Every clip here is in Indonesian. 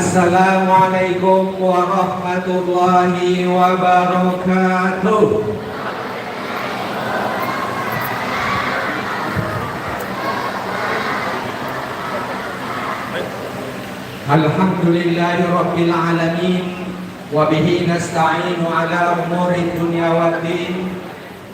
Assalamualaikum warahmatullahi wabarakatuh. Alhamdulillahi rabbil alamin. Wabihi nasta'inu ala umuri dunya waddin.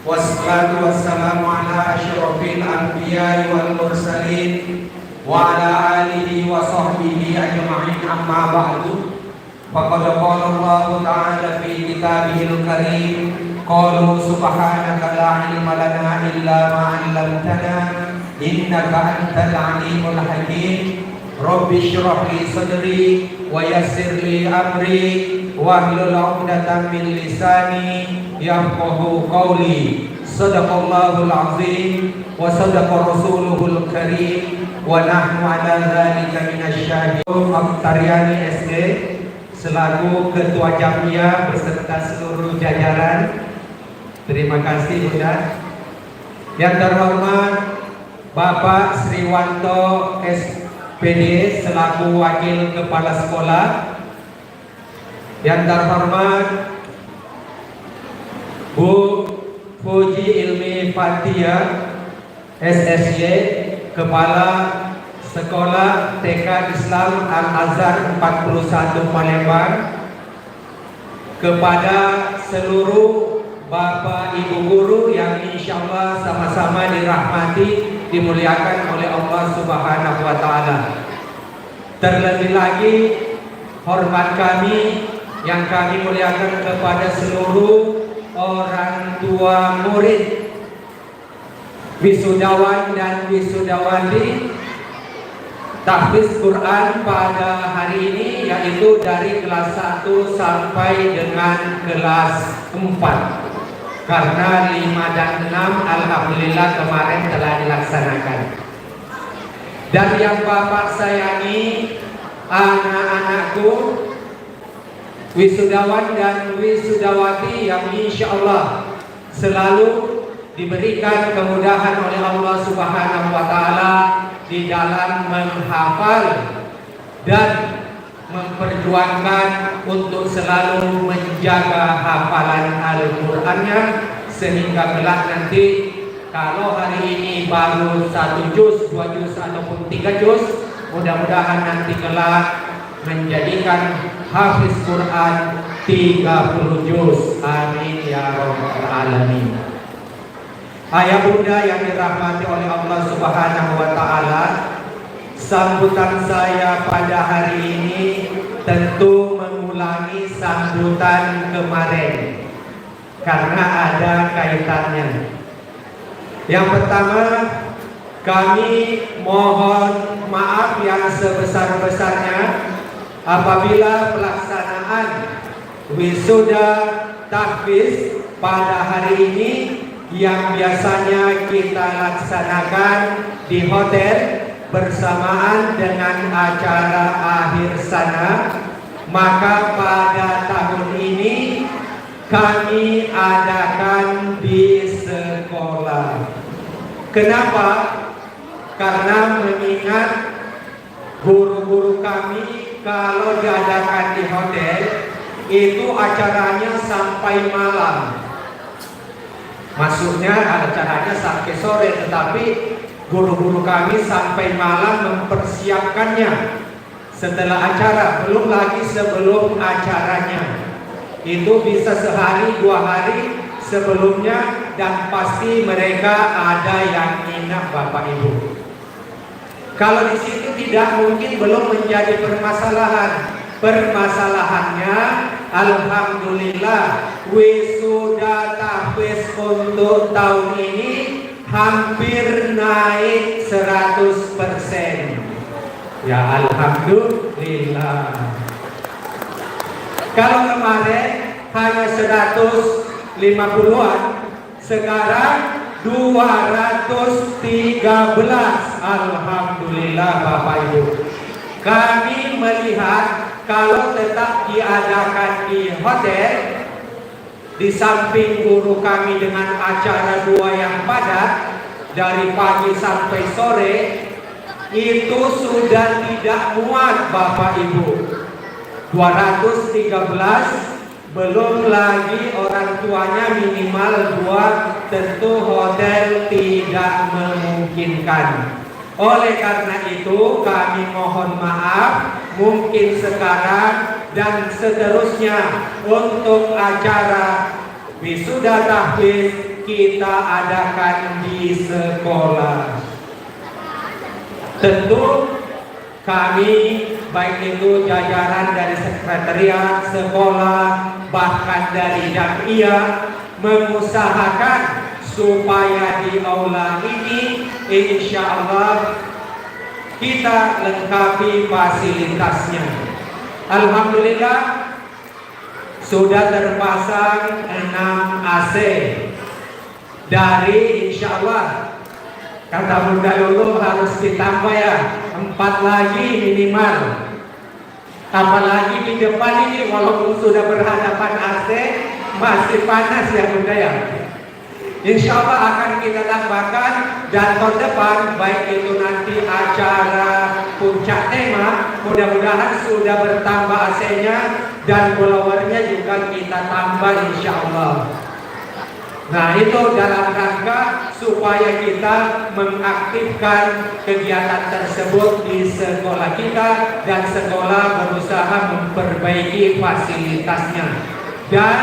Wassalatu wassalamu ala asyrafil anbiya'i wal mursalin wa ala alihi wa sahbihi ajma'in, amma ba'du. Faqad qala Allah ta'ala fi kitabihil karim, qalu subhanaka la ilma lana illa ma 'allamtana innaka antal alimul hakim. Rabbi shrah li sadri wa yassir li amri wahlul 'uqdatam min lisani yafqahu qawli. Shadaqallahul azim wa sadaqa rasuluhul karim wa nahnu ala dzalika minasy syahidin. Taryani SD selaku ketua Jamia beserta seluruh jajaran, terima kasih Bunda. Yang terhormat Bapak Sriwanto SPD selaku wakil kepala sekolah. Yang terhormat Bu Puji Ilmi Fatia SSY Kepala Sekolah TK Islam Al-Azhar 41 Palembang. Kepada seluruh Bapak Ibu guru yang insyaallah sama-sama dirahmati, dimuliakan oleh Allah Subhanahu wa taala. Terlebih lagi hormat kami yang kami muliakan kepada seluruh orang tua murid, wisudawan dan wisudawati tahfiz Quran pada hari ini, yaitu dari kelas 1 sampai dengan kelas 4. Karena 5 dan 6 alhamdulillah kemarin telah dilaksanakan. Dan yang Bapak sayangi, anak-anakku wisudawan dan wisudawati yang insya Allah selalu diberikan kemudahan oleh Allah Subhanahu wa taala di dalam menghafal dan memperjuangkan untuk selalu menjaga hafalan Al-Qur'annya, sehingga kelak nanti kalau hari ini baru 1 juz, 2 juz ataupun 3 juz, mudah-mudahan nanti kelak menjadikan hafiz Quran 30 juz. Amin ya rabbal alamin. Ayah bunda yang dirahmati oleh Allah Subhanahu wa taala, sambutan saya pada hari ini tentu mengulangi sambutan kemarin karena ada kaitannya. Yang pertama, kami mohon maaf yang sebesar-besarnya apabila pelaksanaan wisuda tahfiz pada hari ini yang biasanya kita laksanakan di hotel bersamaan dengan acara akhir sana, maka pada tahun ini kami adakan di sekolah. Kenapa? Karena mengingat guru-guru kami kalau diadakan di hotel itu acaranya sampai malam. Maksudnya acaranya sampai sore, tetapi guru-guru kami sampai malam mempersiapkannya setelah acara, belum lagi sebelum acaranya. Itu bisa sehari 2 hari sebelumnya, dan pasti mereka ada yang nginap Bapak Ibu. Kalau di situ tidak mungkin belum menjadi permasalahan. Permasalahannya alhamdulillah wisuda tahfiz untuk tahun ini hampir naik 100%. Ya alhamdulillah. Kalau kemarin hanya 150-an, sekarang 213. Alhamdulillah Bapak Ibu. Kami melihat kalau tetap diadakan di hotel, di samping guru kami dengan acara 2 yang padat dari pagi sampai sore, itu sudah tidak muat Bapak Ibu. 213, belum lagi orang tuanya minimal 2, tentu hotel tidak memungkinkan. Oleh karena itu kami mohon maaf, mungkin sekarang dan seterusnya untuk acara wisuda tahfiz kita adakan di sekolah. Tentu kami baik itu jajaran dari sekretariat sekolah bahkan dari jamiah mengusahakan supaya di aula ini insya Allah kita lengkapi fasilitasnya. Alhamdulillah sudah terpasang 6 AC dari insya Allah kata Bunda Lulu harus ditambah ya 4 lagi minimal. Apalagi di depan ini walaupun sudah berhadapan AC masih panas ya Bunda ya. Insya Allah akan kita tambahkan dan tahun depan baik itu nanti acara puncak tema mudah-mudahan sudah bertambah AC-nya dan blowernya juga kita tambah insya Allah. Nah itu dalam rangka supaya kita mengaktifkan kegiatan tersebut di sekolah kita dan sekolah berusaha memperbaiki fasilitasnya. Dan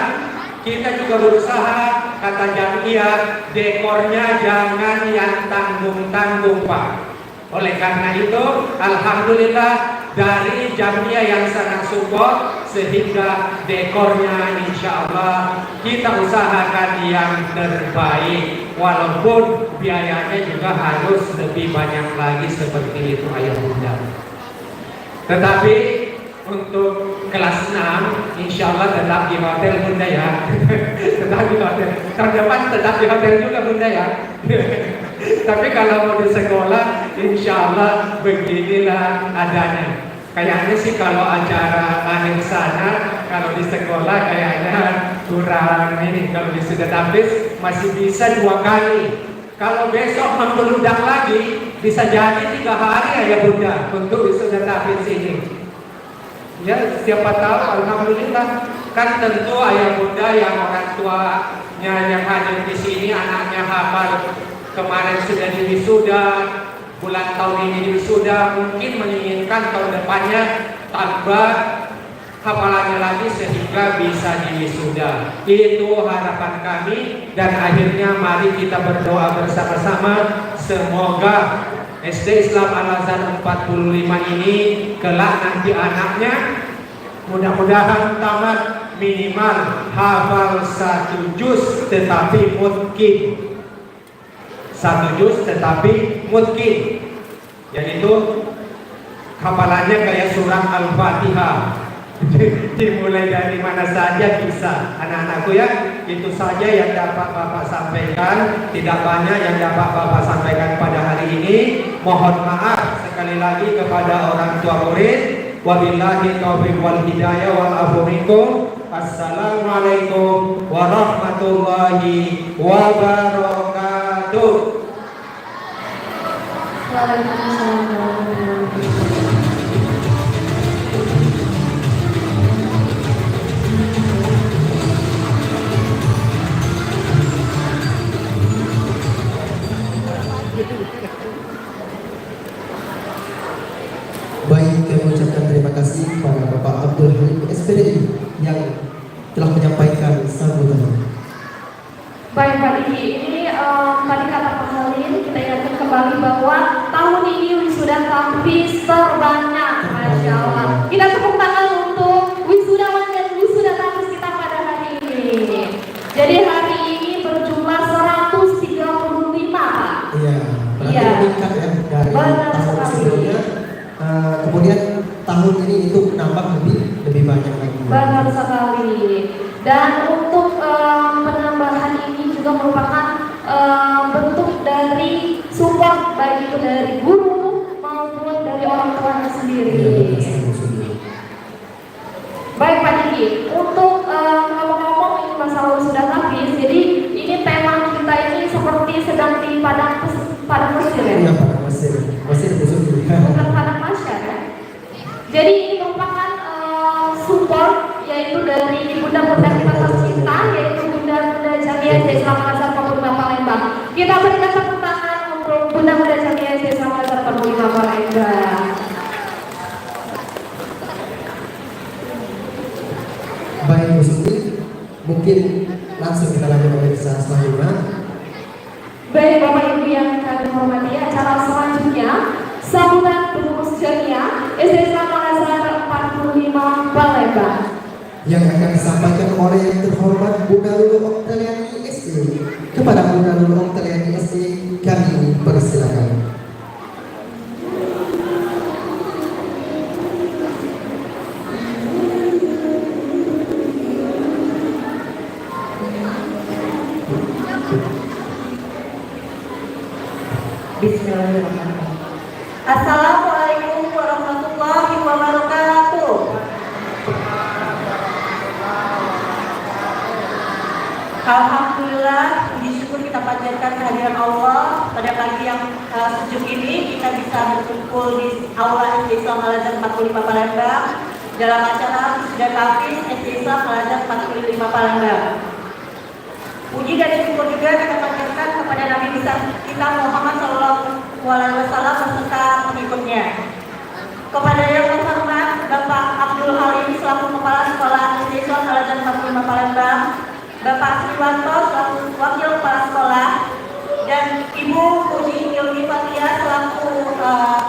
kita juga berusaha, kata jamiah, dekornya jangan yang tanggung-tanggung Pak. Oleh karena itu, alhamdulillah dari jamiah yang sangat support sehingga dekornya insya Allah kita usahakan yang terbaik, walaupun biayanya juga harus lebih banyak lagi seperti itu ayah bunda. Tetapi untuk kelas 6 insya Allah tetap di hotel bunda ya. Tetap di hotel. Tahun depan tetap di hotel juga bunda ya. Tapi kalau mau di sekolah insya Allah beginilah adanya. Kayaknya sih kalau acara akhir sana, kalau di sekolah kayaknya kurang ini. Kalau di sudah tahfiz masih bisa 2 kali. Kalau besok membeludak lagi bisa jadi 3 hari ya bunda untuk wisuda tahfiz ini. Ya siapa tahu alhamdulillah kan tentu ayah bunda yang orang tuanya yang hadir di sini anaknya hafal kemarin sudah diwisuda, bulan tahun ini diwisuda, mungkin menginginkan tahun depannya tambah hafalannya lagi sehingga bisa diwisuda. Itu harapan kami dan akhirnya mari kita berdoa bersama-sama semoga SD Islam Al-Azhar 45 ini kelak nanti anaknya mudah-mudahan tamat minimal hafal 1 juz tetapi mungkin 1 juz tetapi mungkin, yaitu hafalannya kayak surah Al-Fatihah. Dimulai dari mana saja bisa anak-anakku ya. Itu saja yang dapat Bapak sampaikan. Tidak banyak yang dapat Bapak sampaikan pada hari ini. Mohon maaf sekali lagi kepada orang tua murid. Wabillahi taufiq wal hidayah wal afu minkum. Assalamualaikum warahmatullahi wabarakatuh. Waalaikumsalam warahmatullahi wabarakatuh. Baik, kami ucapkan terima kasih kepada Bapak Abdul Halim SPDI yang telah menyampaikan sambutan. Baik Pak Diki, ini tadi kata Pak Halim kita ingatkan kembali bahwa tahun ini wisuda tahfiz terbanyak, Masya Allah. Kita tepuk tangan untuk wisudawan dan wisuda tahfiz kita pada hari ini. Jadi hari ini berjumlah 135 Pak. Iya, berarti meningkat ya dari tahun sebelumnya. Kemudian tahun ini itu menambah lebih banyak lagi. Benar sekali. Dan untuk penambahan ini juga merupakan bentuk dari support baik itu dari guru maupun dari orang tuanya sendiri. Baik Pak Diki, untuk ngomong-ngomong ini masalah sudah habis, jadi ini tema kita ini seperti sedang di padang Mesir ya? Iya Pak, Mesir khusus. Bukan padang Masyar ya? Jadi ini merupakan support yaitu dari bunda-bunda kita tercinta, yaitu Bunda Jamia Desa Makassar 45 Palembang. Kita berikan tepuk tangan untuk Bunda Jamia Desa Makassar 45 Palembang. Baik Bu Suti, mungkin langsung kita lanjut pemeriksaan selanjutnya. Baik Bapak Ibu yang kami hormati, acara selanjutnya sambutan penulis Jamia SD Makassar 45 Palembang yang akan disampaikan oleh yang terhormat Bunda Lulu Oktaliani SD. Kepada Bunda Lulu Oktaliani SD kami persilakan. Bismillahirrahmanirrahim. Assalamualaikum warahmatullahi wabarakatuh. Alhamdulillah, puji syukur kita panjatkan kehadiran Allah pada pagi yang sejuk ini. Kita bisa berkumpul di Aula SD Islam Al-Azhar 45 Palembang dalam acara wisuda tahfiz SD Islam Al-Azhar 45 Palembang. Puji dan syukur juga kita panjatkan kepada Nabi besar kita Muhammad SAW beserta pengikutnya. Kepada yang terhormat Bapak Abdul Halim selaku Kepala Sekolah SD Islam Al-Azhar 45 Palembang, Bapak Sriwanto selaku Wakil Kepala Sekolah, dan Ibu Puji Ilmi Fatia selaku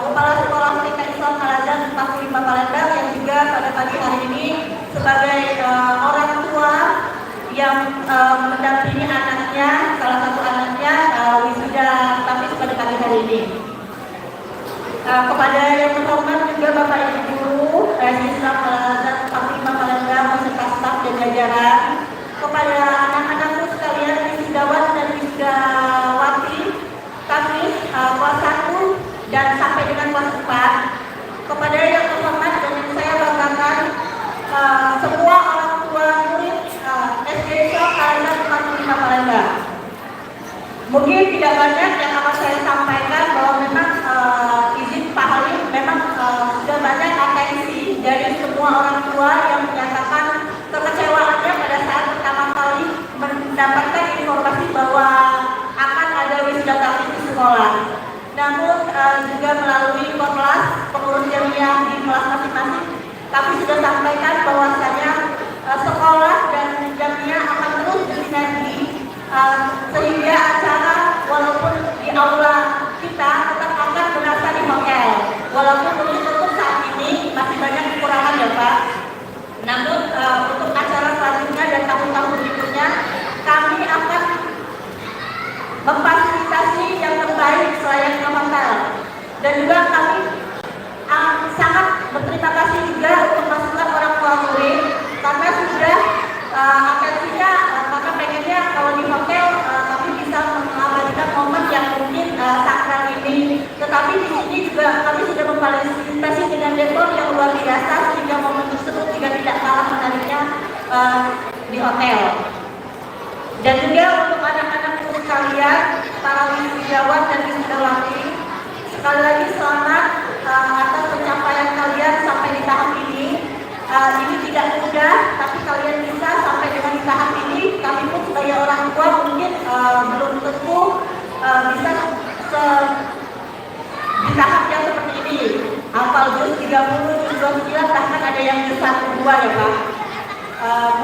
Kepala Sekolah TK Islam Al-Azhar 45 Palembang yang juga pada pagi hari ini sebagai orang tua yang mendampingi anaknya, salah satu anaknya wisuda tahfiz pada pagi hari ini. Kepada yang terhormat juga Bapak Ibu Guru Islam Al-Azhar 45 Palembang beserta staf dan jajaran, kepada anak-anakku sekalian wisudawan dan wisudawati tahfiz kelas 1 dan sampai dengan kelas 4, kepada yang terhormat dan yang saya banggakan semua orang tua murid SD Islam Al-Azhar 45 Palembang. Mungkin tidak banyak yang akan saya sampaikan bahwa memang izin Pak Halim memang sudah banyak atensi dari semua orang tua yang menyatakan kekecewaannya pada saat pertama kali mendapatkan informasi bahwa akan ada wisuda tahfiz di sekolah. Namun juga melalui Korlas pengurus Jamia di kelas masing-masing, kami sudah sampaikan bahwasanya sekolah dan Jamia akan terus bersinergi sehingga acara walaupun di aula kita tetap akan berasa di hotel. Walaupun untuk saat ini masih banyak kekurangan ya Pak. Namun untuk acara selanjutnya dan tahun-tahun berikutnya kami akan memfasilitasi yang terbaik selayaknya hotel. Dan juga kami sangat berterima kasih juga untuk masukan orang tua murid karena sudah atensinya karena pengennya kalau di hotel kami bisa mengabadikan momen yang mungkin sakral ini. Tetapi di sini juga kami sudah memfasilitasi dengan dekor yang luar biasa sehingga momen tersebut juga tidak kalah menariknya di hotel. Dan juga untuk anak-anak sekalian, para wisudawan dan wisudawati, sekali lagi selamat atas pencapaian kalian sampai di tahap ini. Ini tidak mudah, tapi kalian bisa sampai dengan di tahap ini. Kami pun sebagai orang tua mungkin belum tentu bisa di tahap yang seperti ini. Hafal juz 30, juz 29, bahkan ada yang juz 1, 2 ya Pak.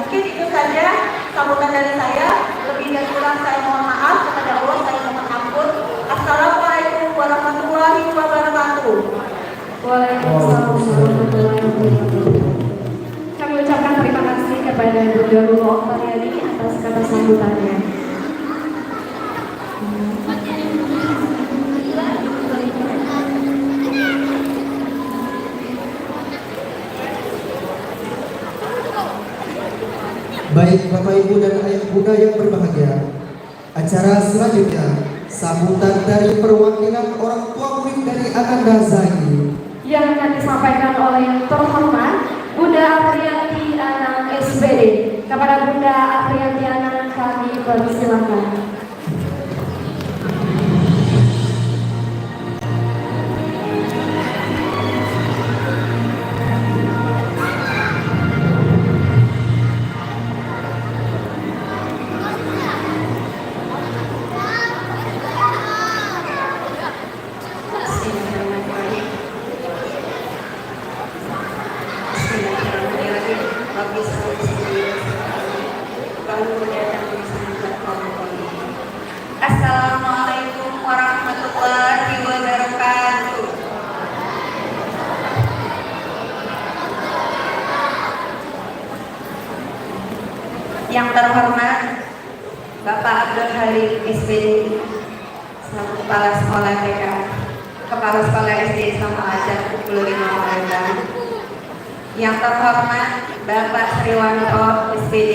Mungkin itu saja sambutan dari saya. Lebih dan kurang saya mohon maaf, kepada Allah saya mohon ampun. Assalamualaikum warahmatullahi wabarakatuh. Waalaikumsalam warahmatullahi wabarakatuh. Kami ucapkan terima kasih kepada Bunda Lulu Oktaliani atas kata sambutannya. Baik Bapak Ibu dan Ayah Bunda yang berbahagia, acara selanjutnya sambutan dari perwakilan orang tua murid dari Ananda Zahid yang akan disampaikan oleh yang terhormat Bunda Afriyanti Anang SPD. Kepada Bunda Afriyanti Anang kami persilakan. Assalamualaikum warahmatullahi wabarakatuh. Yang terhormat Bapak Abdul Halim SPD, selaku Kepala Sekolah TK, Kepala Sekolah SD Islam Al-Azhar 25 Palembang. Yang terhormat Bapak Sriwanto SPD,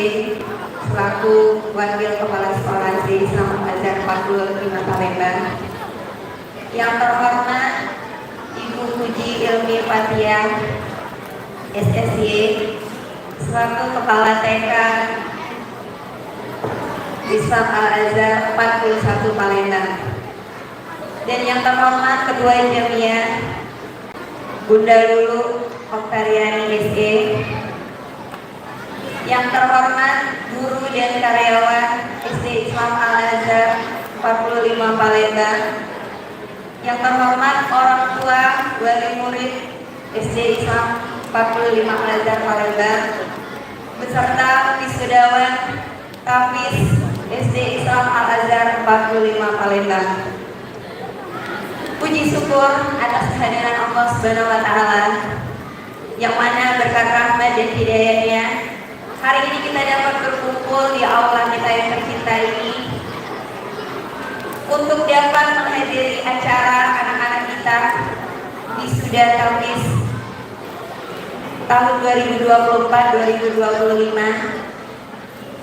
selaku Wakil Kepala Sekolah SD Islam Al-Azhar 45 Palembang. Yang terhormat Ibu Puji Ilmi Fatia, SSY, selaku Kepala TK Islam Al-Azhar 41 Palembang. Dan yang terhormat Ketua Jamiah Bunda Lulu Oktariani SE. Yang terhormat guru dan karyawan SD Islam Al-Azhar 45 Palembang. Yang terhormat orang tua wali murid SD Islam 45 Al-Azhar Palembang beserta wisudawan Tafiz SD Islam Al-Azhar 45 Palembang. Puji syukur atas kehadiran Allah Subhanahu wa taala yang mana berkat rahmat dan hidayahnya hari ini kita dapat berkumpul di aula kita yang tercinta ini untuk dapat menghadiri acara anak-anak kita wisuda Tafiz tahun 2024-2025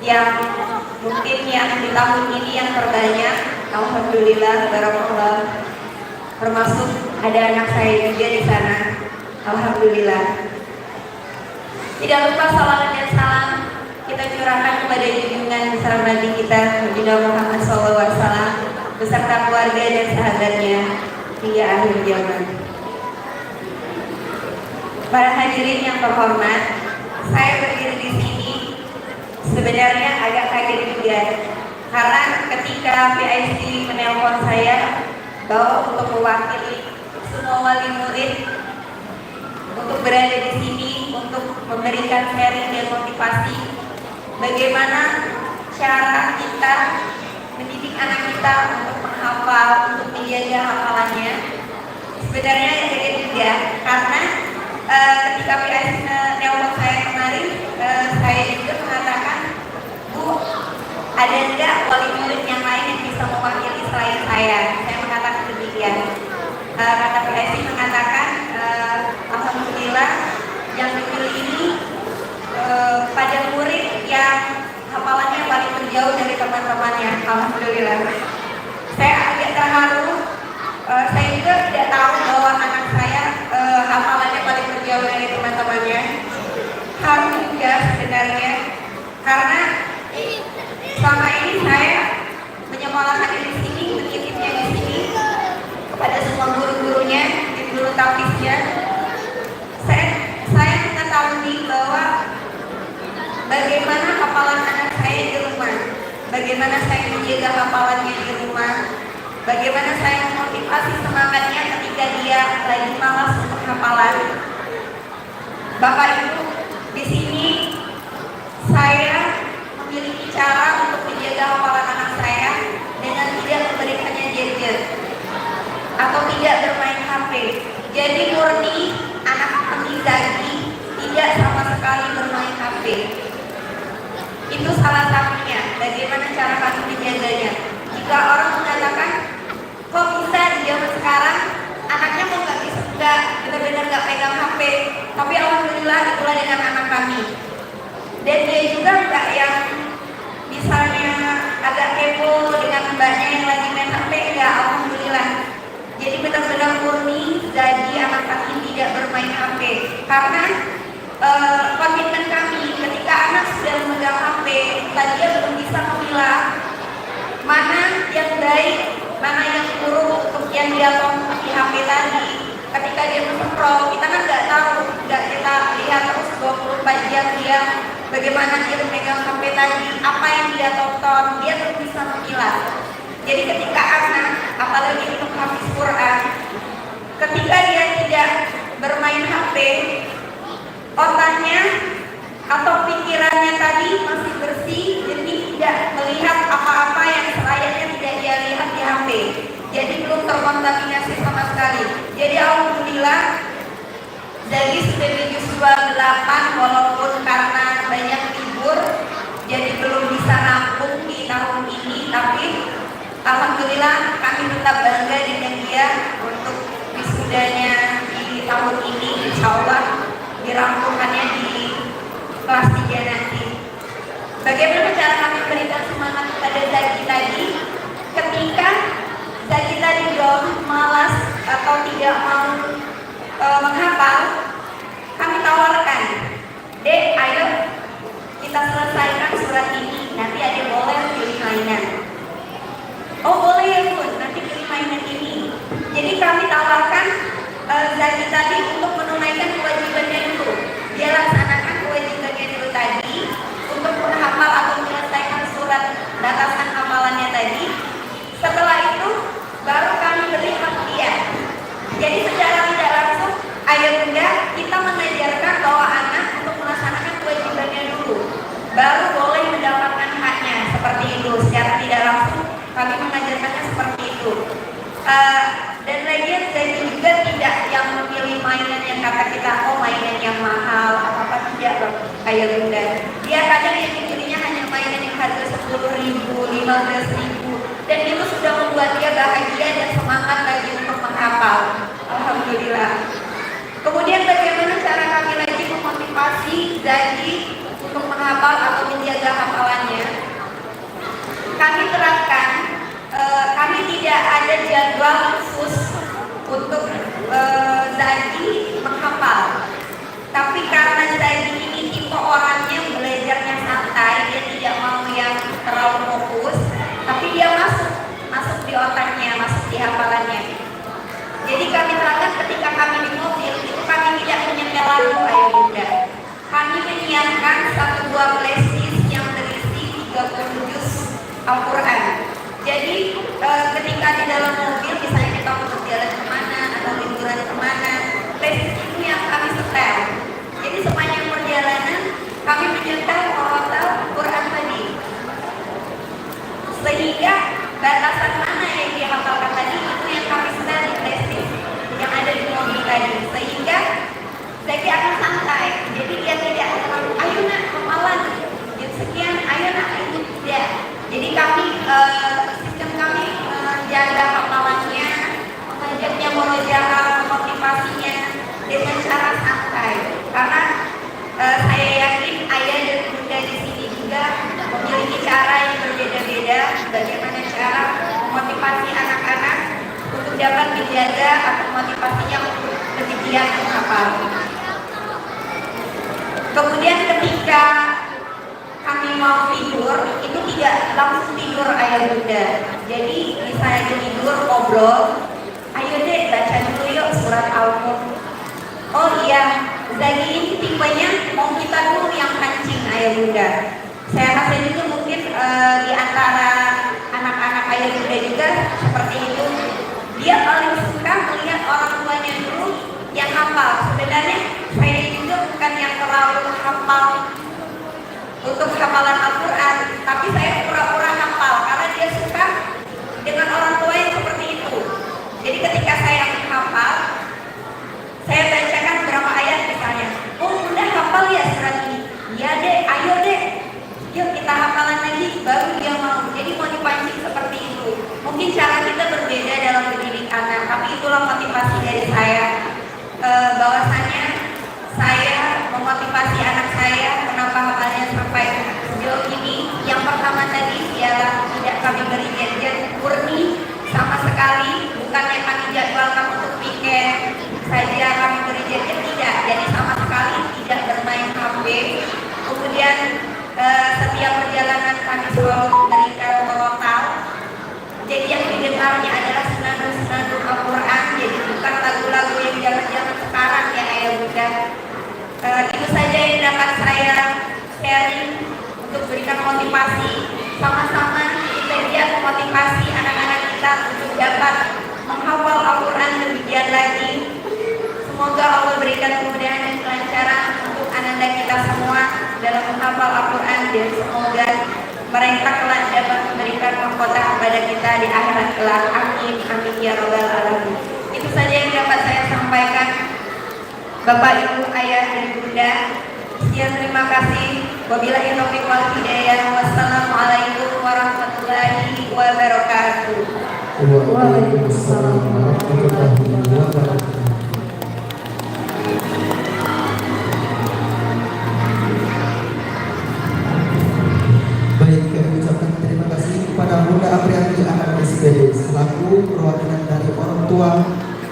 yang mungkin yang di tahun ini yang terbanyak, alhamdulillah, barakallah, termasuk ada anak saya juga di sana, alhamdulillah. Tidak lupa salawat dan salam kita curahkan kepada junjungan besar Nabi kita Nabi Muhammad SAW beserta keluarga dan sahabatnya hingga akhir zaman. Para hadirin yang terhormat, saya berdiri di sini sebenarnya agak kaget juga karena ketika PIC menelpon saya bahwa untuk mewakili semua wali murid untuk berada di sini untuk memberikan sharing dan motivasi bagaimana cara kita mendidik anak kita untuk menghafal, untuk menjaga hafalannya. Sebenarnya kaget juga karena ketika PIC menelpon saya kemarin, saya juga mengatakan, Bu, ada enggak wali murid yang lain yang bisa mewakili selain saya? Saya mengatakan demikian. Kata PIC mengatakan, alhamdulillah yang dipilih ini pada murid yang hafalannya paling terjauh dari teman-temannya. Alhamdulillah. Saya agak terharu. Saya juga tidak tahu bahwa anak saya hafalannya paling terjauh dari teman-temannya. Haru juga sebenarnya karena selama ini saya menyekolahkan di sini, menitipnya di sini kepada semua guru-gurunya, guru Tafiznya. Saya mengetahui bahwa bagaimana hafalan anak saya di rumah, bagaimana saya menjaga hafalannya di rumah, bagaimana saya memotivasi semangatnya ketika dia lagi malas untuk hafalan. Bapak Ibu, di sini saya memiliki cara untuk menjaga hafalan anak saya dengan tidak memberikannya gadget atau tidak bermain HP. Jadi murni anak Hamizaki tidak sama sekali bermain HP. Itu salah satunya. Bagaimana cara kami menjaganya? Jika orang mengatakan, kok bisa di zaman sekarang anaknya kok nggak bisa, nggak benar-benar nggak pegang HP, tapi alhamdulillah itulah dengan anak kami. Dan dia juga nggak yang misalnya agak kepo dengan mbaknya yang lagi main HP, nggak, alhamdulillah. Jadi benar-benar murni jadi anak kami tidak bermain HP karena komitmen kami ketika anak sudah memegang HP, dia belum bisa memilah mana yang baik, mana yang buruk untuk yang dia tonton di HP tadi. Ketika dia men-scroll, kita kan nggak tahu, nggak kita lihat terus 24 jam dia bagaimana dia memegang HP tadi, apa yang dia tonton, dia belum bisa memilah. Jadi ketika anak, apalagi untuk hafiz Quran, ketika dia tidak bermain HP, otaknya atau pikirannya tadi masih bersih, jernih terkontaminasi sama sekali. Jadi alhamdulillah Zagi sudah di juz 28 walaupun karena banyak libur jadi belum bisa nampung di tahun ini, tapi alhamdulillah kami tetap bangga dengan dia untuk wisudanya di tahun ini. Insya Allah dirampungkannya di kelas 3 nanti. Bagaimana cara kami memberikan semangat kepada Zagi tadi? Ketika Zagi tadi down, malas atau tidak mau menghafal, kami tawarkan, Dek, ayo kita selesaikan surat ini, nanti ada boleh pilih mainan. Oh boleh ya Bun, nanti pilih mainan ini. Jadi kami tawarkan Zagi tadi untuk menunaikan kewajibannya dulu. Dia laksanakan kewajibannya dulu tadi untuk menghafal atau menyelesaikan surat batasan hafalannya tadi. Setelah itu baru kami beri hadiah. Jadi secara tidak langsung ayah bunda kita mengajarkan bahwa anak untuk melaksanakan kewajibannya dulu, baru boleh mendapatkan haknya, seperti itu. Secara tidak langsung kami mengajarkannya seperti itu. Dan lagian Zagi juga tidak yang memilih mainan yang kata kita, oh mainan yang mahal atau apa, tidak loh ayah bunda. Dia kadang yang dipilihnya hanya mainan yang harga 10.000, 15.000, dan itu sudah membuat dia bahagia dan semangat lagi untuk menghafal. Alhamdulillah. Kemudian bagaimana cara kami lagi memotivasi Zagi untuk menghafal atau menjaga hafalannya? Kami terapkan, kami tidak ada jadwal khusus untuk Zagi menghafal. Tapi karena Zagi ini tipe orangnya belajarnya santai, dia tidak mau yang terlalu fokus, tapi dia masuk di otaknya, masuk di hafalannya. Jadi kami terapkan ketika kami di mobil, itu kami tidak menyetel lagu ayah bunda. Kami menyiapkan 1 buah flashdisk yang berisi 30 juz Al-Quran. Jadi ketika di dalam mobil, misalnya kita mau berjalan kemana atau liburan kemana, flashdisk itu yang kami setel. Jadi sepanjang perjalanan kami menyetel merotal Quran tadi, sehingga batasan mana yang dihafalkan tadi itu yang kami setel di flashdisk yang ada di mobil tadi, sehingga Zagi akan santai. Jadi dia tidak ayo nak hafalan jam sekian, ayo nak ini, tidak. Jadi kami sistem kami menjaga hafalannya, mengajaknya murojaah, motivasinya dengan cara santai. Karena saya yakin ayah dan bunda di sini juga memiliki cara yang berbeda-beda bagaimana cara memotivasi anak-anak untuk dapat menjaga atau motivasinya untuk lebih giat menghafal. Kemudian ketika kami mau tidur, itu tidak langsung tidur ayah bunda. Jadi misalnya tidur ngobrol, ayo deh baca dulu yuk surat Al-Mulk. Oh iya, Zagi ini tipenya mau kita dulu yang kancing ayah bunda. Saya rasa juga mungkin di antara anak-anak ayah bunda juga seperti itu. Dia paling suka melihat orang tuanya dulu yang hafal. Sebenarnya saya juga bukan yang terlalu hafal untuk hafalan Al-Quran, tapi saya pura-pura hafal karena dia suka dengan orang tua yang seperti itu. Jadi ketika saya menghafal, saya bacakan beberapa ayat misalnya, oh udah hafal ya surat ini, iya deh, ayo deh, yuk kita hafalan lagi, baru dia mau. Jadi mau dipancing seperti itu. Mungkin cara kita berbeda dalam mendidik anak, tapi itulah motivasi dari saya. Bahwasanya saya memotivasi anak saya kenapa hafalnya sampai sejauh ini. Yang pertama tadi ialah tidak kami beri gadget murni sama sekali, bukannya kami jadwalkan untuk weekend saja kami beri gadget, tidak. Jadi sama sekali tidak bermain HP. Kemudian setiap perjalanan kami selalu memberikan merotal. Jadi yang didengarnya adalah senandung-senandung Al-Quran, jadi bukan lagu-lagu yang zaman-zaman sekarang ya ayah bunda. Itu saja yang dapat saya sharing untuk berikan motivasi. Sama-sama kita lihat motivasi anak-anak kita untuk dapat menghafal Al-Quran lebih giat lagi. Semoga Allah berikan kemudahan dan kelancaran untuk anak-anak kita semua dalam menghafal Al-Quran, dan semoga mereka kelak dapat memberikan mahkota kepada kita di akhirat kelak. Amin, amin ya robbal alamin. Itu saja yang dapat saya sampaikan, Bapak, Ibu, Ayah, dan Bunda. Sekian, terima kasih. Wabillahi taufiq wal hidayah. Wassalamualaikum warahmatullahi wabarakatuh. Waalaikumsalam warahmatullahi wabarakatuh. Baik, kami ucapkan terima kasih kepada Bunda Apriani Anak SPD selaku perwakilan dari orang tua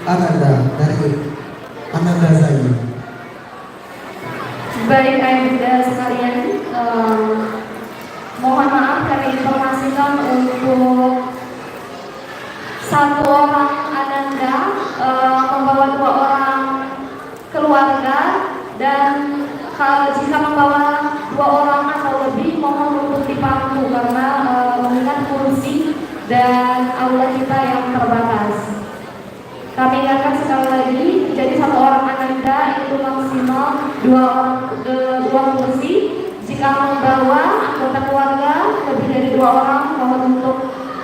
Ananda dari Ananda Zaini. Baik, ayah bunda sekalian, mohon maaf kami informasikan untuk satu orang Ananda membawa 2 orang keluarga, dan jika membawa 2 orang atau lebih mohon untuk dipangku karena mengingat kursi dan aula kita yang terbatas. Kami ingatkan sekali lagi, jadi 1 orang Ananda itu maksimal 2 kursi. Jika membawa anggota keluarga lebih dari 2 orang mohon untuk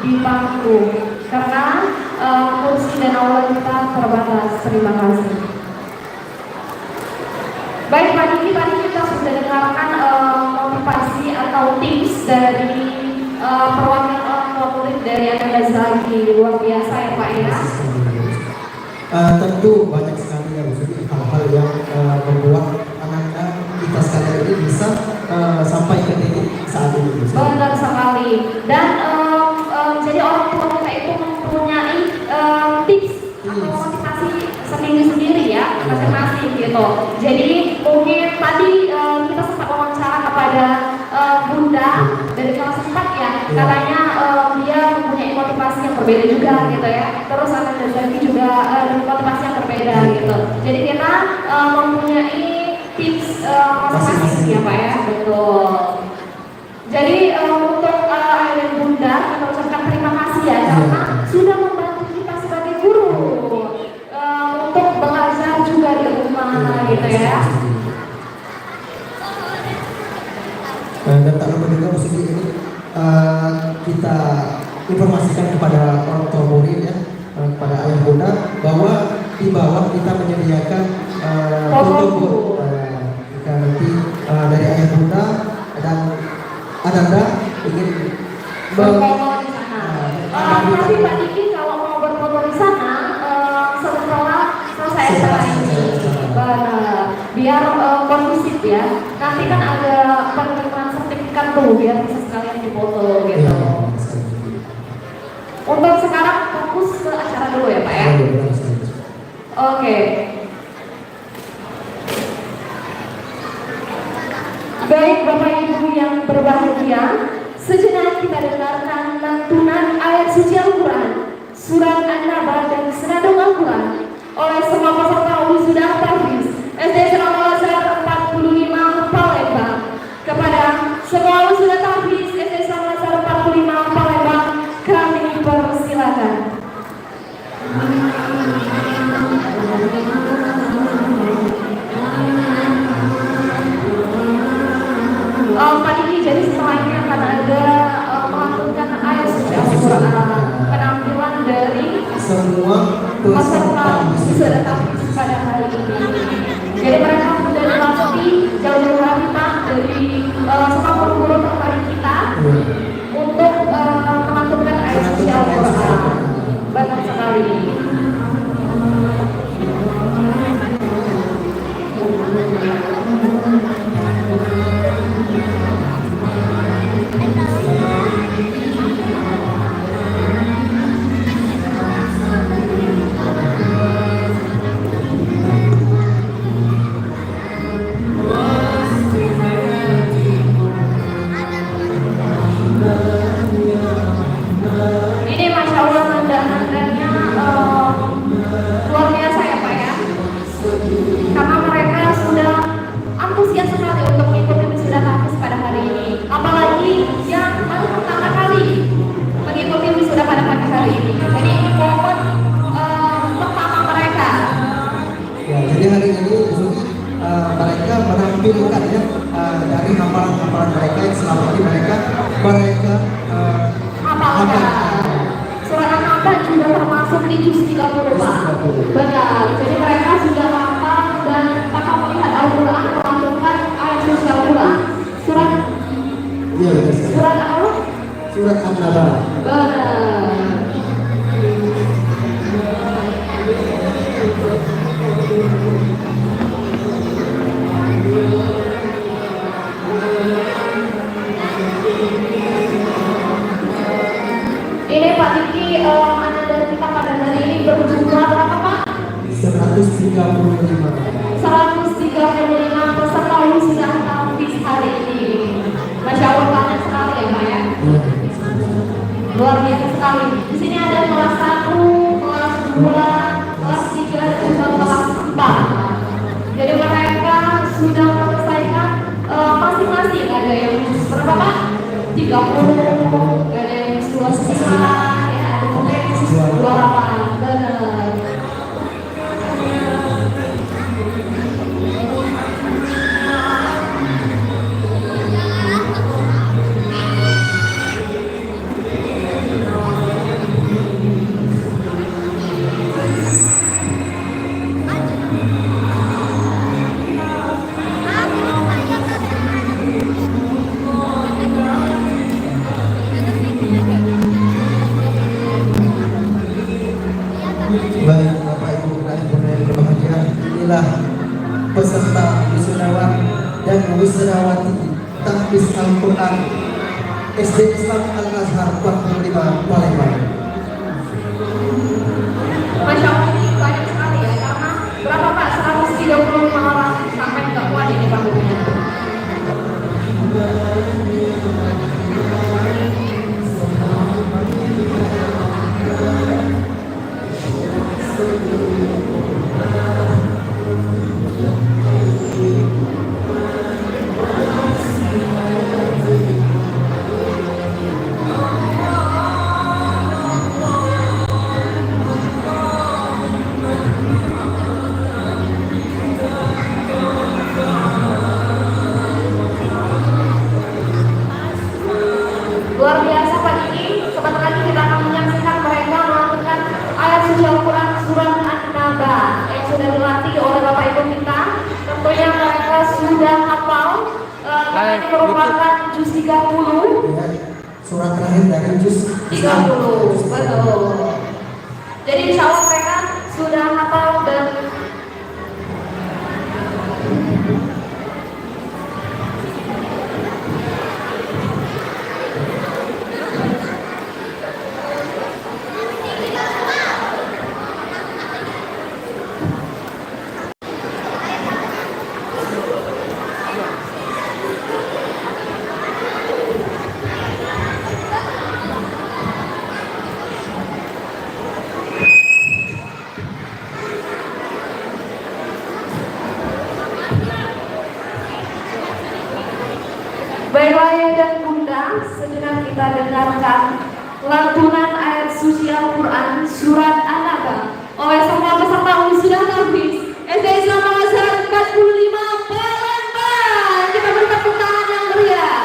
dipangku karena kursi dan aula kita terbatas. Terima kasih. Baik, pagi ini kita sudah dengarkan motivasi atau tips dari perwakilan orang tua murid dari Ananda Zaini. Luar biasa ya Pak ya. Tentu banyak sekali ya hal-hal yang membuat anak-anak kita sekalian ini bisa sampai ke titik saat ini. Benar sekali. Dan jadi orang tua kita itu mempunyai tips atau motivasi sendiri-sendiri ya, masing-masing gitu. Jadi mungkin tadi kita sempat wawancara kepada Bunda dari kelas 4 ya, katanya dia mempunyai motivasi yang berbeda juga gitu ya. Terus Ananda Zaini juga motivasi yang berbeda gitu. Jadi kita mempunyai tips masing-masing ya Pak ya, betul. Jadi untuk ayah dan Bunda kita ucapkan terima kasih ya karena sudah membantu kita sebagai guru untuk belajar juga di rumah gitu ya. Dan tak lupa juga musik ini kita informasikan kepada orang tua murid ya, kepada ayah bunda bahwa di bawah kita menyediakan foto jika nanti dari ayah bunda dan Ananda ingin berfoto di sana. Tapi Pak Diki kalau mau berfoto di sana setelah selesai acara ini, benar. Biar kondusif ya. Nanti kan ada penerimaan sertifikat tuh biar bisa sekalian difoto gitu. Untuk sekarang fokus ke acara dulu ya Pak ya. Oke. Baik Bapak Ibu yang berbahagia, sejenak kita dengarkan lantunan ayat suci Al-Quran, surat An-Naba dan senandung Al-Quran oleh semua peserta wisuda Tahfiz SD Serang Al-Azhar 45 Palembang. Kepada semua wisuda Tahfiz SD Serang Al-Azhar 45 Palembang kami persilakan. Pak Diki, jadi setelah ini akan ada melantunkan ayat suci Al-Quran, penampilan dari semua peserta wisuda Tahfiz pada hari ini. Jadi mereka sudah dilatih jauh-jauh hari Pak dari semua guru terbaik kita untuk melantunkan ayat suci Al-Quran. Banyak sekali. Ini Masya Allah nanda-nandanya luar biasa ya Pak ya, karena mereka sudah antusias sekali untuk mengikuti wisuda Tahfiz pada hari ini, apalagi yang baru pertama kali mengikuti wisuda pada pagi hari ini. Jadi ini momen pertama mereka. Ya, jadi hari ini mereka menampilkan ya dari hafalan-hafalan mereka yang selama ini mereka mereka Hafalkan. Surat An-Naba juga termasuk di juz 30, Pak. Benar. Jadi mereka sudah hafal dan tanpa melihat Al-Quran melantunkan ayat suci Al-Quran. Surat Iya, benar. Surat apa? Surat An-Naba. Benar. Ini Pak Diki, anak dari kita pada hari ini berjumlah berapa Pak? 135. 135 peserta wisuda tahfiz hari ini. Masya Allah banyak sekali ya Pak ya. Iya. Luar biasa sekali. Di sini ada kelas 1, kelas 2, kelas 3, dan juga kelas 4. Jadi mereka sudah menyelesaikan masing-masing. Ada yang berapa Pak? 30, ada yang 29, ya ada yang 28. Benar. Baik Bapak Ibu dan yang berbahagia, inilah peserta wisudawan dan wisudawati tahfiz Al-Quran SD Islam Al-Azhar 45 Palembang. Masya Allah ini banyak sekali ya, karena berapa Pak? 135 orang sampai nggak kuat ini bangunnya. Luar biasa Pak Diki, sebentar lagi kita akan menyaksikan mereka melakukan ayat suci Al-Quran surat An-Naba yang sudah dilatih oleh Bapak Ibu kita. Tentunya mereka sudah hafal, karena ini merupakan juz 30. Ya, surat terakhir dari juz 30, betul. Jadi insya Allah mereka sudah hafal dan baiklah ayah dan bunda, sejenak kita dengarkan lantunan ayat suci Al-Quran surat An-Naba oleh semua peserta wisuda tahfiz SD Islam Al-Azhar 45 Palembang. Kita beri tepuk tangan yang meriah.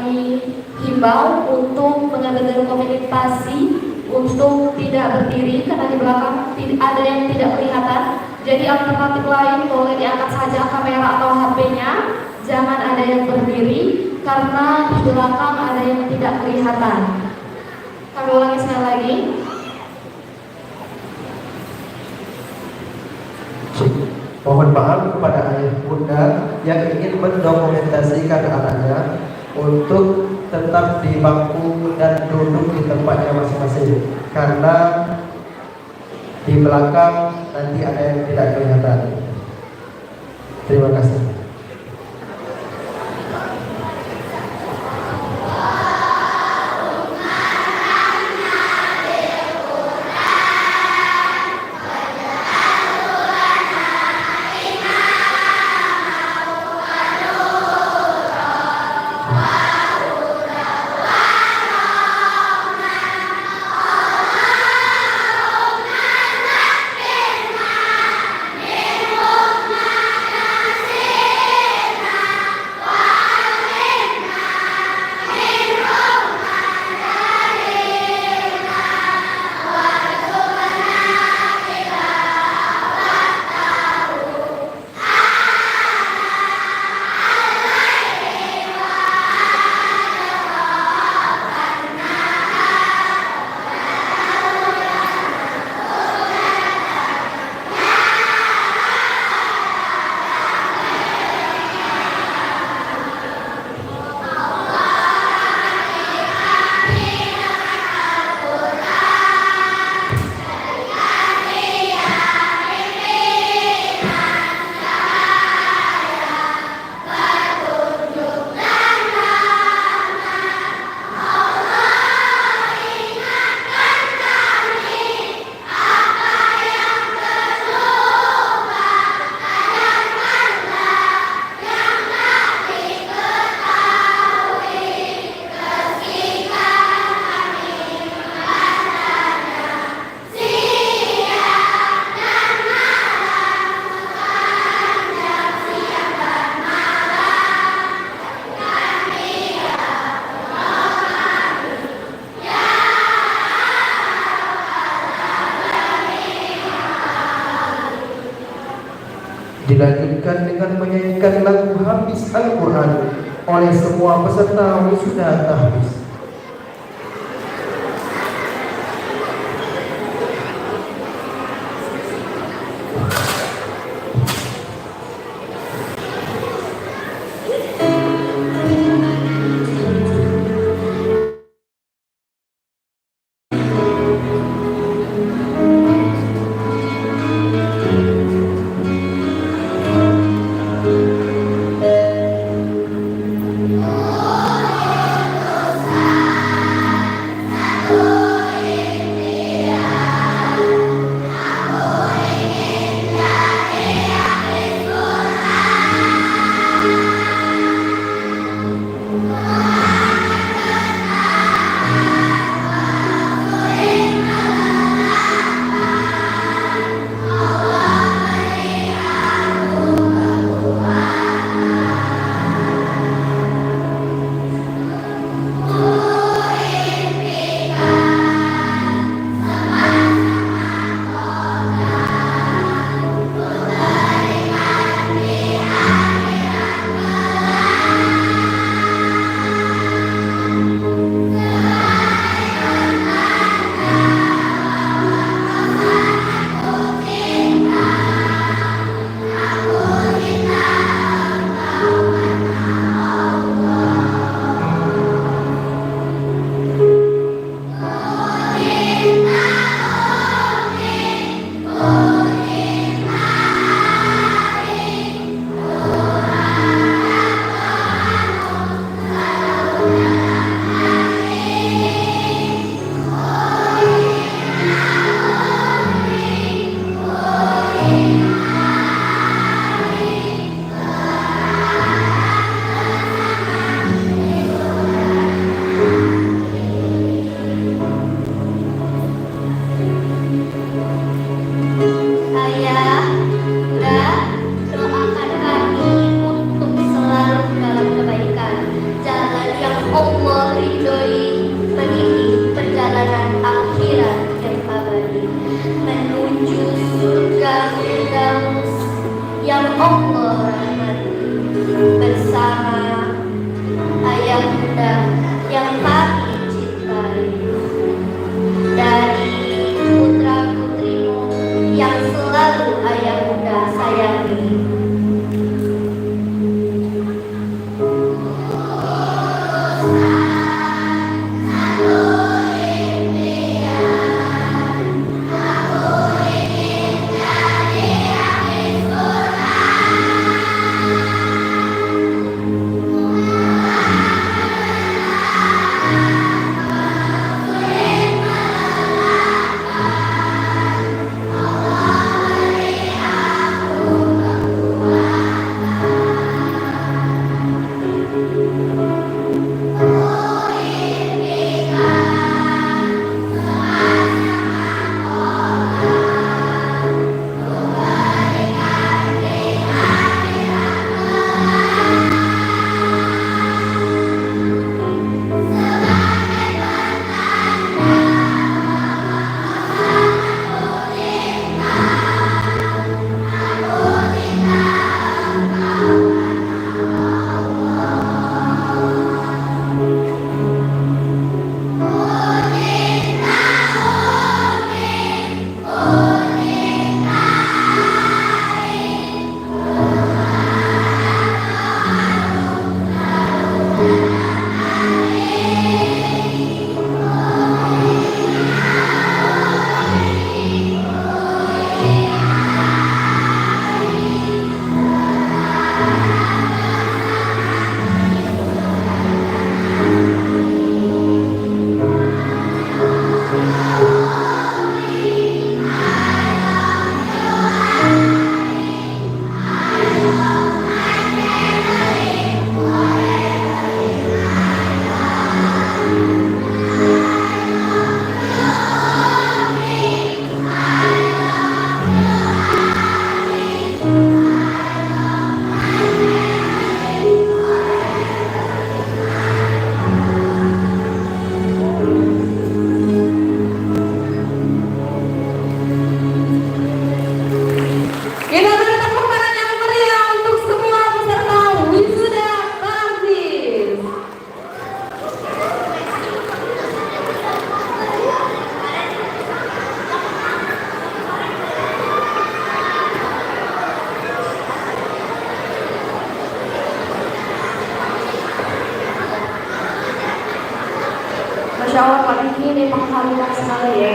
kami himbau untuk benar-benar komunikasi untuk tidak berdiri karena di belakang ada yang tidak kelihatan. Jadi alternatif lain boleh diangkat saja kamera atau HP-nya, jangan ada yang berdiri karena di belakang ada yang tidak kelihatan. Kami ulangi sekali lagi. Mohon maaf kepada ayah bunda yang ingin mendokumentasikan anaknya untuk tetap di bangku dan duduk di tempatnya masing-masing karena di belakang nanti ada yang tidak kelihatan. Terima kasih. Dilanjutkan dengan menyanyikan lagu Hafiz Al-Quran oleh semua peserta wisuda tahfiz. Oh, meniti perjalanan akhirat yang abadi menuju surga Firdaus yang Allah rahmati bersama ayah bunda yang kami cintai dari putra putrimu yang selalu ayah bunda sayangi. Masya Allah, pagi ini mengharukan sekali ya.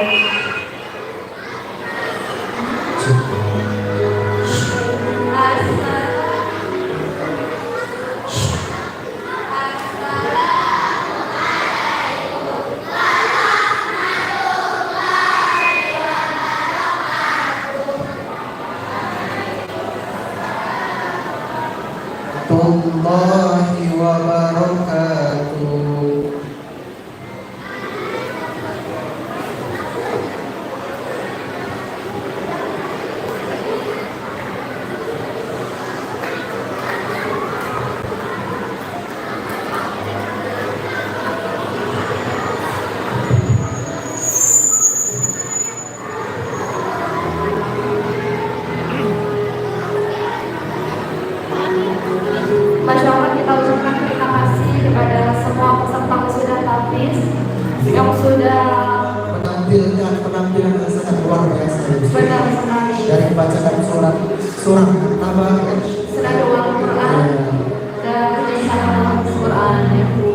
Warahmatullahi wabarakatuh. Masya Allah, kita ucapkan terima kasih kepada semua peserta wisuda tahfiz yang sudah Menampilkan penampilan yang sangat luar biasa. benar sekali Dari bacaan surat pertama ya. sudah doa Quran dan bersama dalam Quran.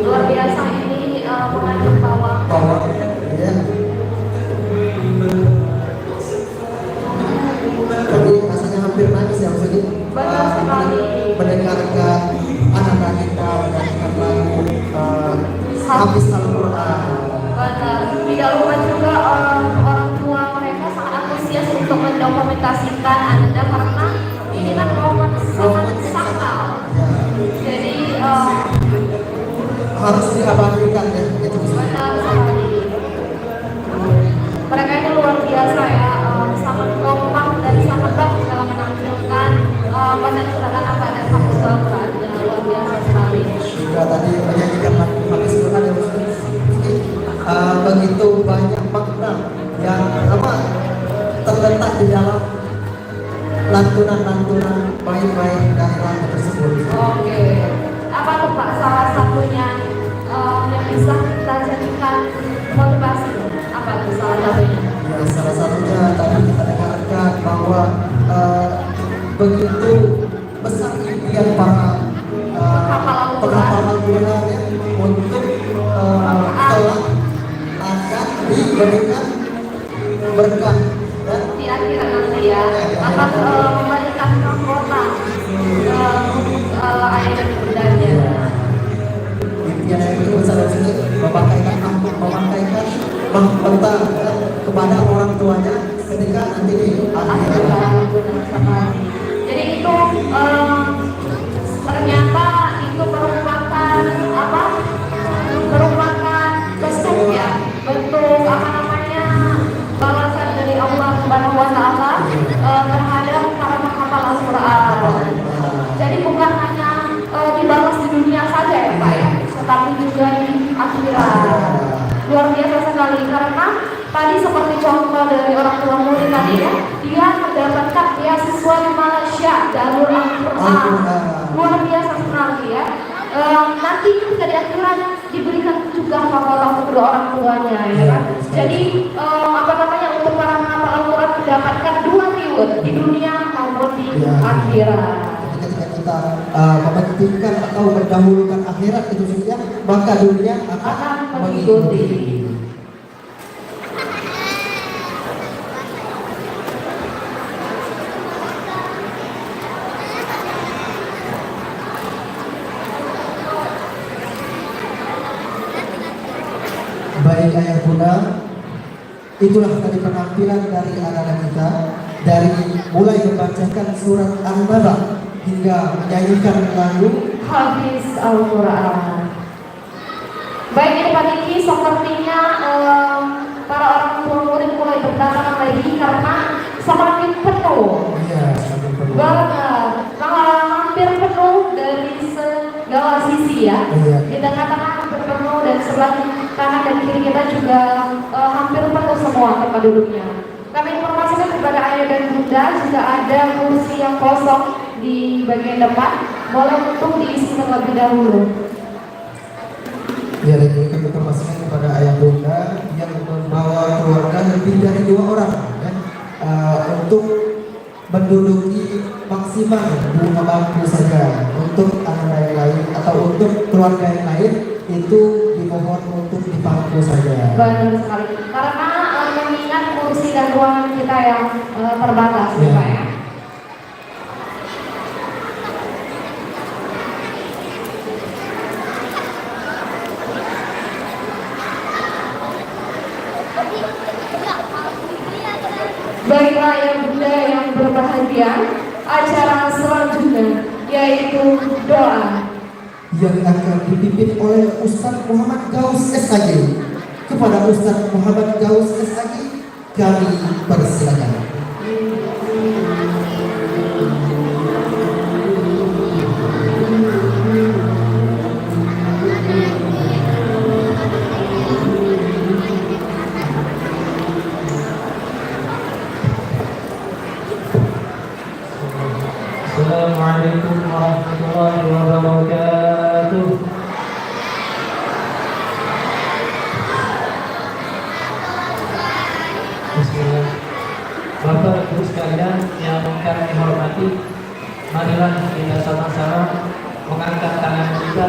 Luar biasa ini mengandung bawah. Bahwa ya. Tadi rasanya hampir nangis ya maksudnya. Benar sekali. Mendengarkan anak-anak kita mendengarkan lagu habis Al-Quran. Benar. Tidak lupa juga orang tua mereka sangat antusias untuk mendokumentasikan Anda karena ini kan momen sangat sakral. Jadi Harus diabadikan ya gitu. benar sekali. Mereka ini luar biasa ya, sangat kompak dan sangat bagus dalam menampilkan bacaan surat An-Naba dan hafizul Quran. Luar biasa sekali. Juga tadi menyanyikan habis Quran ya. begitu banyak makna yang terletak di dalam lantunan-lantunan baik-baik dari lagu tersebut. Oke. Apa tuh Pak salah satunya yang bisa kita jadikan motivasi? Apa tuh salah satunya? Ya, salah satunya tadi kita dengarkan bahwa begitu besar impian para penghafal Al-Quran ya, untuk kelak akan diberikan berkah dan Di akhirat nanti ya akan memberikan mahkota ayat dan bundanya. impian yang begitu besar dari sini memakaikan mahkota kepada orang tuanya ketika nanti di akhirat. Jadi itu ternyata itu merupakan bentuk ya, bentuk balasan dari Allah Subhanahu Wa Taala terhadap para penghafal Al-Quran. Jadi bukan hanya dibalas di dunia saja ya Pak ya, tetapi juga di akhirat. Luar biasa sekali karena tadi seperti contoh dari orang tua murid tadi ya, dia mendapatkan beasiswa di Malaysia jalur Al-Quran. Luar biasa sekali ya. Nanti ketika di akhirat diberikan juga pahala untuk kedua orang tuanya ya kan. Jadi untuk para penghafal Al-Quran mendapatkan 2 reward di dunia maupun di akhirat. Ketika kita mementingkan atau mendahulukan akhirat itu saja, maka dunia akan mengikuti. Baik ayah bunda, itulah tadi penampilan dari anak-anak kita, dari mulai membacakan surat An-Naba hingga menyanyikan lagu Hafiz Al-Quran. Baik ini Pak Diki, sepertinya para orang tua murid mulai berdatangan lagi karena semakin penuh. Iya, semakin penuh. Banget, hampir penuh dari segala sisi ya. Iya. Di tengah-tengah hampir penuh dan sebelah kanan dan kiri kita juga hampir penuh semua tempat duduknya. Kami informasikan kepada ayah dan bunda jika ada kursi yang kosong di bagian depan, boleh untuk diisi terlebih dahulu. Ya, dan kami informasikan kepada ayah bunda yang membawa keluarga lebih dari 2 orang ya, untuk menduduki maksimal 2 bangku saja. Untuk anak yang lain atau untuk keluarga yang lain itu dimohon untuk di bangku saja. Benar sekali. Karena mengingat kursi dan ruangan kita yang terbatas, ya Pak ya. Baiklah yang bunda yang berbahagia, acara selanjutnya yaitu doa yang akan dipimpin oleh Ustaz Muhammad Gaus SAG. Kepada Ustaz Muhammad Gaus SAG kami persilakan. Assalamualaikum warahmatullahi wabarakatuh. Bismillah. Bapak Ibu sekalian yang kami hormati, marilah kita sama-sama mengangkat tangan kita,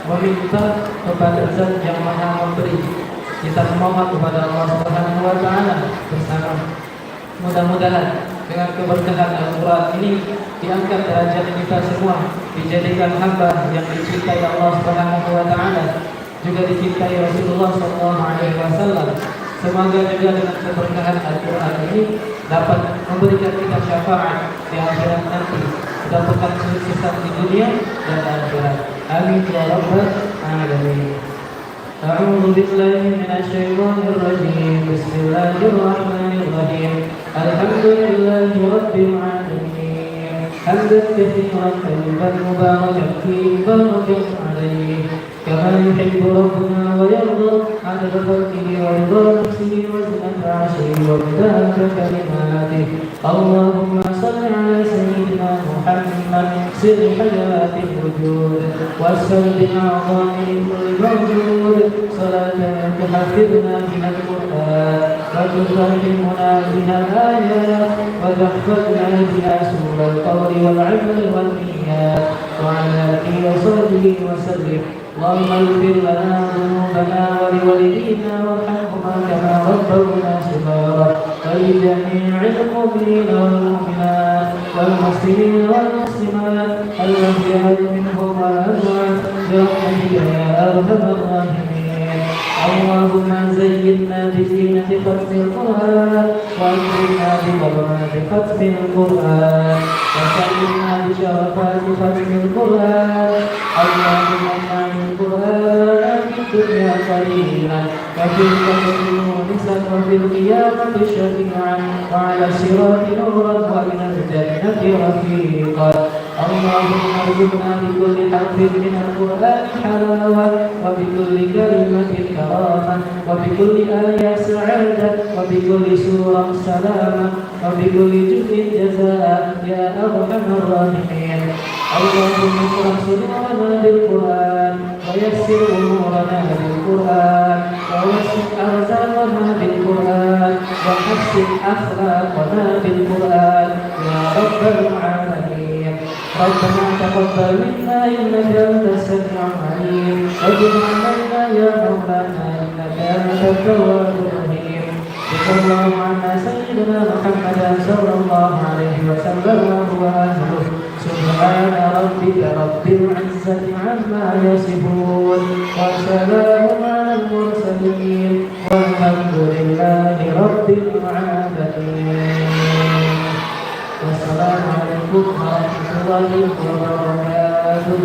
meminta kepada Zat yang Maha Memberi. Kita memohon kepada Allah Subhanahu wa Ta'ala bersama. Mudah-mudahan dengan keberkahan Al-Quran ini diangkat derajat kita semua, dijadikan hamba yang dicintai Allah Subhanahu wa Ta'ala, juga dicintai Rasulullah SAW. Semoga juga dengan keberkahan Al-Quran ini dapat memberikan kita syafaat di akhirat nanti, mendapatkan kesuksesan di dunia dan akhirat. Amin ya rabbal alamin. A'udzu billahi minasyaitonir rajim. Bismillahirrahmanirrahim. Alhamdulillahi rabbil alamin. حمدا كثيرا طيبا مباركا فيه مباركا عليه كما يحب ربنا ويرضى عدد خلقه ورضا نفسه وزنة عرشه ومداد كلماته اللهم صل على سيدنا محمد سر حياة الوجود والسر أعظم لكل موجود صلاة تحفظنا بها القرآن وتفهمنا بها الآيات وتحفظنا بها سبل القول والعمل والنيات وعلى آله وصحبه وسلم اللهم اغفر لنا ذنوبنا ولوالدينا وارحمهما كما ربونا صغارا ولجميع المؤمنين والمؤمنات والمسلمين والمسلمات الأحياء منهم والأموات برحمتك يا أرحم الراحمين اللهم زينا بزينة ختم القرآن وأكرمنا بكرامات ختم القرآن وسلمنا بشرفات ختم القرآن اللهم اجعل القرآن في الدنيا قليلا وفي القبر مونسا وفي القيامة شفيعا وعلى الصراط نورا وإلى الجنة رفيقا اللهم ارزقنا بكل حرف من القرآن حلاوة وبكل كلمة كرامة وبكل آية سعادة وبكل سورة سلامة وبكل جزء جزاء يا أرحم الراحمين اللهم اشرح صدورنا بالقرآن ويسر أمورنا بالقرآن ووسع أرزاقنا بالقرآن وحسن أخلاقنا بالقرآن يا رب العالمين ربنا تقبل منا إنك أنت السميع العليم وتب علينا يا مولانا إنك أنت التواب الرحيم صلى الله على سيدنا محمد صلى الله عليه وسلم وآله سبحان ربك رب العزة عما يصفون وسلام على المرسلين والحمد لله رب العالمين والسلام عليكم ورحمة الله وبركاته.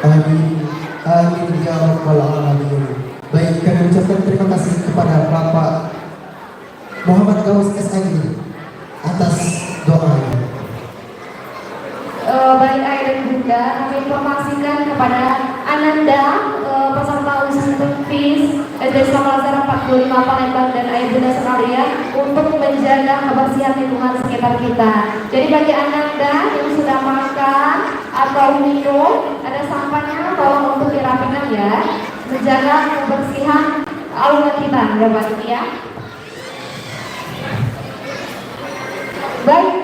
Amin, amin ya rabbal alamin. Baik, kami ucapkan terima kasih kepada Bapak Muhammad Gaus SID atas doanya. Baik ayah dan bunda, kami informasikan kepada Ananda peserta ujian FIS SD Islam Al-Azhar 45 Palembang dan ayah bunda sekalian untuk menjaga kebersihan lingkungan sekitar kita. Jadi bagi Ananda yang sudah makan atau minum, ada sampahnya tolong untuk dirapikan ya, menjaga kebersihan aula kita ya Pak ya. Baik,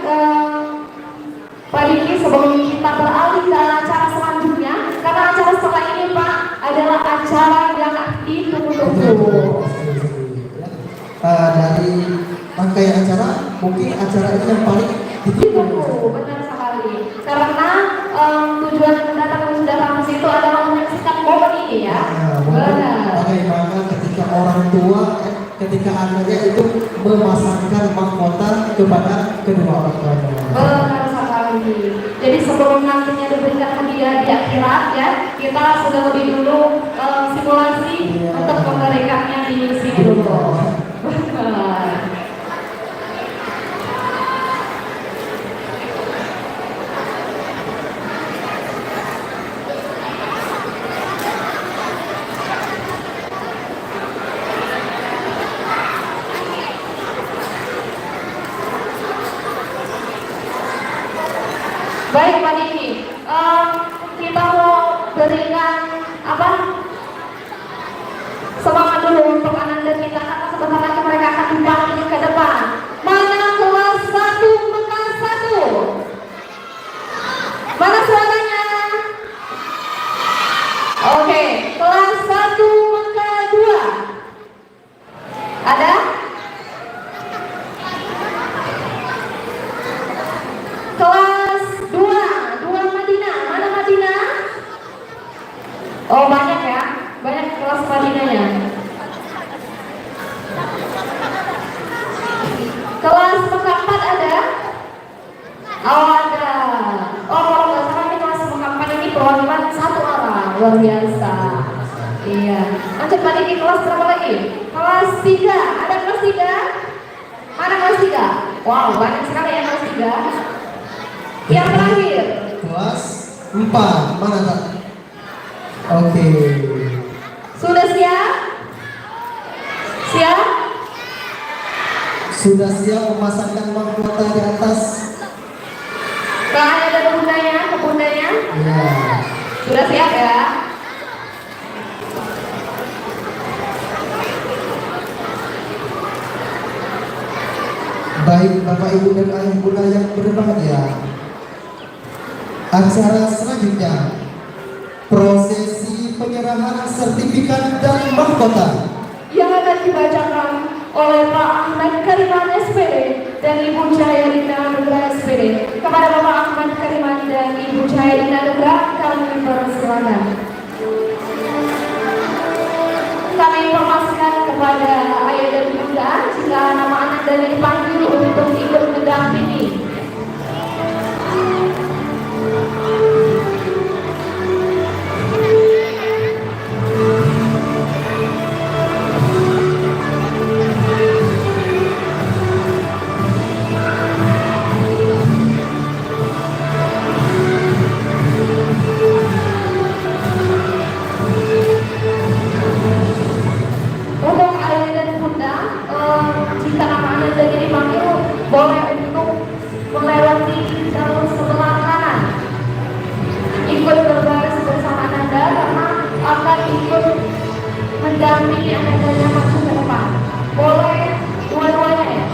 Pak Diki, sebelum kita beralih ke acara selanjutnya, karena acara setelah ini Pak adalah acara yang ditunggu-tunggu. Dari rangkaian acara, mungkin acara ini yang paling Ditunggu, benar sekali. Karena tujuan kedatangan datang ke situ adalah menyaksikan momen ini ya. Benar. Bagaimana ketika orang tua, ketika anaknya itu memasangkan mahkota kepada kedua orang tuanya. Benar sekali. Jadi sebelum nantinya diberikan hadiah di akhirat ya, kita sudah lebih dulu simulasi untuk memberikannya di sini dulu. Benar. Baik Pak Diki, kita mau berikan apa? Semangat dulu untuk Ananda kita karena sebentar lagi mereka akan dipanggil ke depan. Mana kelas 1 Mekah 1? Mana suaranya? Oke, kelas 1 Mekah 2. luar biasa. Iya. Lanjut balik ke kelas berapa lagi? Kelas 3. Ada kelas 3? Mana kelas 3? Wow, banyak sekali ya kelas 3. Yang terakhir. Kelas 4. Mana Kak? Oke. Sudah siap? Siap? Sudah siap memasangkan mahkota di atas? Tangannya dan bundanya, ke bundanya. Ya. Sudah siap ya? Baik Bapak Ibu dan Ayah Bunda yang berbahagia, acara selanjutnya prosesi penyerahan sertifikat dan mahkota Yang akan dibacakan oleh Pak Ahmad Karimani SPD dan Ibu Jayalina Nugra SPD. Kepada Bapak Ahmad Karimani dan Ibu Jayalina Nugra, kami persilakan. Kami informasikan kepada ayah dan bunda jika nama anak dan dipanggil untuk ikut mendampingi. Untuk ayah dan bunda, jika nama anak dan dipanggil, boleh untuk melewati jalur sebelah kanan, ikut berbaris bersama Anda karena akan ikut mendampingi Anda yang masuk ke depan. Boleh dua-duanya ya.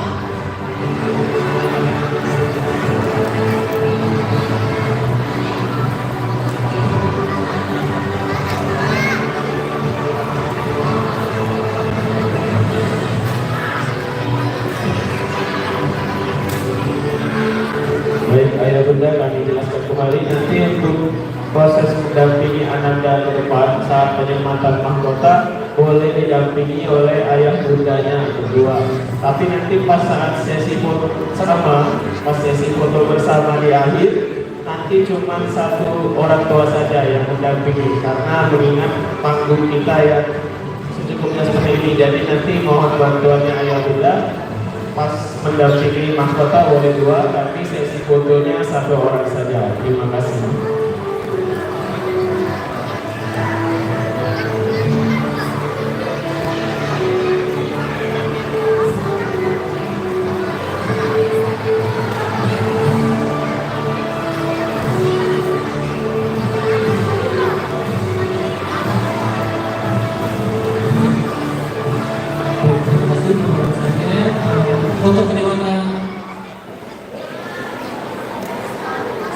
Baik ayah bunda, kami jelaskan kembali nanti untuk proses mendampingi Ananda ke depan saat penyematan mahkota boleh didampingi oleh ayah bundanya berdua. Tapi nanti pas saat sesi foto bersama, di akhir, nanti cuma satu orang tua saja yang mendampingi karena mengingat panggung kita ya secukupnya seperti ini. Jadi nanti mohon bantuannya ayah bunda. Pas mendampingi mahkota boleh dua, tapi sesi fotonya satu orang saja. Terima kasih. Untuk menyerahkan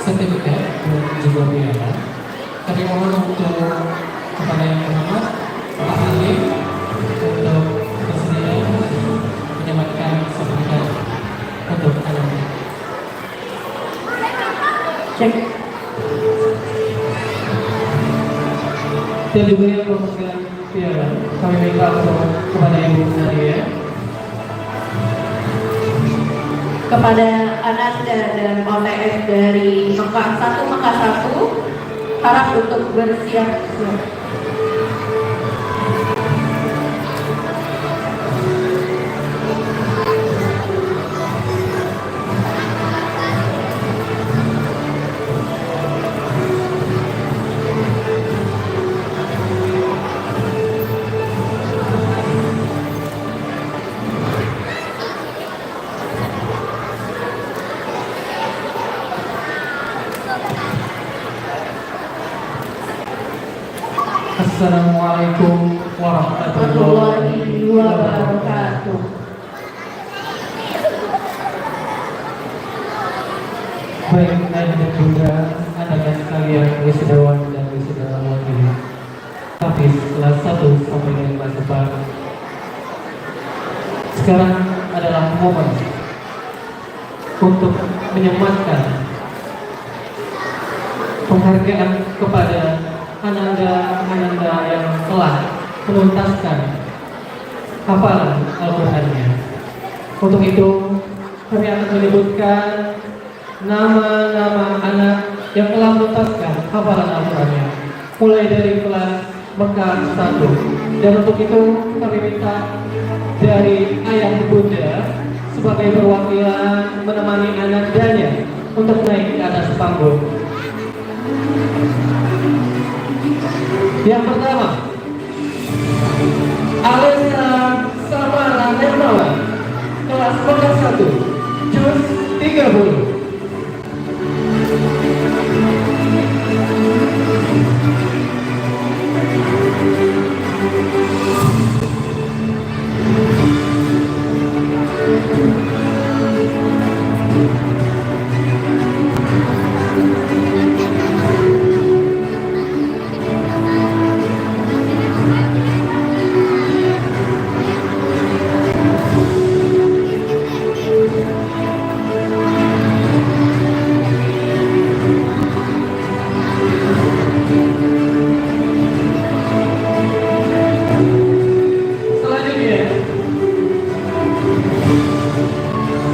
sertifikat dan juga biaya, kami mohon untuk kepada yang terhormat Pak Halim untuk bersedia menyematkan sertifikat untuk Anda. Cek. Dan juga yang merupakan piala, kami minta untuk kepada Ibu Nadia. Kepada Ananda dan OTS dari Mekah 1 Mekah 1 harap untuk bersiap-siap. Assalamualaikum warahmatullahi wabarakatuh. Baik ayah dan bunda, anak-anak sekalian, wisudawan dan wisudawan ini, Hafiz kelas 1 sampai dengan kelas 4. Sekarang adalah momen untuk menyematkan penghargaan kepada Ananda yang telah menuntaskan hafalan Al-Qur'annya. Untuk itu kami akan menyebutkan nama-nama anak yang telah menuntaskan hafalan Al-Qur'annya. mulai dari kelas Mekar 1. Dan untuk itu kami minta dari ayah bunda sebagai perwakilan menemani anandanya untuk naik ke atas panggung. Yang pertama, Alessa Samara Hermawan, kelas Mekar 1, juz 30.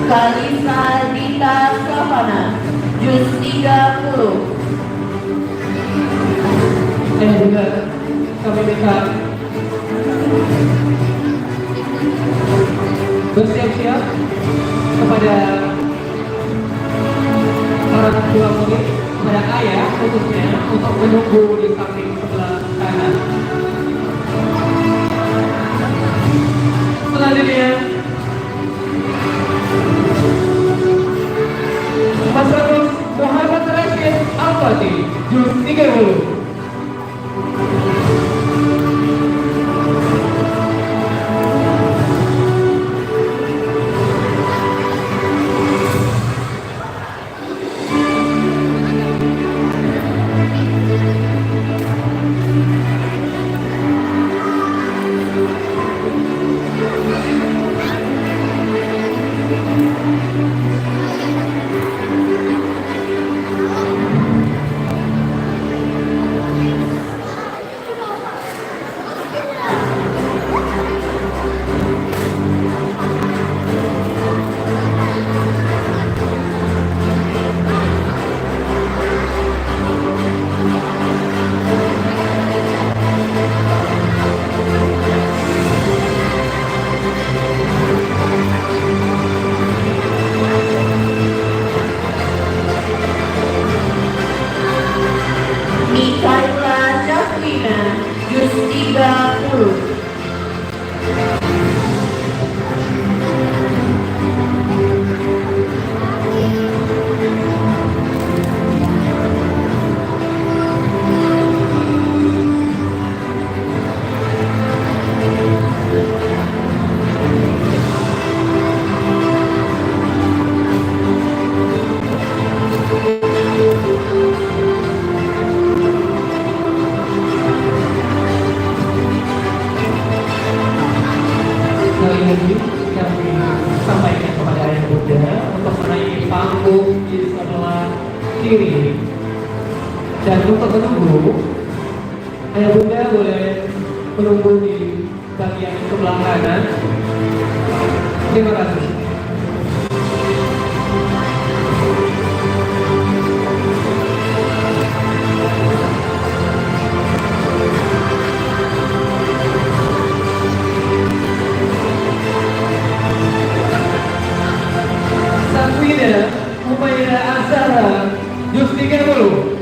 Kalisa Dita Savana, juz 30. Dan juga kami minta bersiap-siap kepada para tua murid, kepada ayah khususnya untuk menunggu di samping sebelah kanan. Selanjutnya Mas Agus Muhammad Rashid Al-Fatih, juz 30. Mikaela Jacquina, juz 30. Sekali lagi kami sampaikan kepada ayah bunda untuk menaiki panggung di sebelah kiri. Dan untuk menunggu, ayah bunda boleh menunggu di bagian sebelah kanan. Terima kasih. Safina Umaira Azhara, juz 30.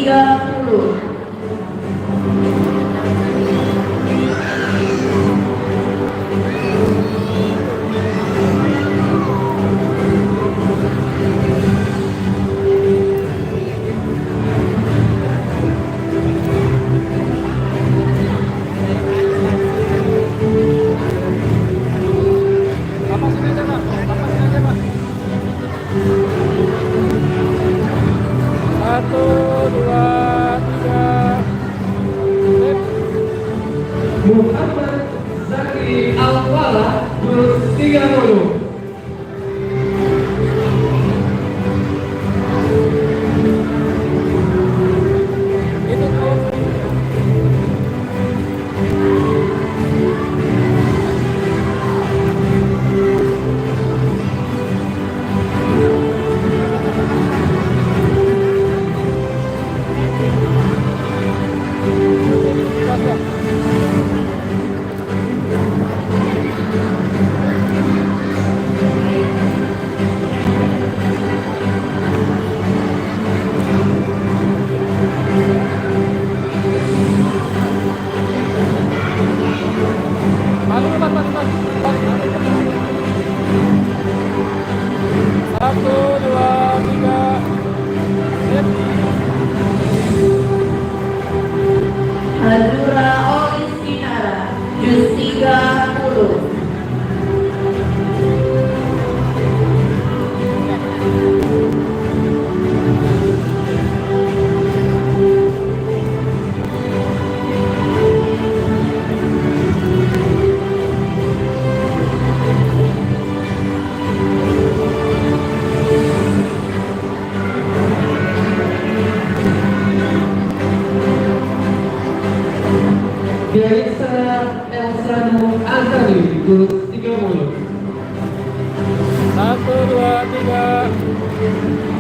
30. Muhammad Zakri Al-Falah 30. Hadura Olis Kinara, juz 30. Biasa Elsa Nur Azali 30. 1, 2, 3.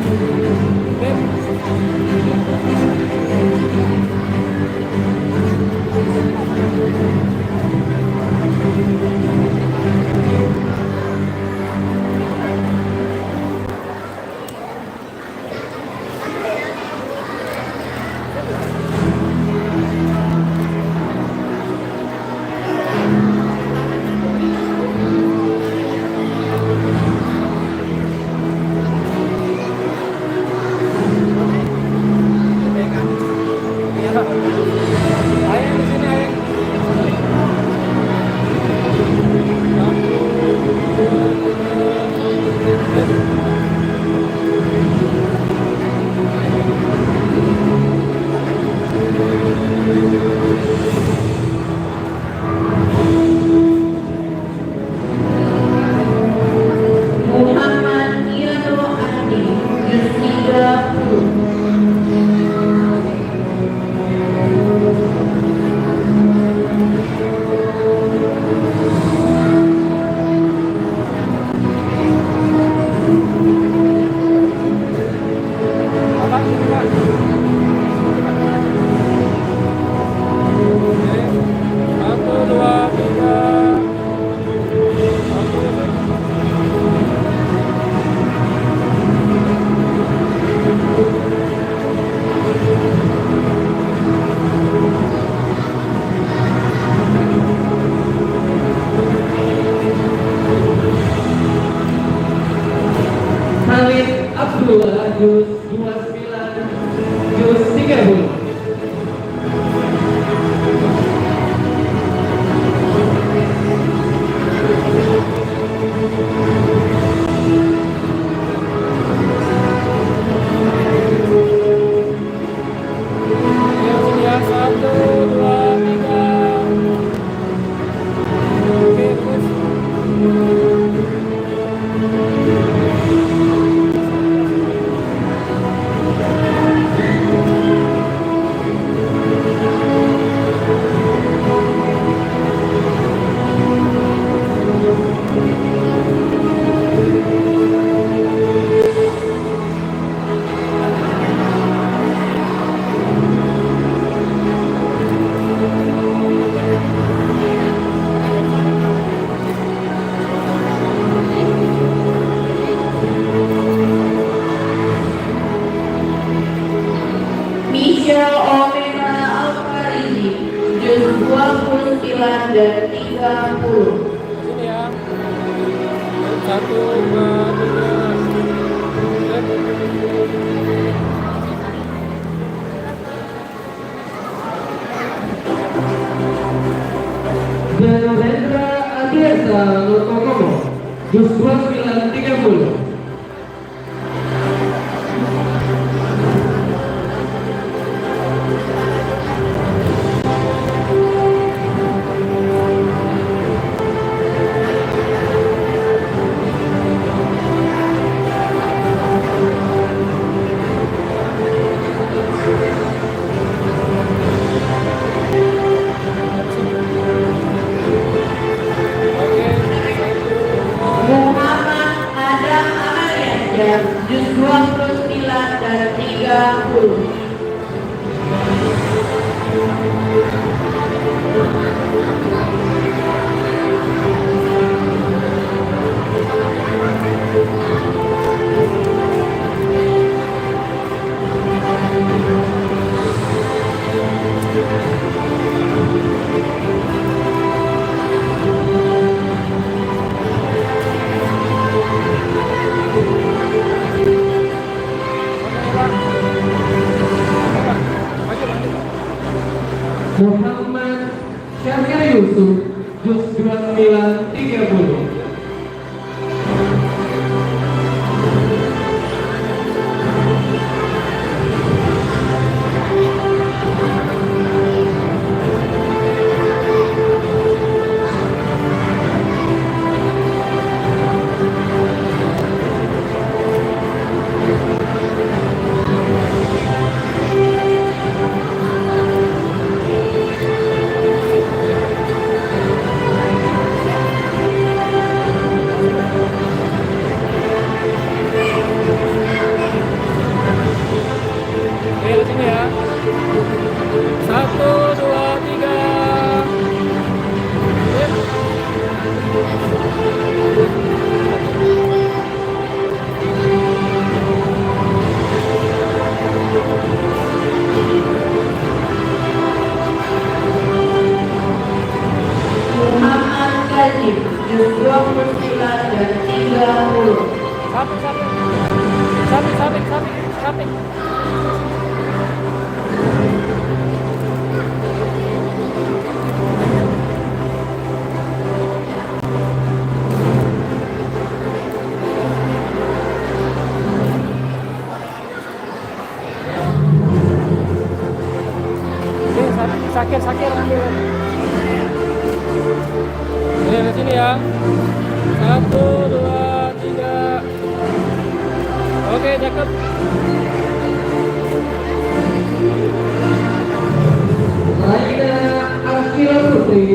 dan 30. Sini ya. 1, 2, 3. Narendra Adiasa Nurkokomo, jus 2930. Muhammad Adam Amalia, jus 29 dan 30. Muhammad Syakir Yusuf, jus 2930. sini ya. 1, 2, 3. Muhammad Khalid, jus 29 dan 30. Sapi. Sakir ambil. Di sini ya. 1, 2, 3. Oke, cakep. Raina Askila Putri,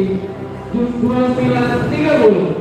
jus 2930.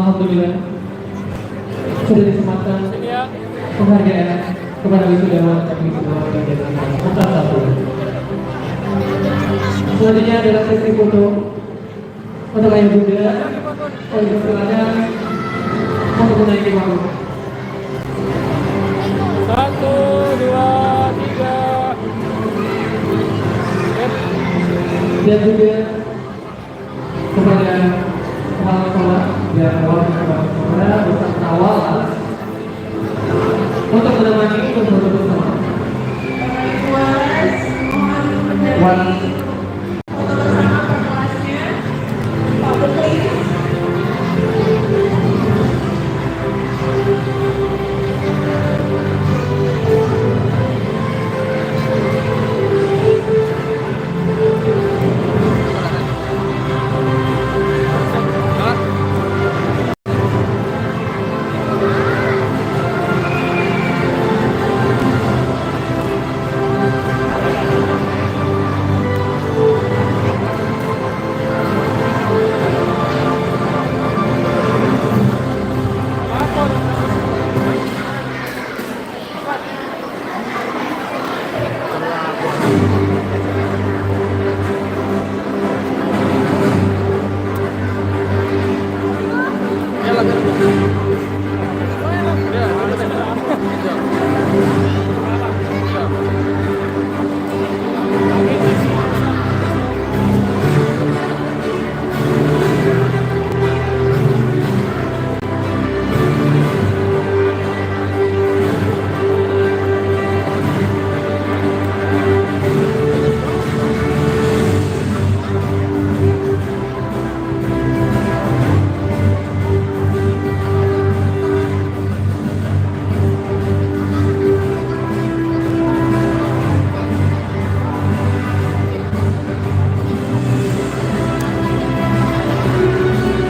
alhamdulillah sudah disematkan penghargaan kepada wisudawan dan wisudawan yang dilakukan kelas 1. Selanjutnya adalah sesi foto untuk ayah bunda. Kami persilakan untuk menaiki panggung. 1, 2, 3. Dan juga kepada kepala sekolah dan wakil kepala sekolah beserta wala untuk menemani berfoto bersama. Wala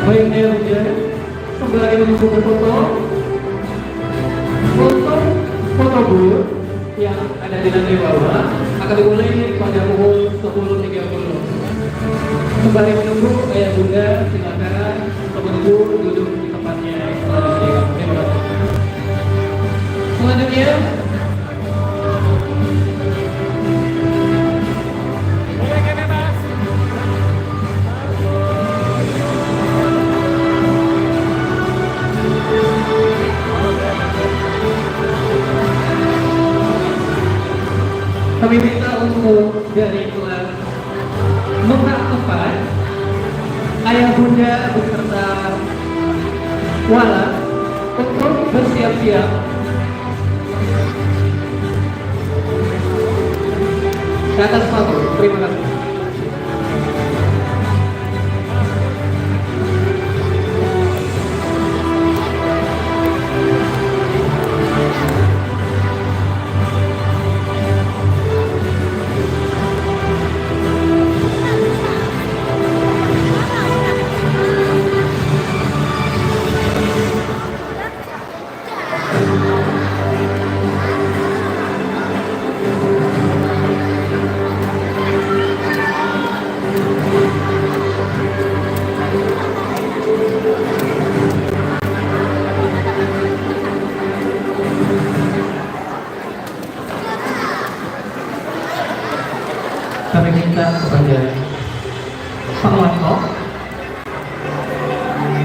baik ayah bunda sembari menunggu berfoto untuk foto booth yang ada di lantai bawah akan dimulai pada pukul 10.30. Sembari menunggu ayah bunda silakan untuk menunggu duduk di tempatnya yang telah disediakan. Terima kasih. Selanjutnya kami minta untuk dari kelas nomor 4 ayah bunda beserta wala untuk bersiap-siap ke atas panggung. Terima kasih. Kami minta kepada Pak Wanto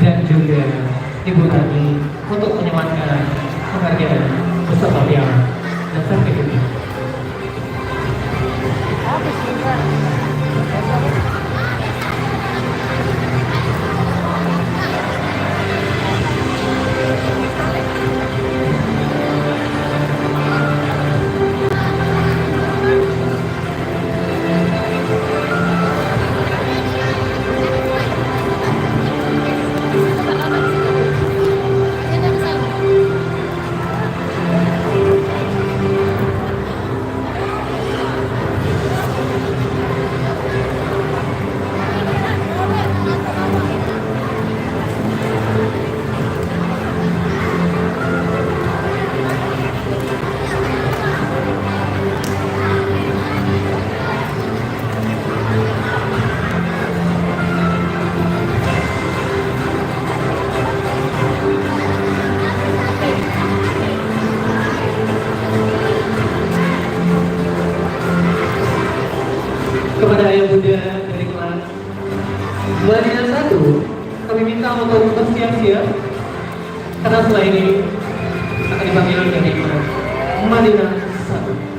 dan juga Ibu Tani untuk menyematkan penghargaan beserta piala dan sertifikat. untuk bersiap-siap karena setelah ini akan dipanggil dari Madinah 1.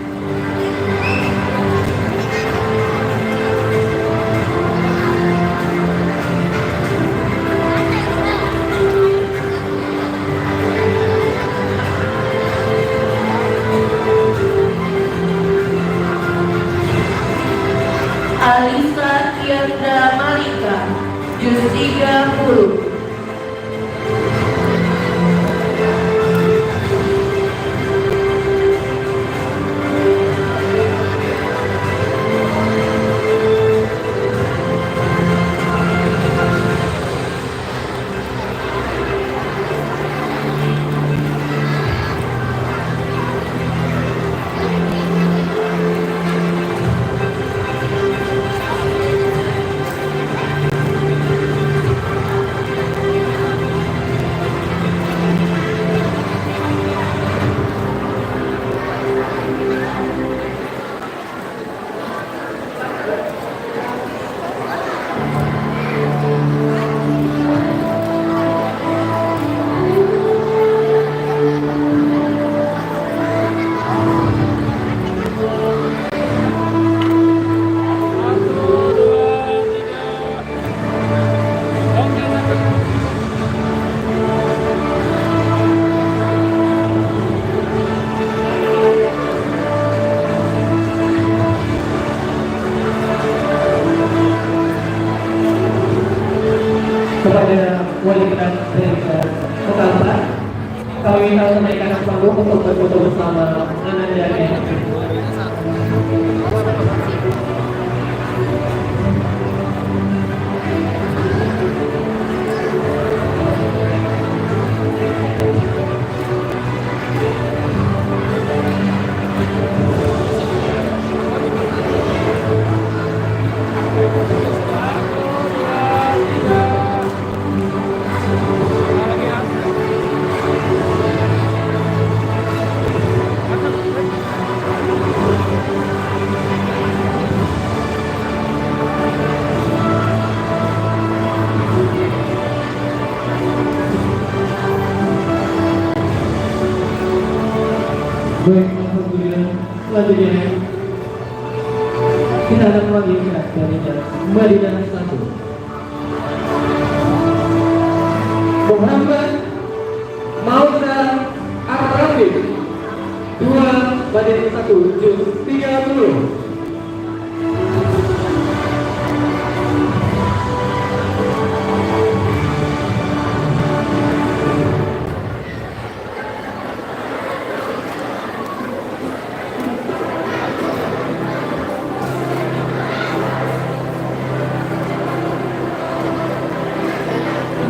Alisa Tiandra Malika, juz 30. Kepada wali keras dari Kota Empat, kami minta menaikkan panggung untuk berfoto bersama Ananda dan baik, alhamdulillah. Selanjutnya kita akan memanggil dari Madinah 1 Muhammad Maula Arabi 2 Madinah 1 juz 30.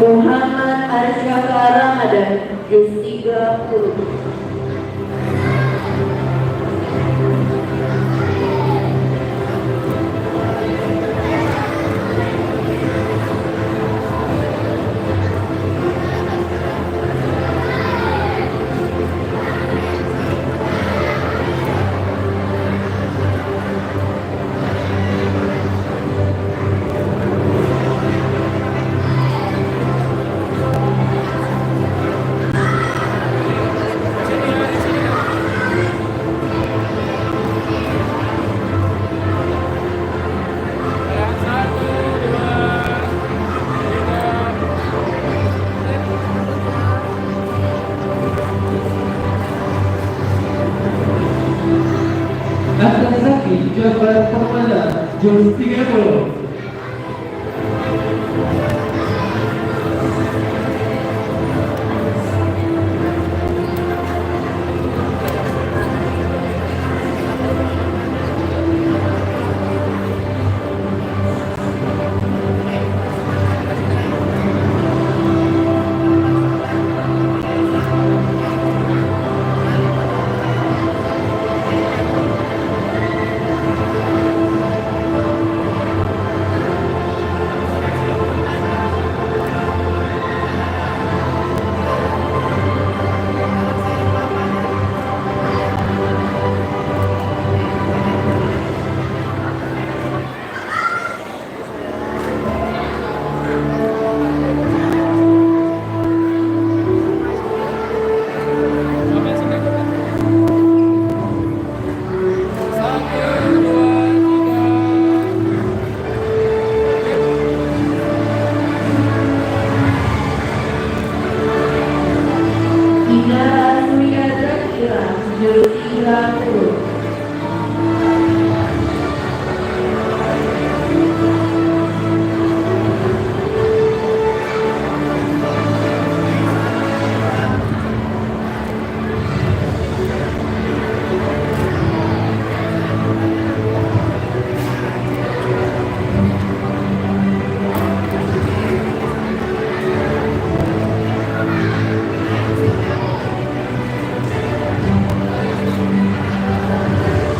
Muhammad Arsyaka Ramadan, juz 30. Akan Zaki Jabar Permana juz 30. juz 30.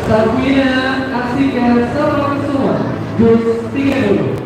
Sakwina Asika Sarwakesuma juz 30.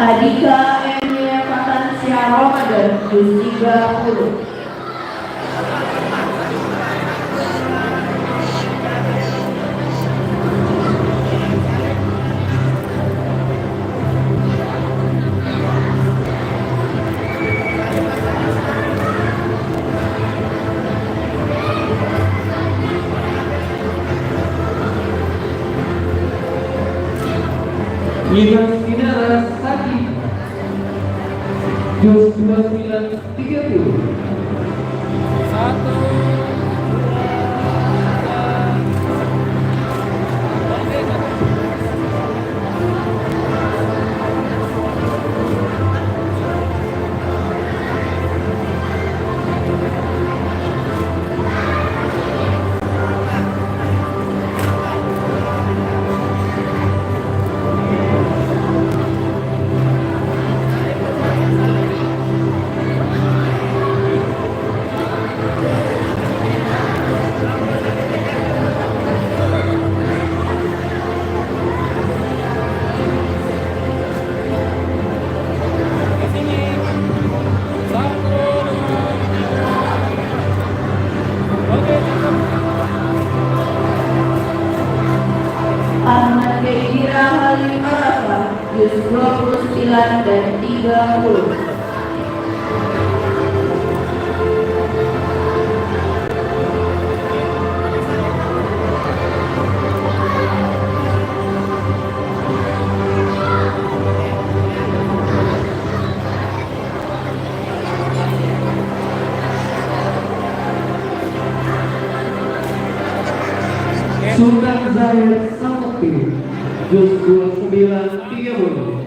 Adika Emilia Fatansia Ramadan juz 30. Imas Kinara Saki juz 2930. Ahmad Keidira Halim Arafah juz 29 dan 30. Sultan Zahir Samukti juz 2930.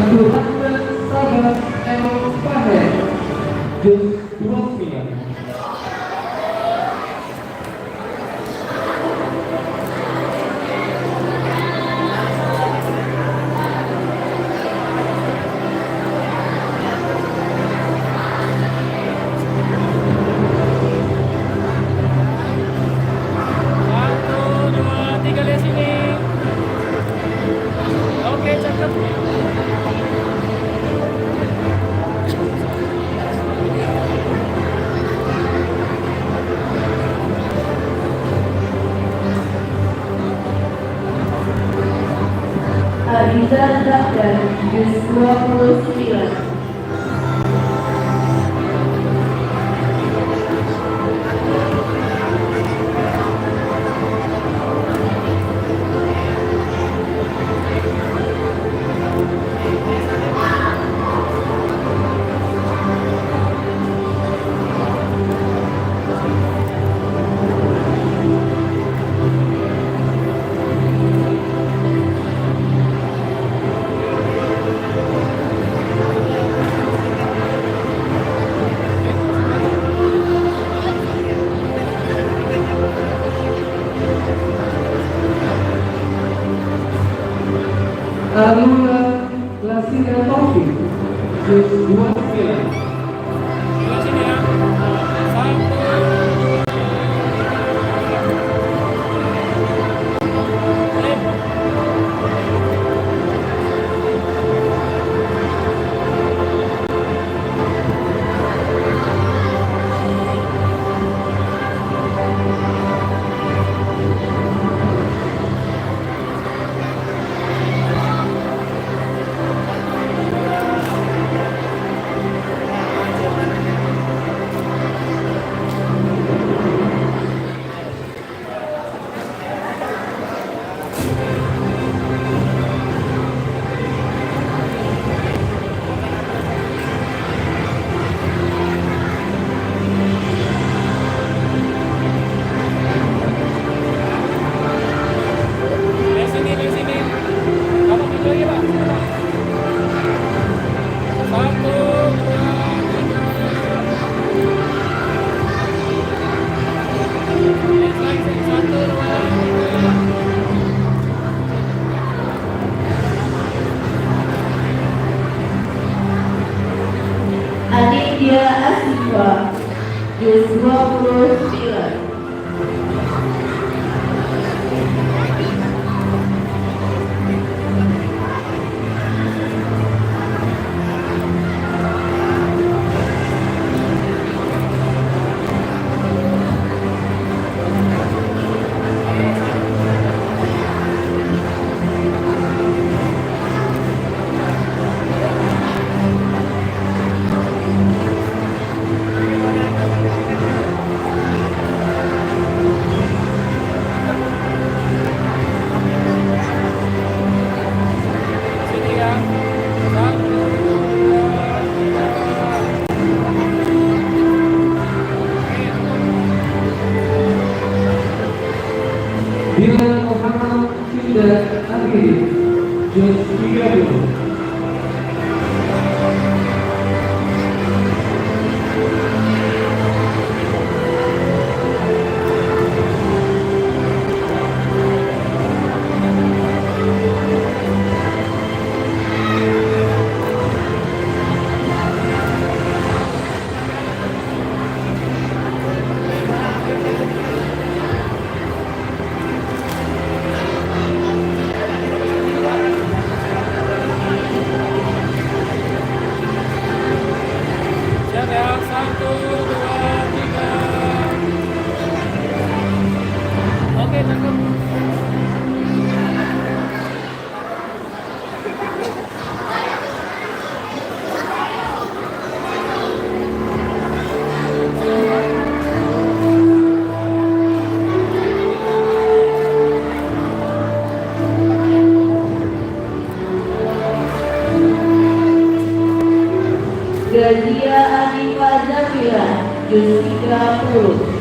Abdurrahman Sabar El Fahed, juz 29. Satu, dua, tiga di sini. Oke, cakep. Ariza Zahdan, juz 29. Alula Lasina Taufik, juz 29. Di sini ya. Satu, di sini. Kamu pintu lagi, Pak. Satu, dua, tiga. Satu, dua, tiga. Aditya Asifa, juz 29. Sini ya. Satu, dua, tiga. Bila Muhammad Sinda Akhiri, juz 30. Siap ya. Satu, dua, tiga. Oke, cakep. Gazia Adifa Zafira, juz 30.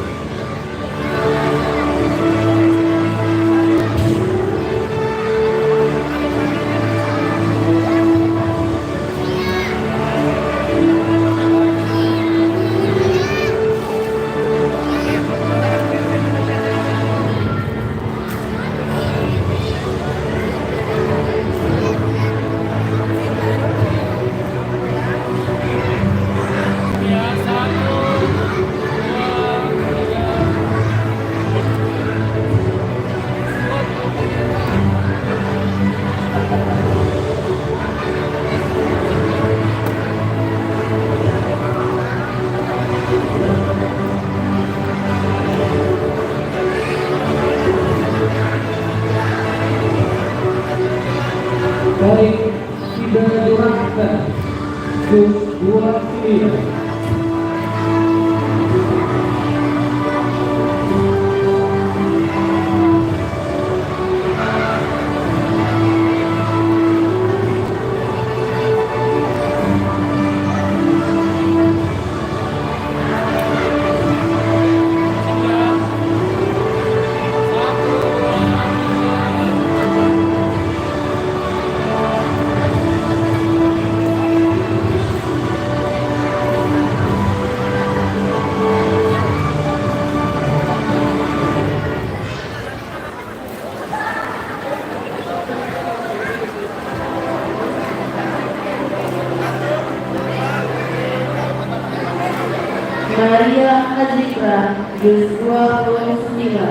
Azikra, juz 29.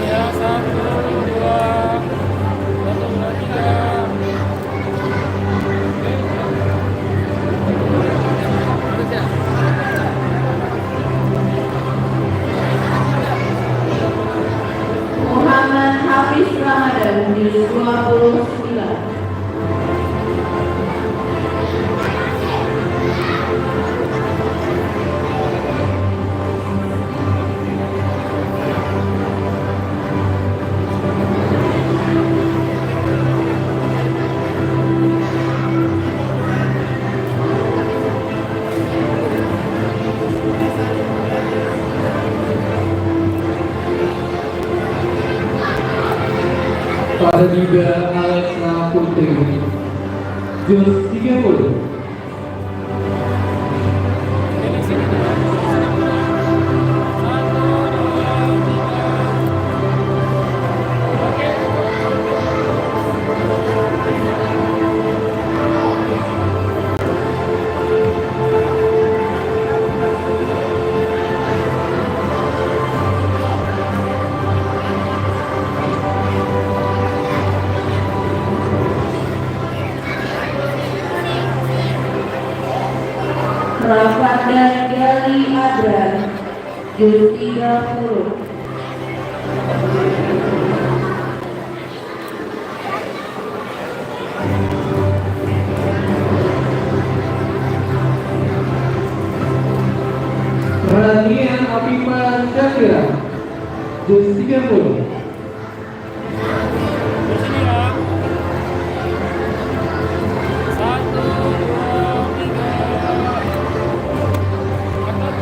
Ya, 1, 2, 3. Muhammad Hafiz Ramadan, juz 29. Pada juga Alexa Putri, juz 30. Ini sini. 1, 2, 3. Oke. Ramadan Gali Adran, juz 30. Rania Afifah Syakira, juz 30. Di sini ya. 1, 2, 3. Angkat.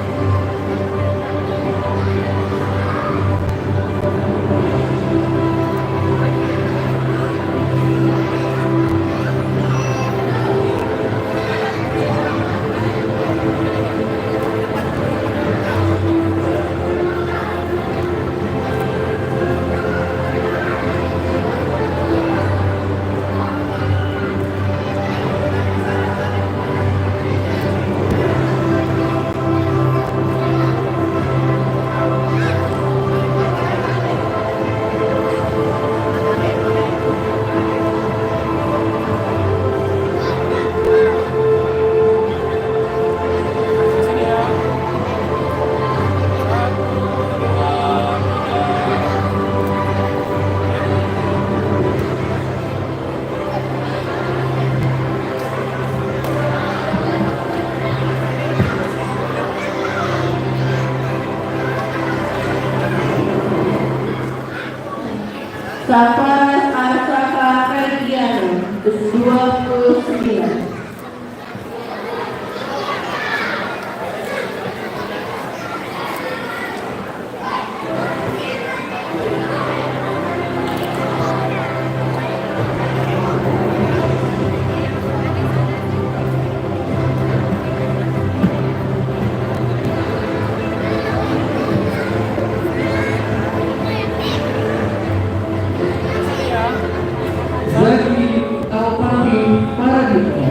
Di sini ya. 1, 2, 3. Safaras Arsaka Ferdiano, juz 29. Zaki Alfahmi Paradito,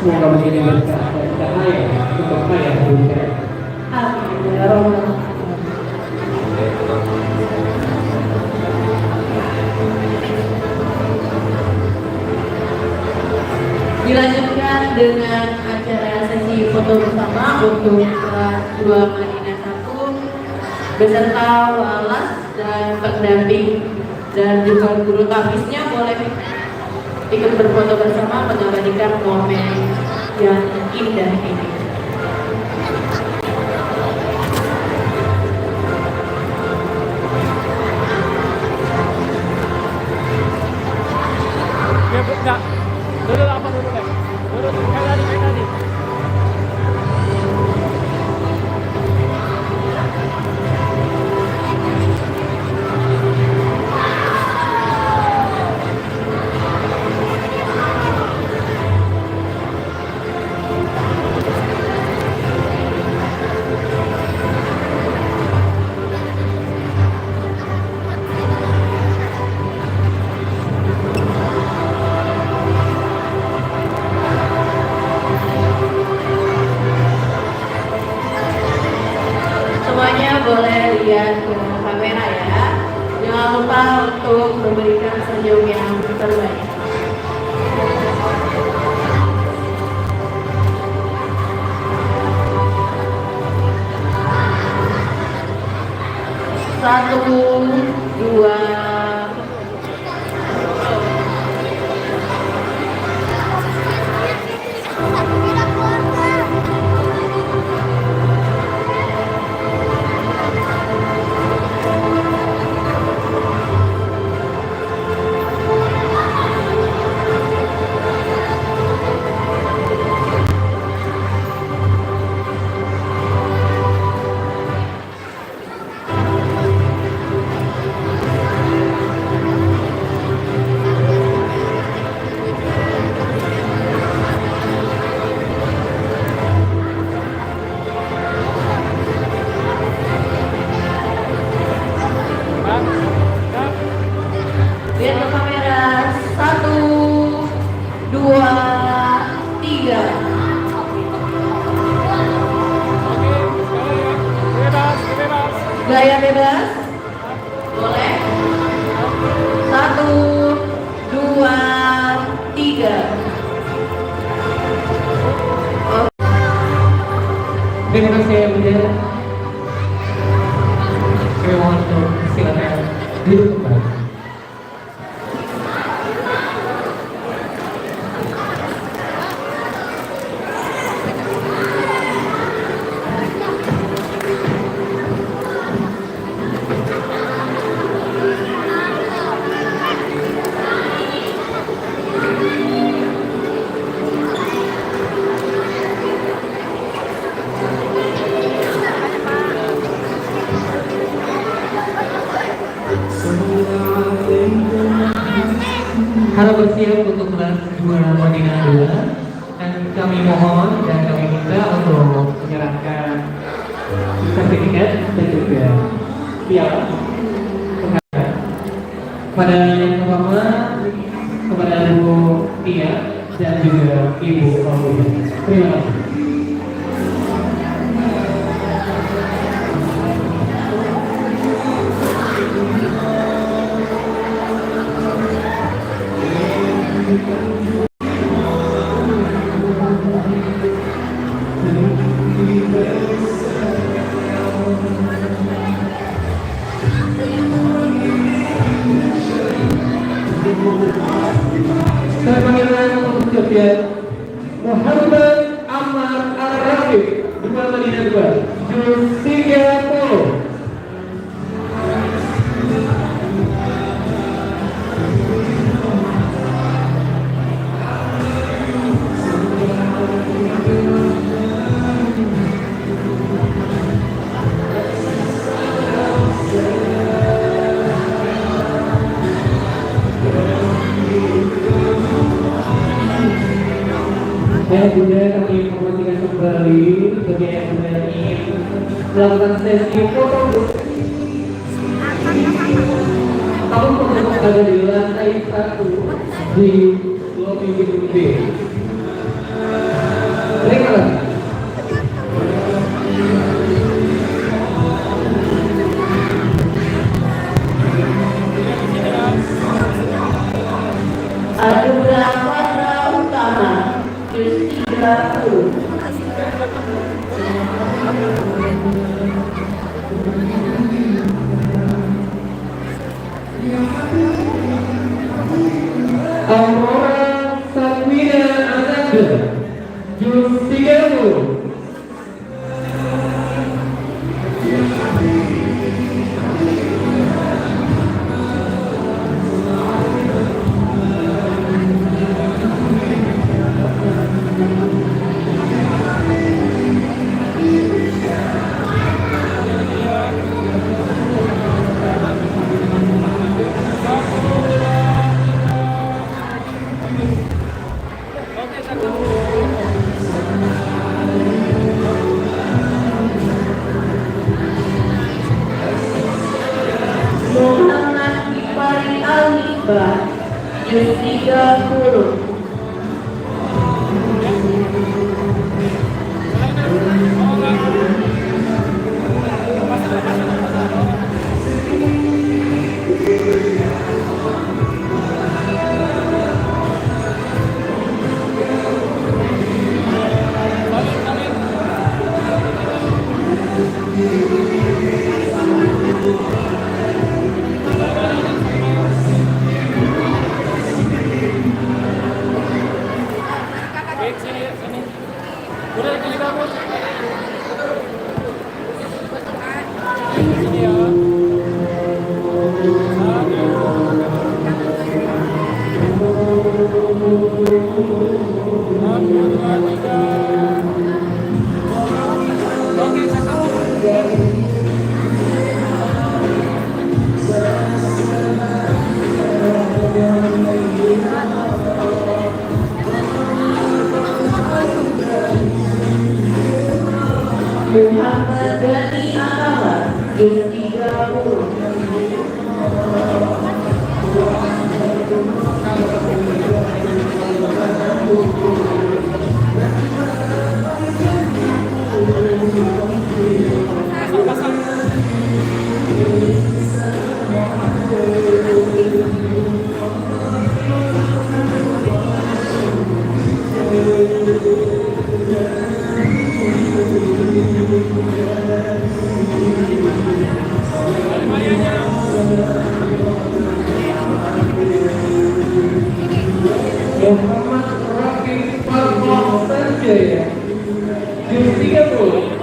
Semoga menjadi berkah dan cahaya untuk ayah bunda. Amin ya Rabbal. Dilanjutkan dengan acara sesi foto bersama untuk kelas 2 Madinah 1 beserta walas dan pendamping dan juga guru tafisnya boleh ikut berfoto bersama mengabadikan momen yang indah ini. Ya, enggak. Duduk apa dulu deh? Duduk kayak tadi, kayak tadi. Semuanya boleh lihat ke kamera ya. Jangan lupa untuk memberikan senyum yang terbaik. Satu, dua, lihat ke kamera. Satu, dua, tiga. Oke, sekali ya. Bebas, bebas. Gaya bebas. Boleh. Satu, dua, tiga. Terima kasih ya bunda. Saya mohon untuk silakan duduk kembali. Harap bersiap untuk kelas 2 Madinah 2 dan kami mohon dan kami minta untuk menyerahkan sertifikat dan juga piala penghargaan pada yang pertama kepada Bu Tia dan juga Ibu Aulia. Terima kasih. Saya panggilkan untuk siap Muhammad Ammar Al-Rafiq 2 Madinah 2 juz 30. Ya bunda, kami informasikan kembali bagi yang ingin melakukan sesi foto kamu perlu ada di lantai 1 di lobi gedung B. Udah di kamu. Sini ya. Muhammad Dhani Ahmad, juz 30. Muhammad Rafi Farman Sanjaya, juz 30.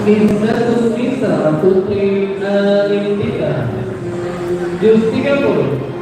Indah Nisa Putri Alindita, juz 30.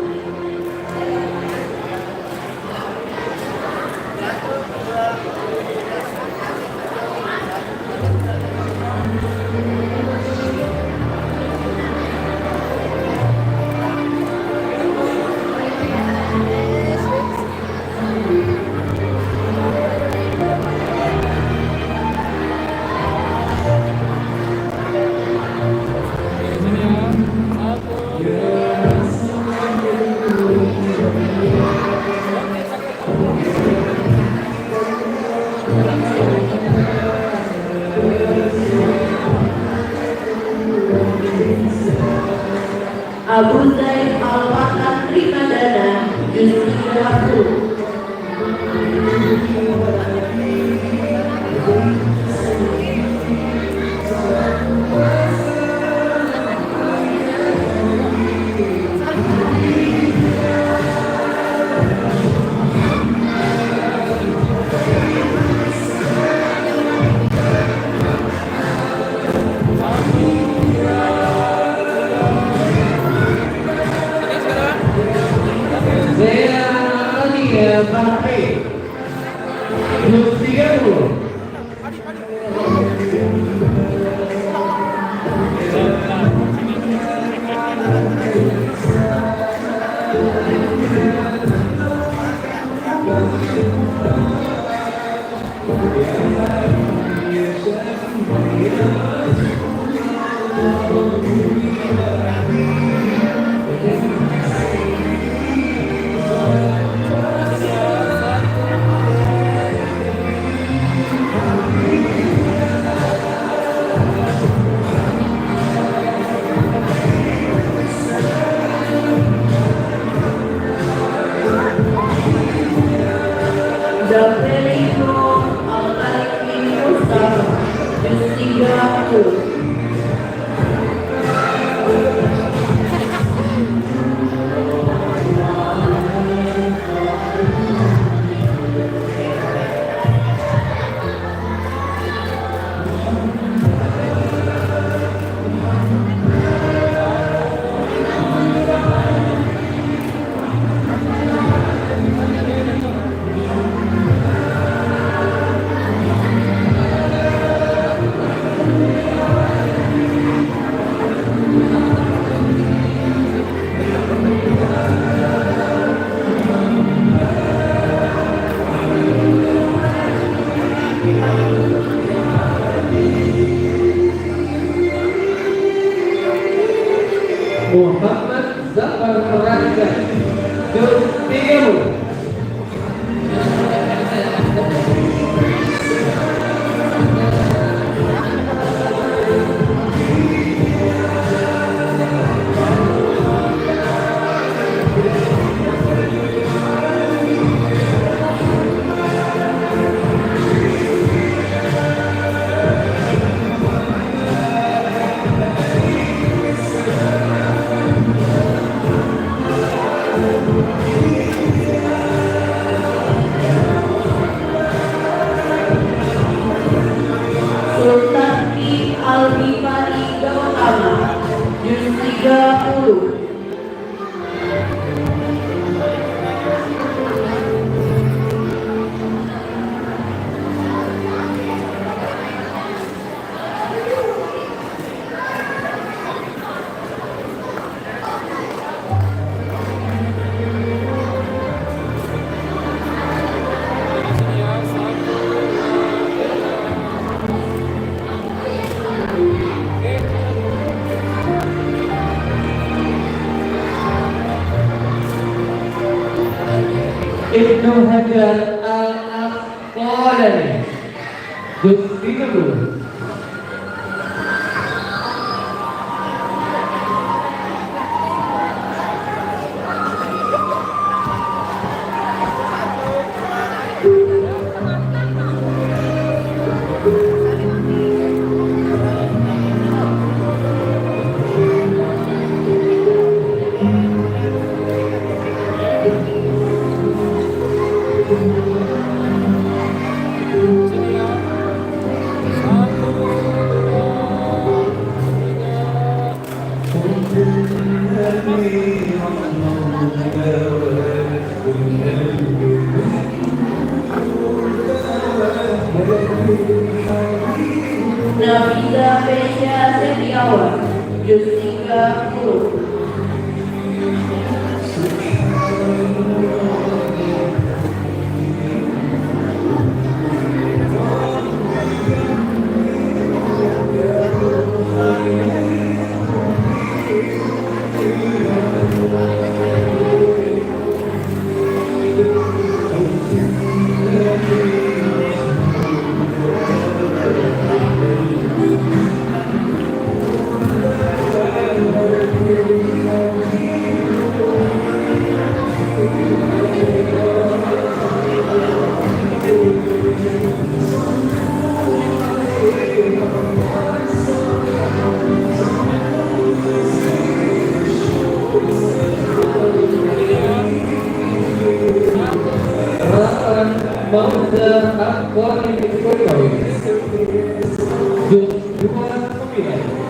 Abu Zaid Al-Fatah Primadana, juz 30. Zena Nadia Muhammad Zafar Rangga juz 30. Sultani Al-Bifari Gautama juz 30. Ibnu Hajar Al-Asqalani juz 30. Nabila Besya Setiawan juz 30. Mauza Akbar Jokowi juz 29.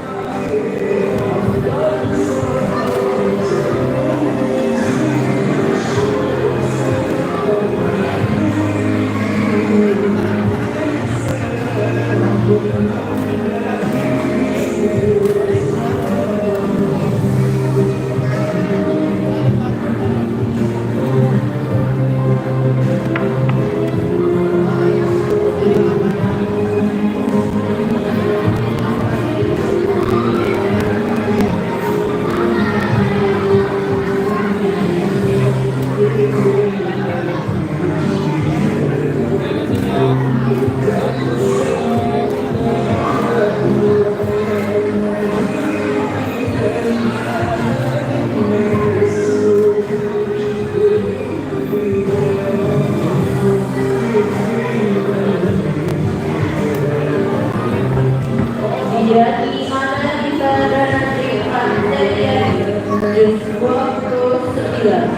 Yani mana kita dan Anjayani juz 29.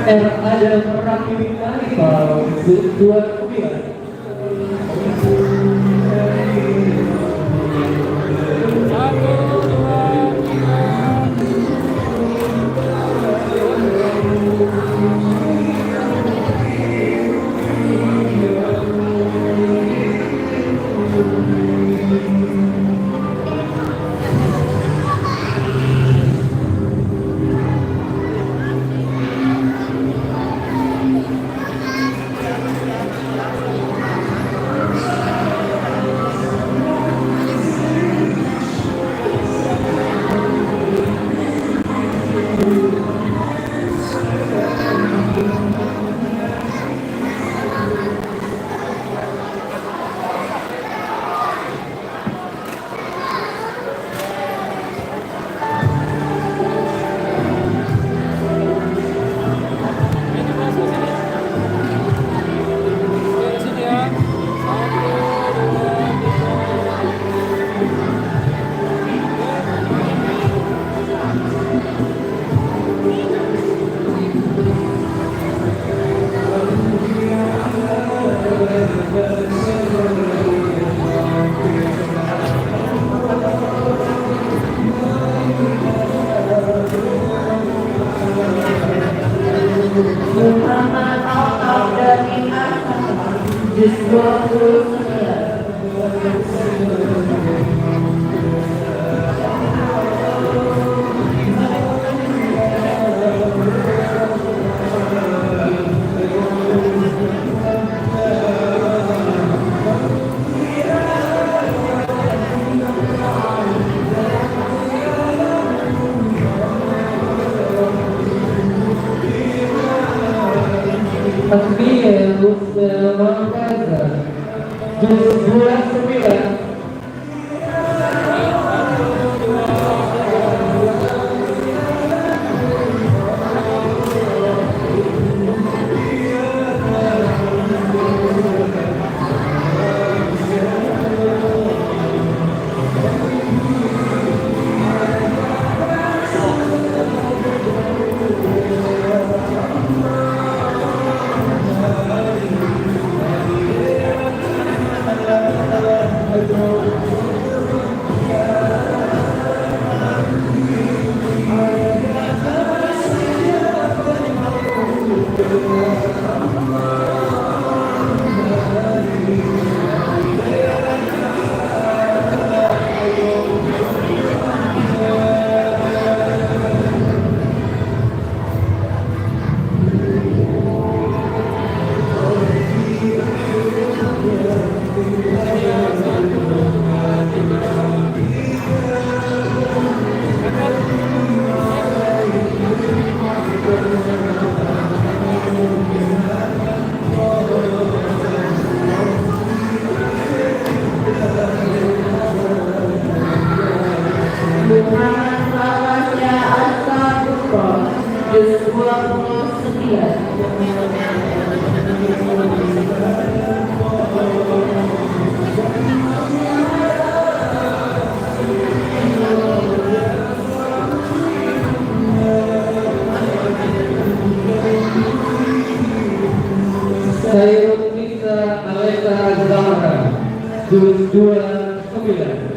Ada Rahim Marifal juz 29. Muhammad Al-Abdani Juz 29. Tasbih Murtaza Juz 29. Muhammad Fawasya Al-Sabukro Juz 29. Khairul Nisa Aleka Zahra Juz 29.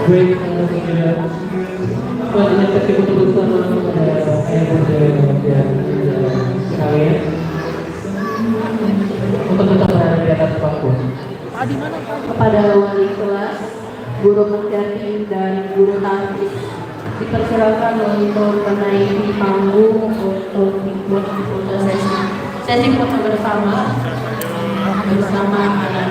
Baik, kemudian selanjutnya kita bersama kepada ayah dan sekalian untuk tetap berada di atas bangku. Kepada wali kelas, guru pendamping dan guru tahfiz dipersilakan untuk menaiki panggung untuk ikut sesi foto bersama Ananda.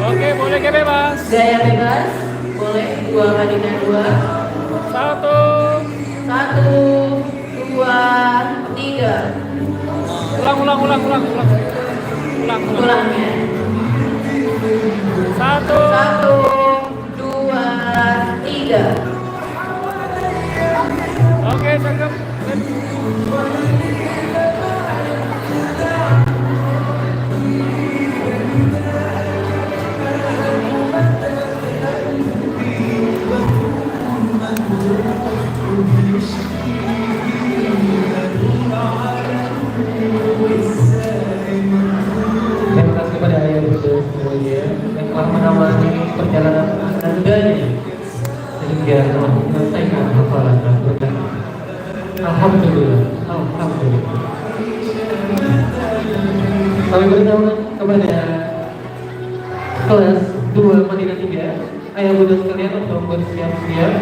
Oke, boleh ke bebas. Gaya bebas, boleh 2 bandingkan 2. 1. 1, 2, 3. Ulang. Ulang ya. 1. 1, 2, 3. Oke, cakep. Terima kasih kepada ayah bunda semuanya yang telah menemani perjalanan andanya sehingga telah menyelesaikan hafalan Al-Quran. Alhamdulillah. Kami berterima kepada kelas 2 Madinah 3 ayah bunda sekalian untuk bersiap-siap.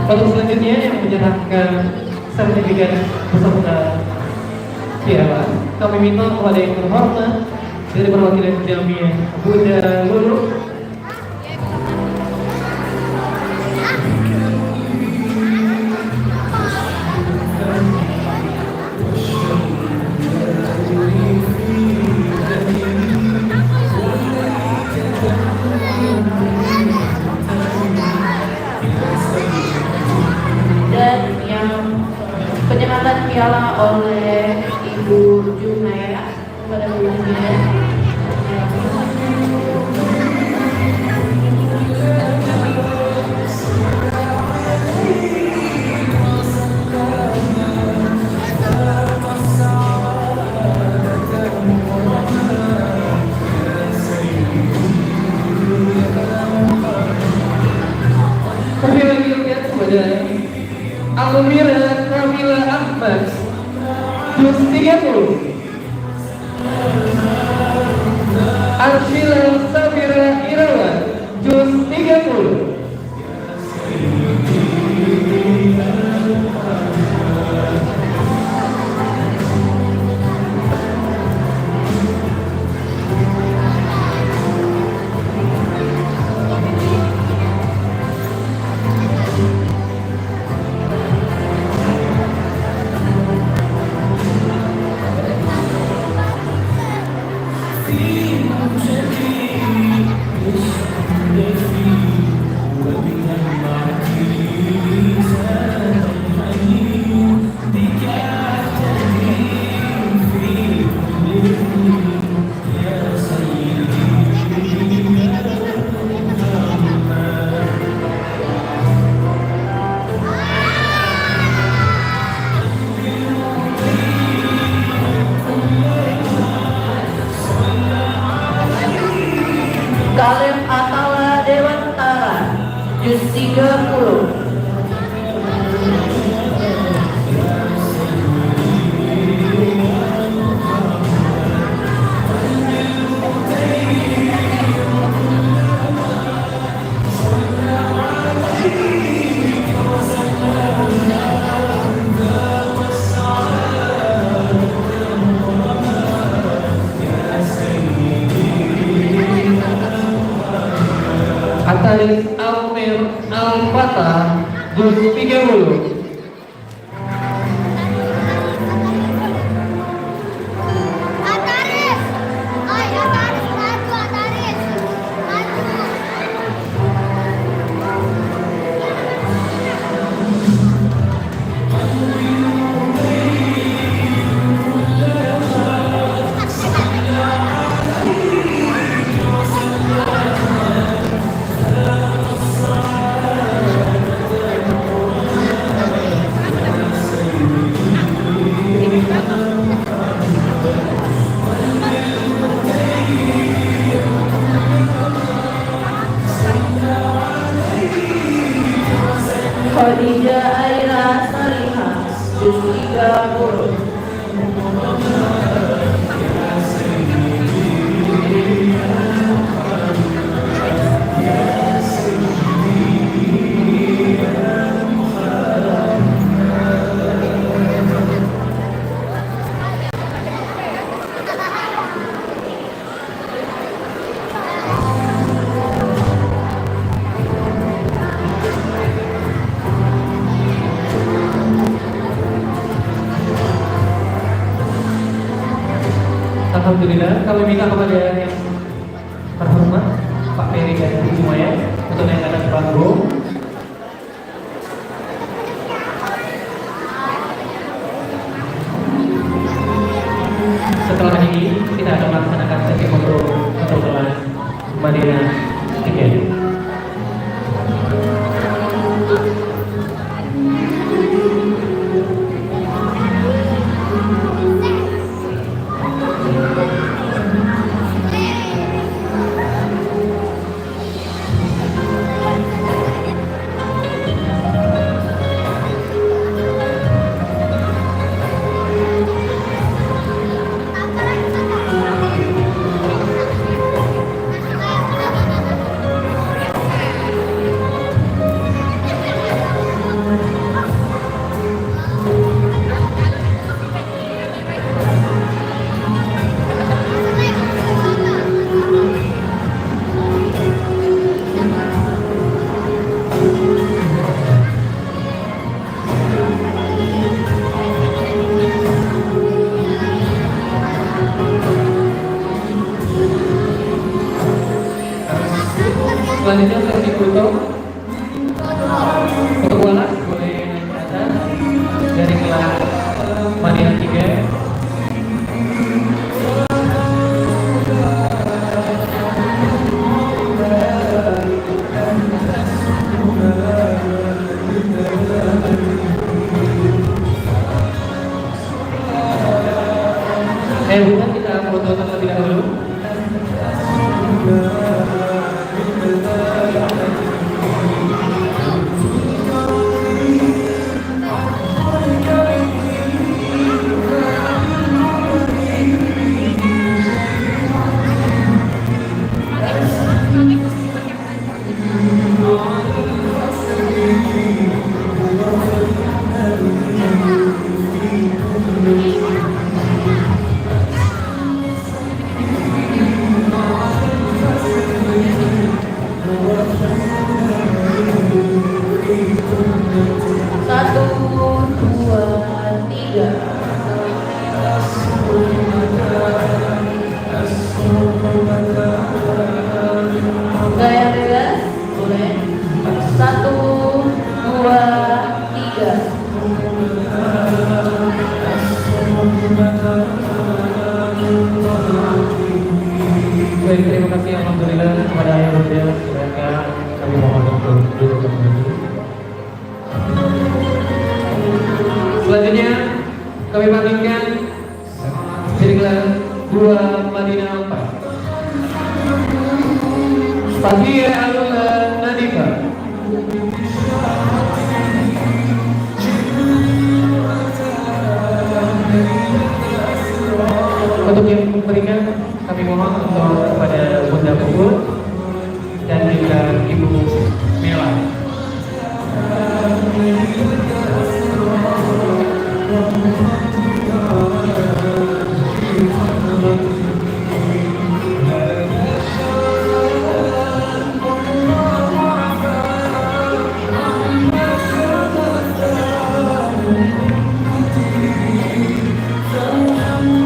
Untuk selanjutnya yang menyerahkan sertifikat peserta piala, kami minta kepada yang terhormat dari perwakilan Jamiah Bunda Lulu dan yang penyematan piala oleh Ibu Junaira kepada Bu Junaira. Kami lagi lihat kepada Almira Kamila Ahmad Jus 30, Arshila Sabira Irawan Jus 30, Kalem Atala Dewantara Jus 30. Ataris Almir Al-Fatah Jus 30. Ataris, ayo Ataris, maju Ataris, maju. Alhamdulillah, kami minta kepada yang terhormat Pak Peri dan Ibu Maya untuk naik ke atas panggung. Setelah ini kita akan melaksanakan sesi foto untuk kelas Madinah 3. Selanjutnya sesi foto untuk Wallace boleh naik ke atas dari kelas Madinah 3. Bukan kita foto terlebih dahulu. Gaya bebas, boleh. 1, 2, 3. Baik, terima kasih alhamdulillah kepada Ayah Bunda. Silakan kami mohon untuk duduk kembali. Selanjutnya kami panggilkan dari kelas 2 Madinah 4. Fadhiyah Alula Nadifa. Untuk yang memberikan kami mohon untuk kepada Bunda Puput dan juga Ibu Mela.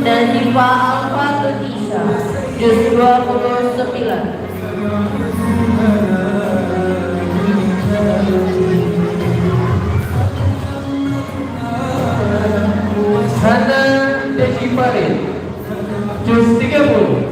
Nazifa Al-Fatihah, juz 29. Hana Desipare, juz 30.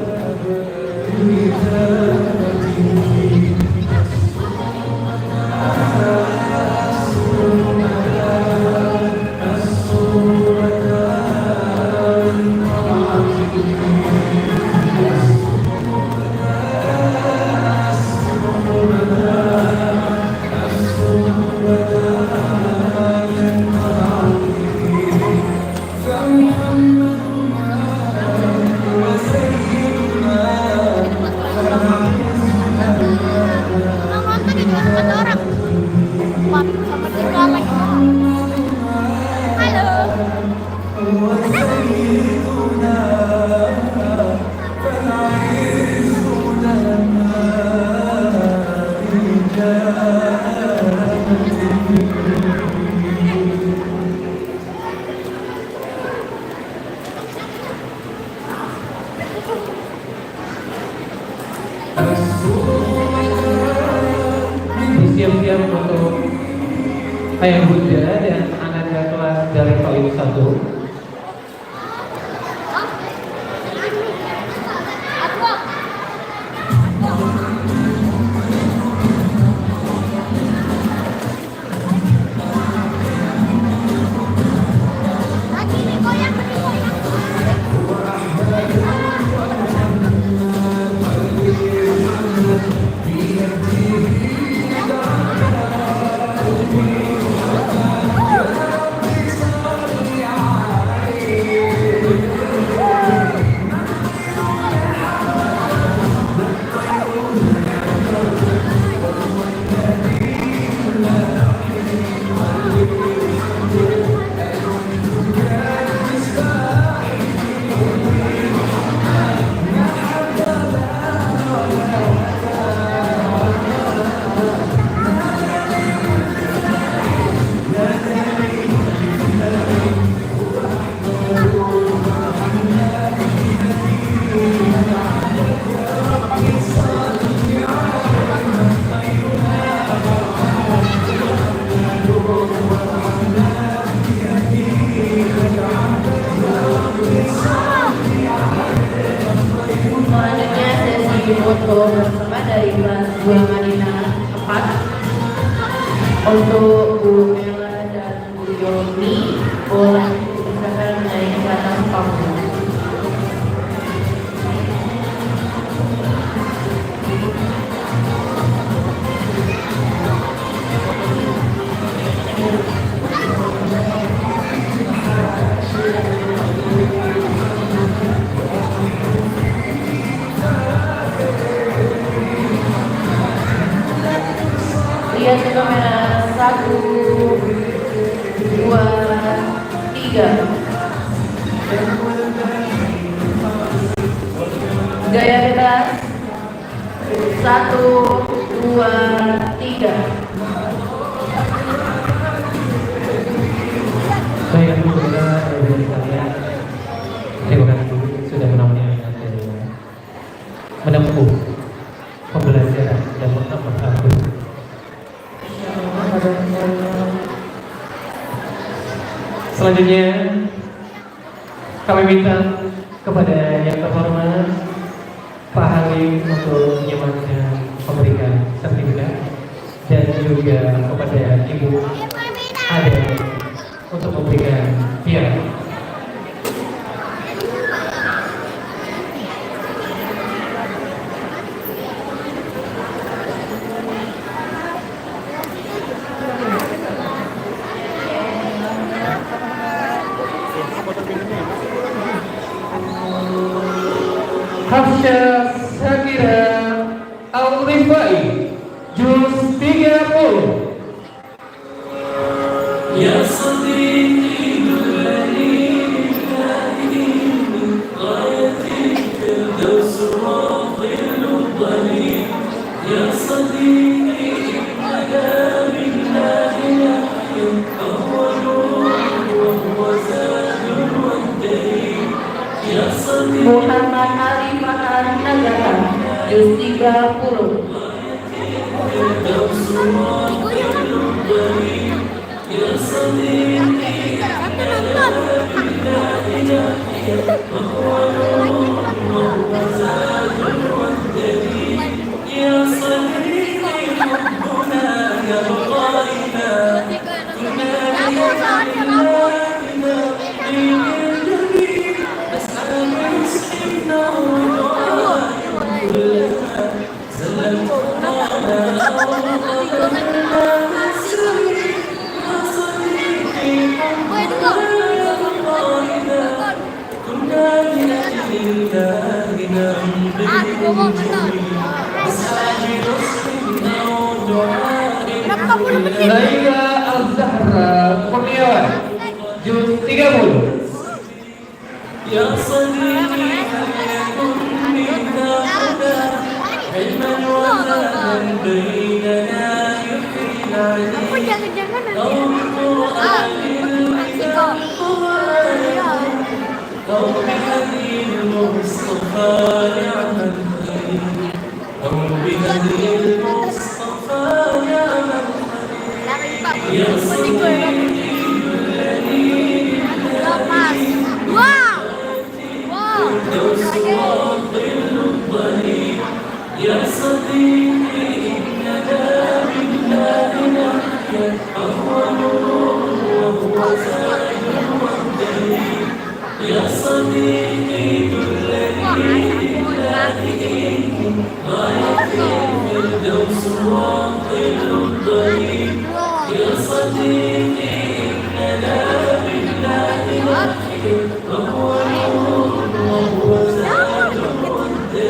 diam untuk Ayah Bunda dan anaknya kelas dari PAUD 1. Selanjutnya sesi foto bersama dari kelas 2 Madinah 4 untuk Bu Mela dan Bu Yoni boleh silakan naik ke atas panggung. Lihat ke kamera 1, 2, 3. Gaya bebas 1, 2, 3. Saya Bunda dari kalian, terima kasih sudah menemani saya menempuh pembelajaran dan mengamalkan. Selanjutnya kami minta kepada yang terhormat Pak Halim untuk menyematkan memberikan sertifikat dan juga kepada Ibu Ade untuk memberikan piala. Hafsyah Sakira Al-Rifai juz 30. Ya Sadiqi Dulani Ayati Firdaus Rafi'ul Dhani Ya Sadiqi Ada Billahi Yahya Awwalu Wa Huwa Zadul Wadai Ya Sadiqi Muhammad Ali Fahan Nagara juz 30. Laila Al-Zahra Kurniawan juz 30. Ya Sadiqi Hayyakun minna huda ilman wa zadan bainana yuhil Aku ali jangan-jangan nanti قوم بهدي المصطفى نعم الخليل قوم بهدي المصطفى نعم الخليل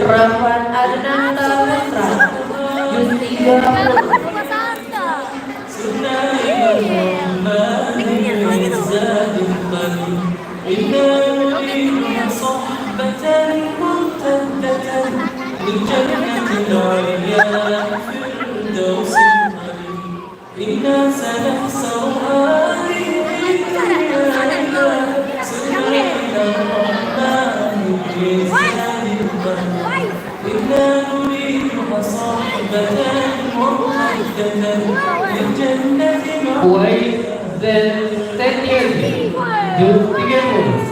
Rahman Adnan Putra, Justiga Wais dan Setiadi, juz 30.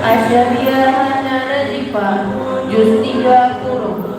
Asyariya Hana Nazifa, juz 30.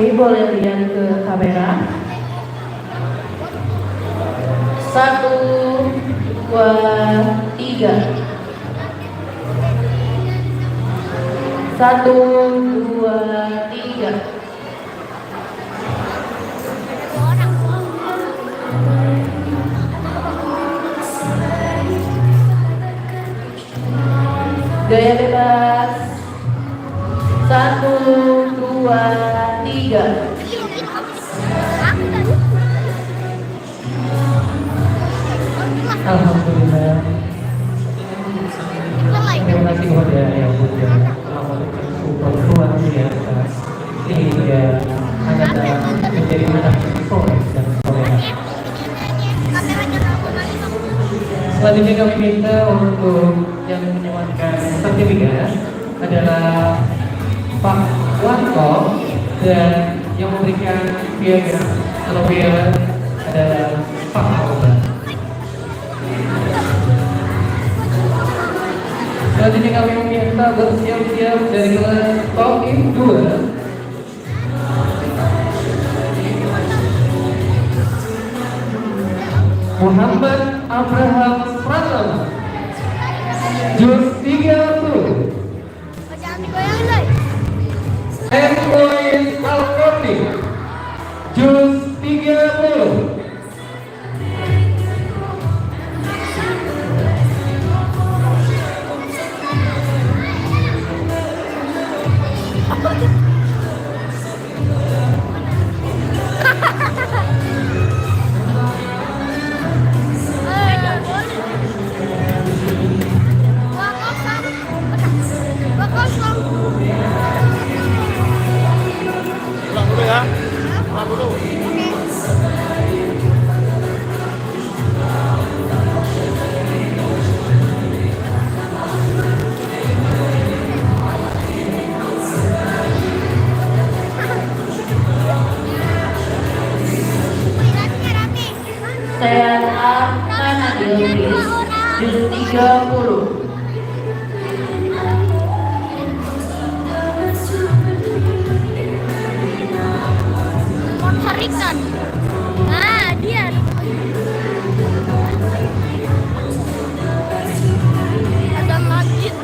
Oke, boleh lihat ke kamera. 1, 2, 3. 1, 2, 3. Gaya bebas. 1, 2, 3. Alhamdulillah. Terima kasih kepada Yang Bunda telah memberikan support luar biasa sehingga Agatha menjadi anak soleh dan soleha. Selanjutnya kami minta untuk yang menyuarakan sertifikat adalah Pak Wanto, dan yang memberikan piagam atau piala adalah Pak Alba. Selanjutnya kami meminta bersiap-siap dari kelas Tokim 2. Muhammad Abraham Pratama, juz 30. Envoy Al-Qurni, juz 30. Saya Arna Dilbis, juz 30. Motorikan. Nah, dia. Ada masjid.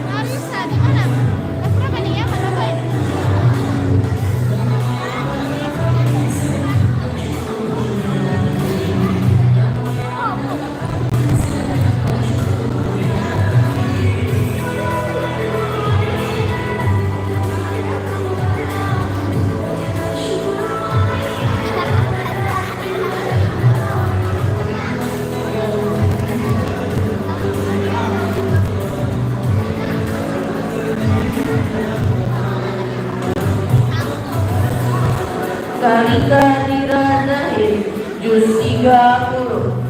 Marisa di mana? Berapa nih ya? Berapa ini? Kalika Dirazahir, juz 30.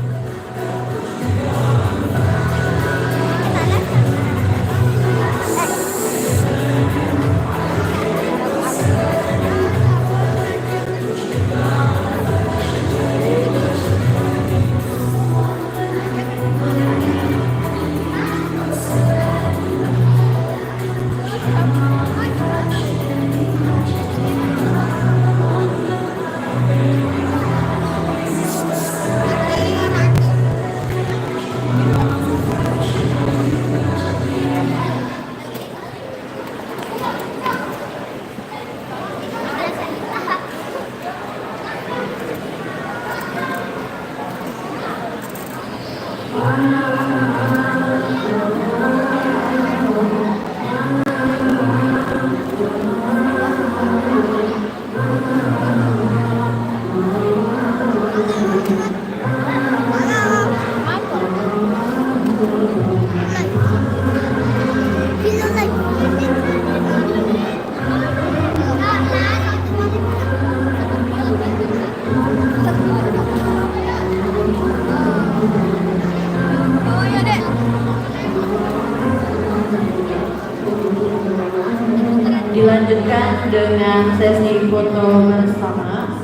Dilanjutkan dengan sesi foto bersama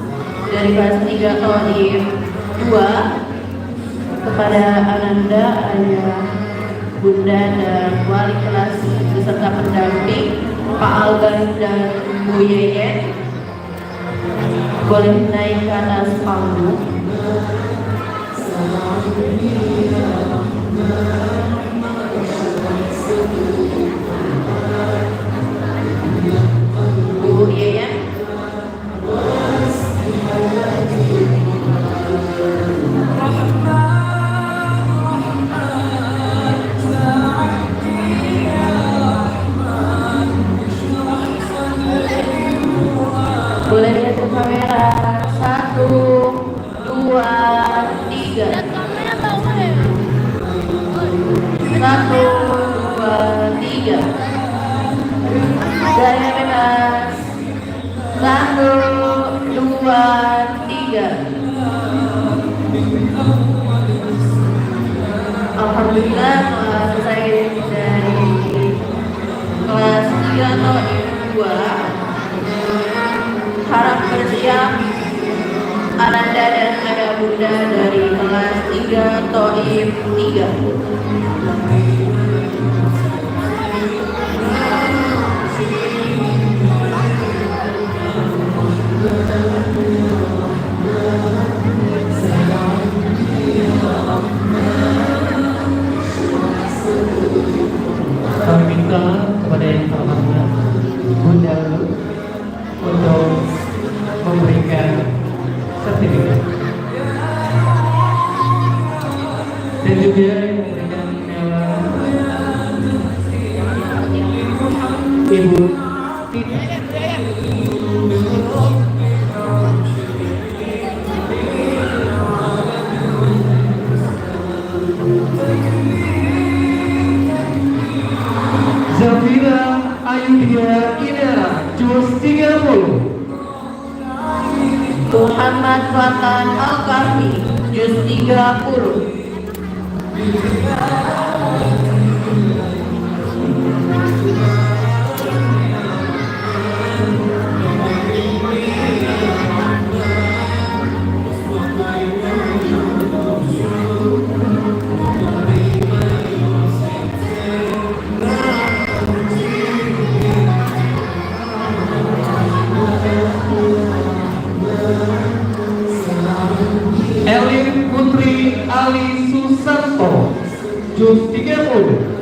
dari kelas 3 OIF 2 kepada Ananda Ayah Bunda dan wali kelas beserta pendamping Pak Alban dan Bu Yeyen boleh naik ke atas panggung. Bu Yeyen. Boleh lihat ke kamera. 1, 2, 3. 1, 2, 3. Gaya bebas. 1, 2, 3. Alhamdulillah telah selesai dari kelas 3 atau 2. Harap bersiap Ananda dan Ayah Bunda dari kelas 3 Toib 3. Kami minta kepada yang terhormat Bunda untuk memberikan sertifikat dan juga memberikan Ibu Titi. Zafira Ayudia Inera, juz 30. Muhammad Fatan Al-Kahfi, juz 30. Elin Putri Ali Susanto, juz 30.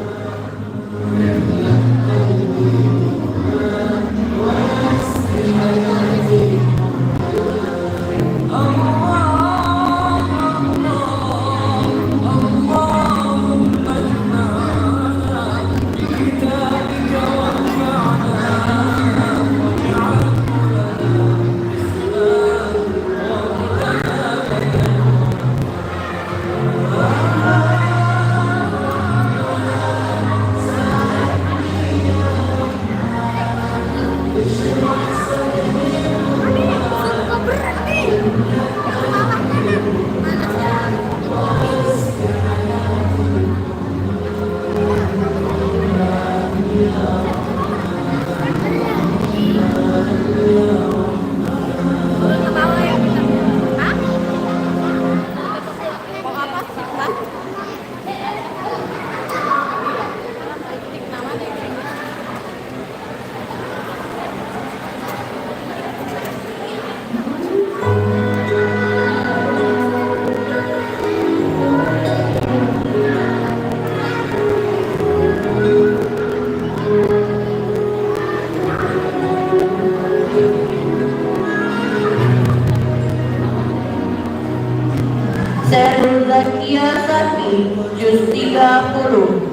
Serul Zakia Safi, juz 30.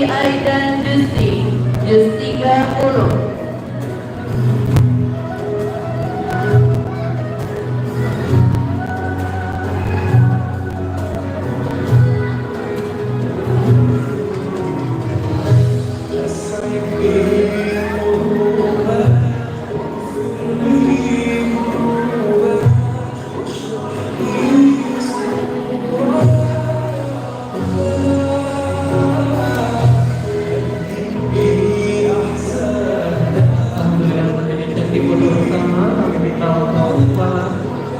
Aidan Justi, juz 30.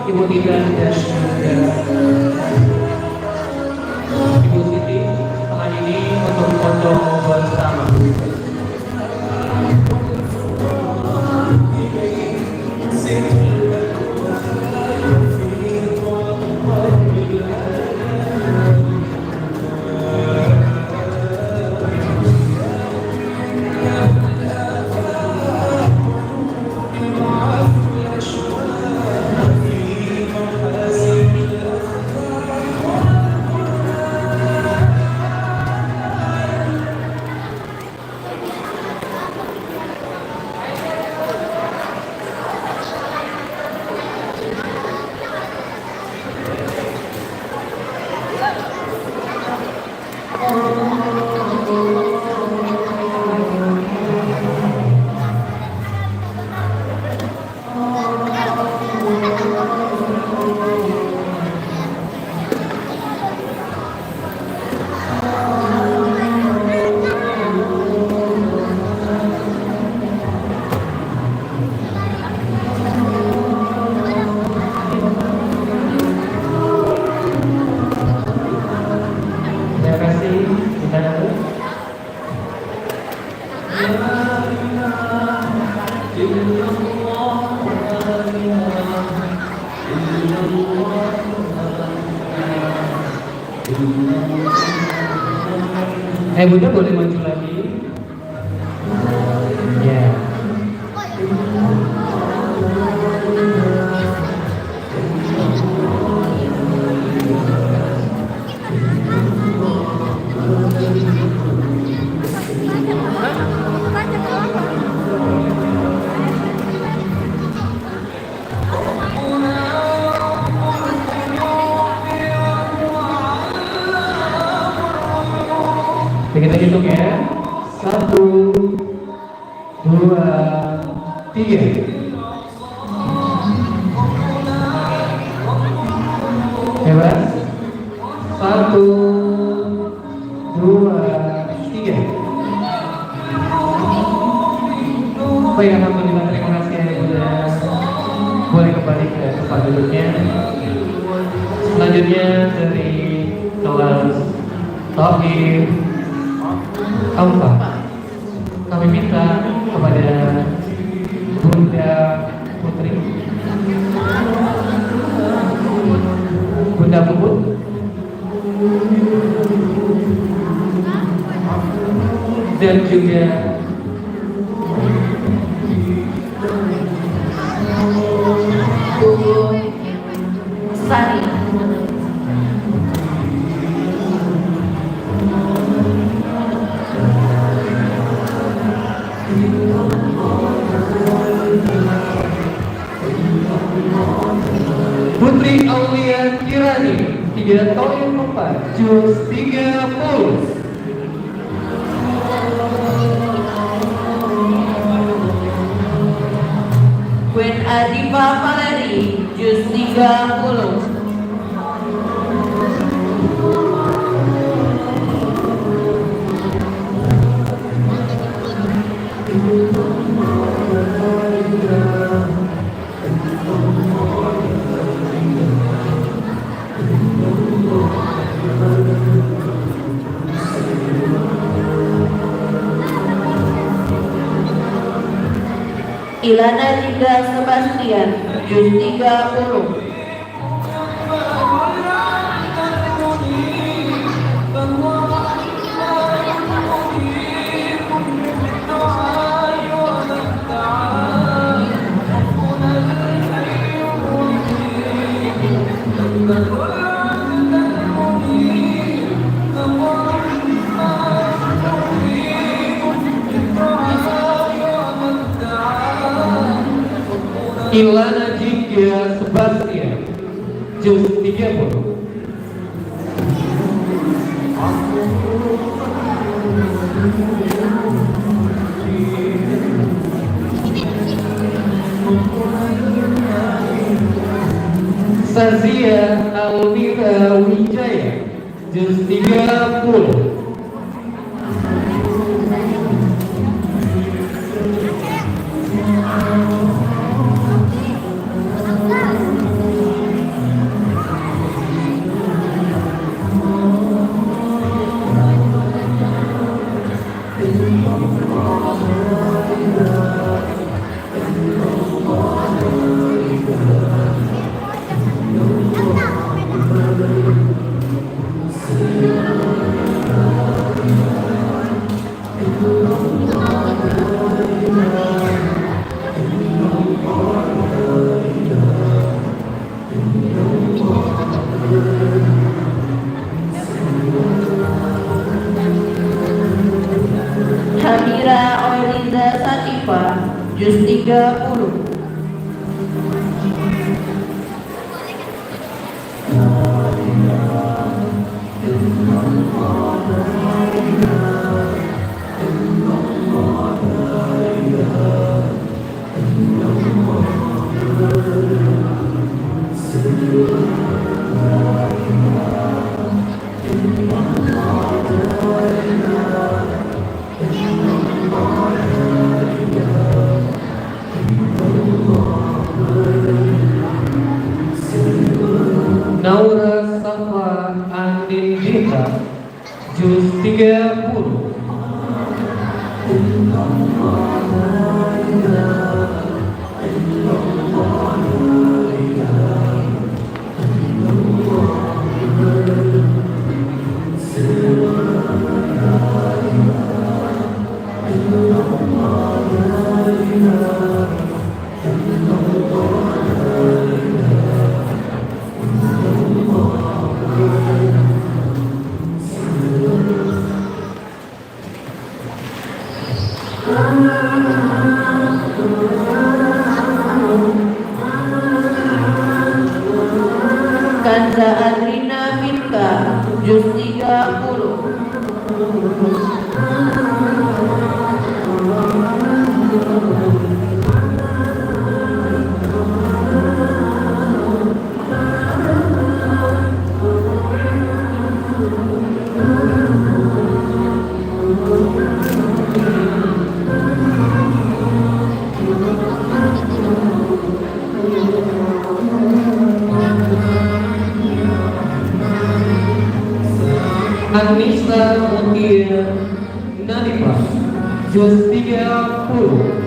Ibu Ida dan Ibu Siti tangan ini untuk foto bersama. Terima kasih, kita dulu. Bunda boleh maju lagi. Ya. Kita hitung ya. 1, 2, 3. Hebat. 1, 2, 3. Baik, alhamdulillah, terima kasih ya Bunda. Boleh kembali ke tempat duduknya. Selanjutnya dari kelas Tauhid 4, kami minta kepada Bunda Putri, Bunda Puput, dan juga Bu Sari. Putri Aulia Kirani 3 tahun 4, juz 30. Gwen Adipa Valeri, juz 30. Ilana Dinda Sebastian, juz 30. Ilana Jingga Sebastian, juz 30. Sazia Almira Wijaya, juz 30. Hamira Oliza Satifa, juz 30. Naura Safa Andin Dita, juz 30. Kanza Adrina Milka, juz 30. Anissa Mutia Nanifah, juz 30.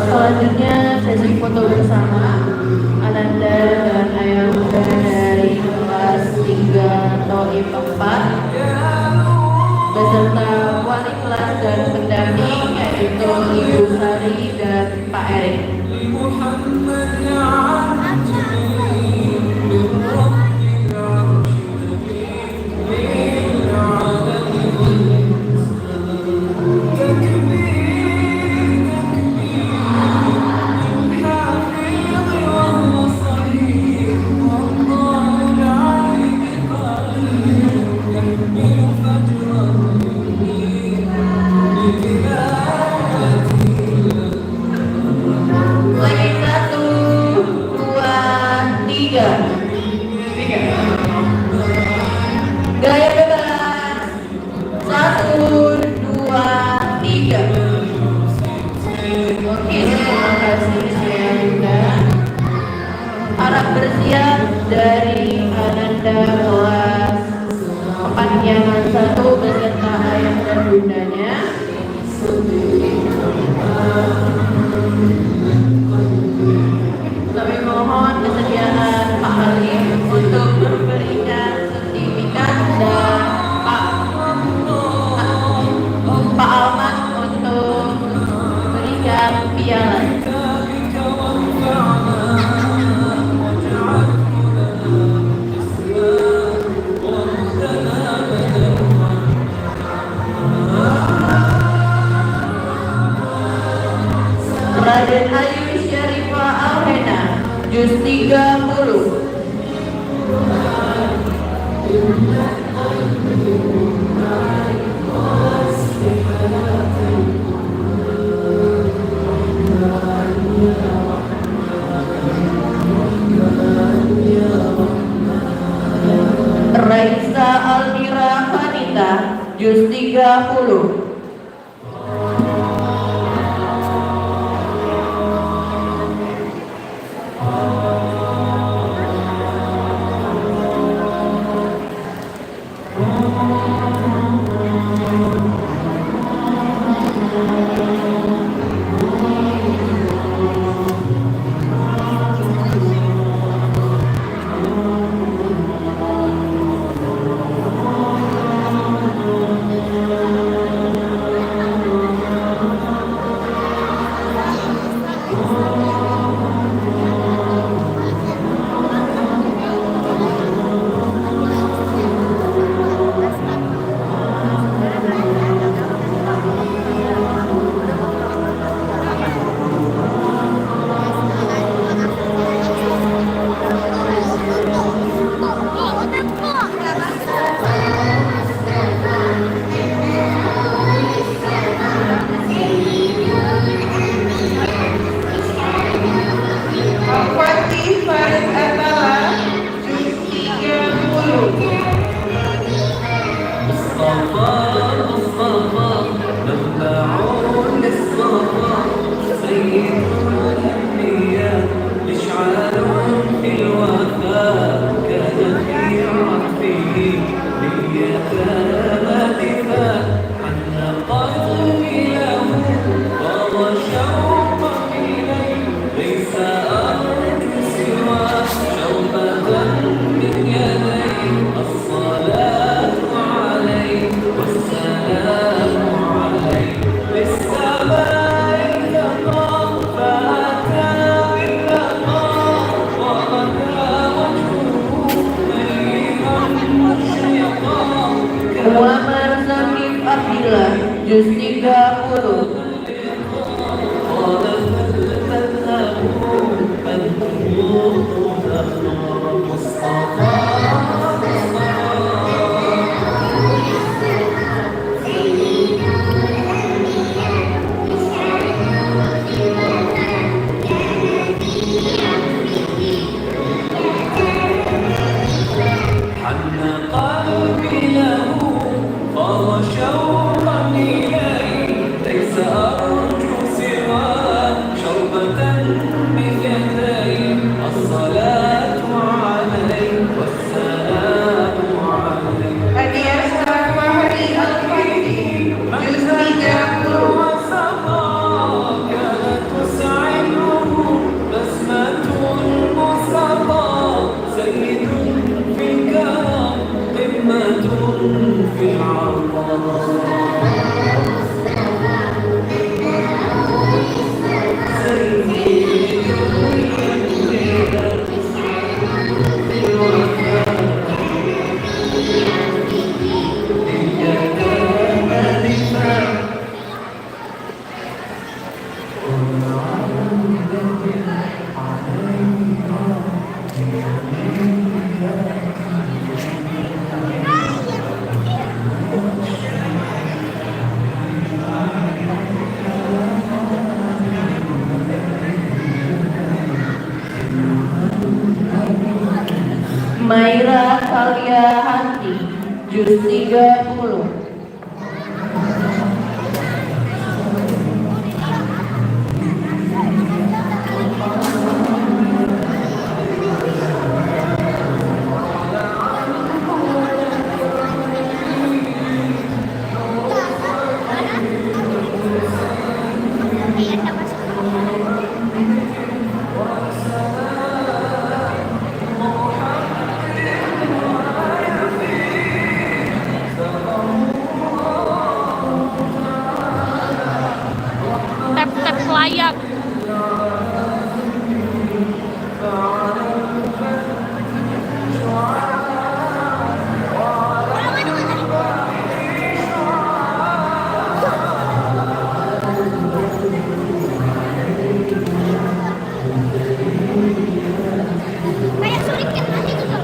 Selanjutnya sesi foto bersama Ananda dan Ayah Bunda dari kelas 3 Toib 4 beserta wali kelas dan pendamping yaitu Ibu Sari dan Pak Pak Erik. Lagi 1, 2, 3. Gaya bebas. 1, 2, 3. Oke, terima kasih Saya Bunda. Harap bersiap dari Ananda kelas kepanjangan 1 beserta ayah dan bundanya. Kami mohon kesediaan Pak Halim untuk memberikan sertifikat dan Pak Alman untuk memberikan piala. Raden Ayu Syarifah Alhena, juz 30. Raisa Almira Hanita, juz 30. Muhammad Zakif Abdillah, juz 30. في العطاء Alia Hanti, juz 30. Tap-tap selayar. Kayak sulit kan nanti juga.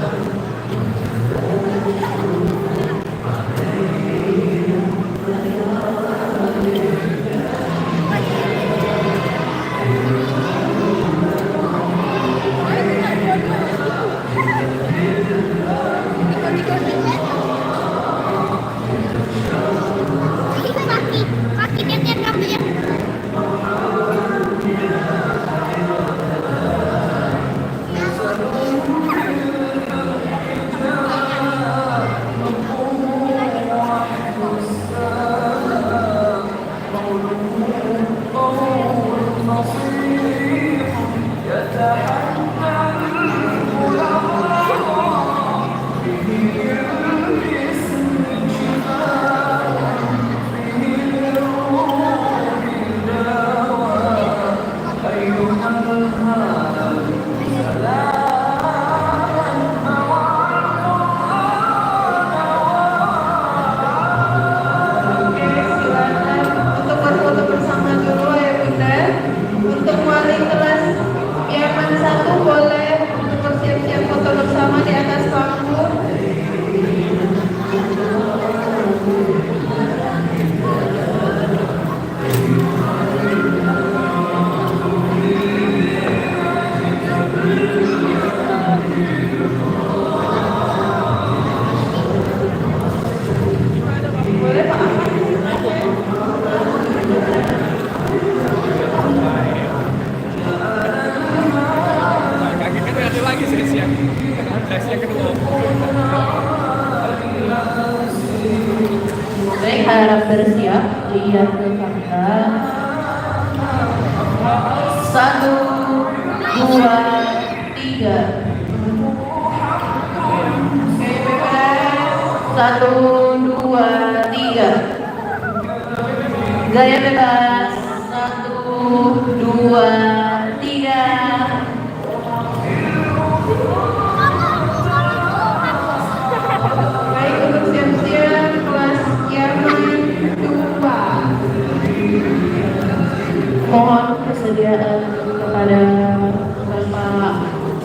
Kaki tiap-tiap kamu ya. Untuk berfoto bersama dulu ya Bunda. Untuk wali kelas Yaman 1 boleh untuk bersiap-siap foto bersama di atas panggung. Boleh Pak Ahmad? Kaki kan ada lagi sesi yang kedua. Baik, harap bersiap. Lihat ke kamera. 1, 2, 3. 1, 2, 3. Gaya bebas. 1, 2, 3. Baik, untuk siap-siap kelas Yaman 2. Mohon kesediaan kepada Bapak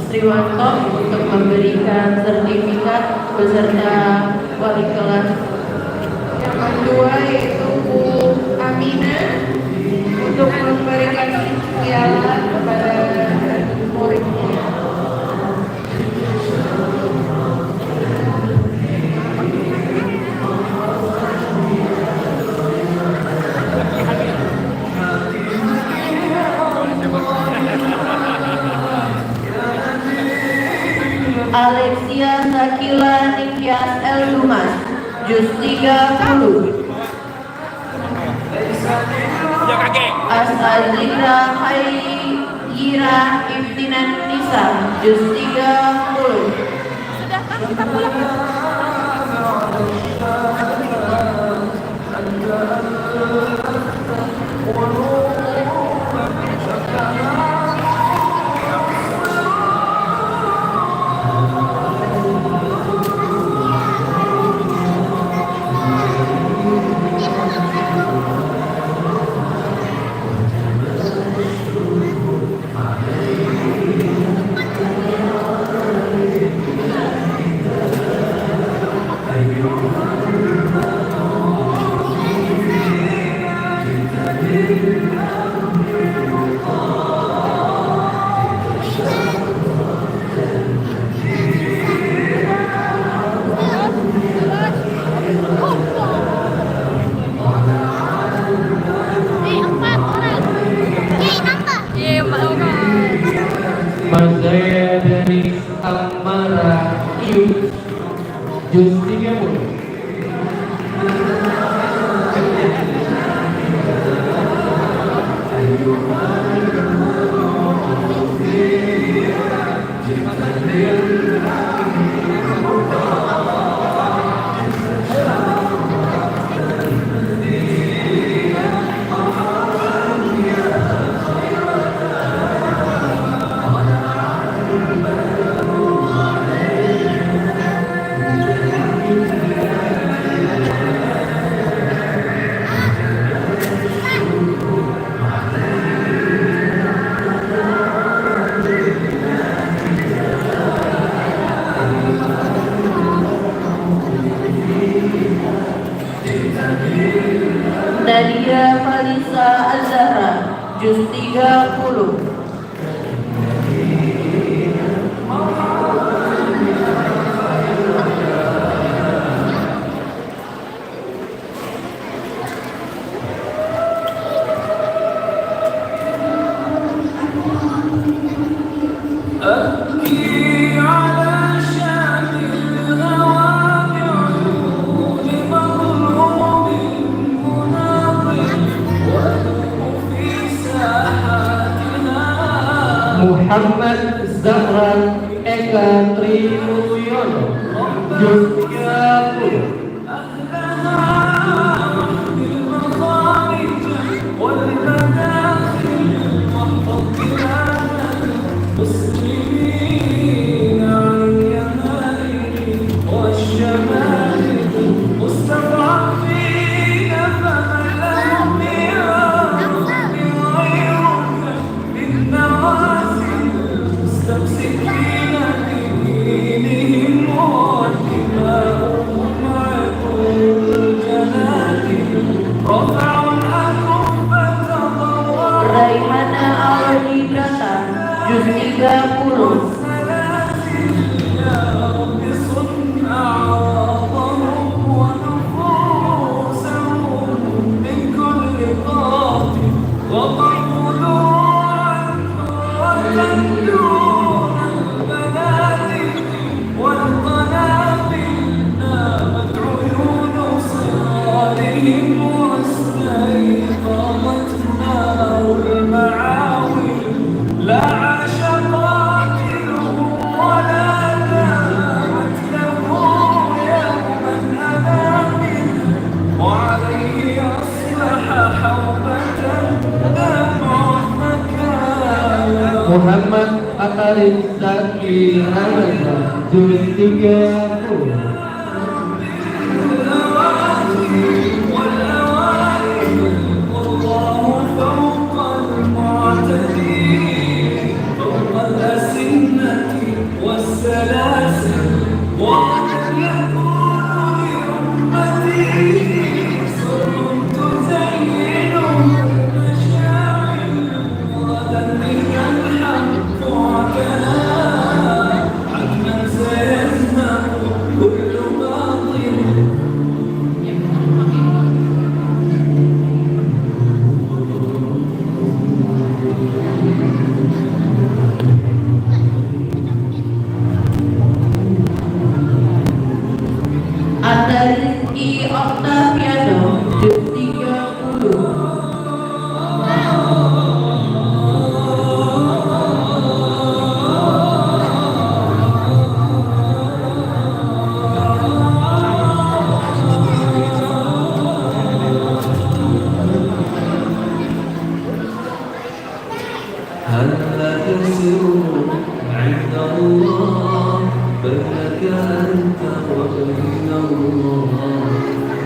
Sriwanto untuk memberikan sertifikat beserta wali kelas Yaman 2 yaitu Bu Amina untuk memberikan piala kepada muridnya. Alexia Zakila Nikias El Dumas, juz 30. Ya kakek. Asazira Khaira Iftinan Nisa, juz 30. Sudah kan kita pulang. Thank you. Nadia Falisa Azhara, juz 30. Muhammad Zahran Eka Trimuyono, juz 30. Raihana Awadidata, juz 30. Muhammad Akarim Zaki Hamzah, juz 30. Anda Rizky Octaviano, juz 30. هل لك سر عند الله بينك أنت وبين الله؟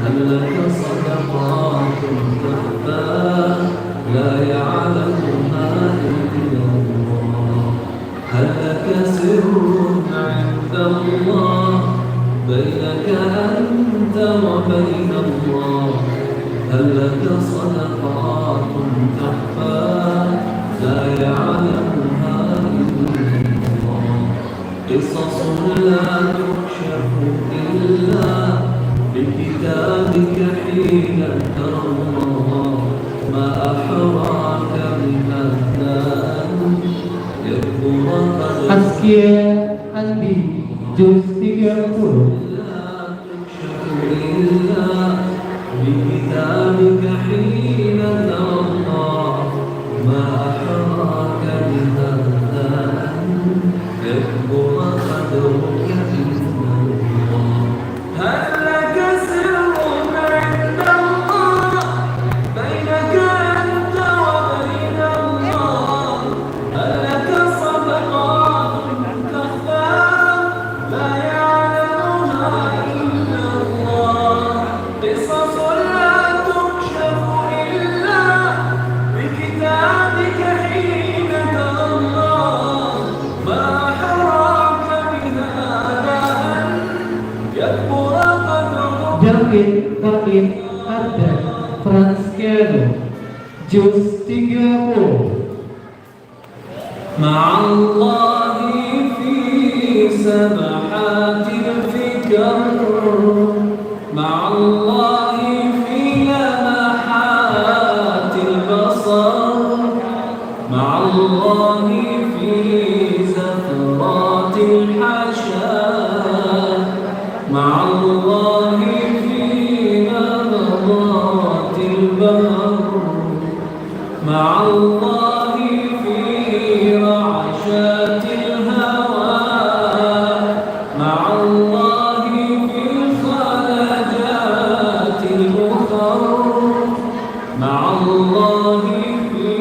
هل لك صدقات تخفى لا يعلمها إلا الله؟ هل لك سر عند الله بينك أنت وبين الله؟ هل لك صدقات تخفى لا يعلمها إلا الله؟ قصص لا تكشف إلا بكتابك حين ترى الله. ما أحراك بهذا أن يكبر Askia Andi, juz 30. لا تكشف إلا بكتابك حين ترى الله. ما أحراك بهذا أن يكبر قدرك عند الله. هل لك سر عند الله بينك أنت وبين الله؟ هل لك صدقات تخفى لا يعلمها إلا الله؟ قصص لا تكشف إلا بكتابك حين ترى الله. ما حراك بهذا أن يكبر قدرك. Jalkin Karim dan Franskiano. Juz 30. مع الله في سبحات الفكر مع الله في لمحات البصر مع الله في زفرات الحشا مع الله في نبضات البحر مع الله رعشات الهوى مع الله في الخلجات الأخر مع الله في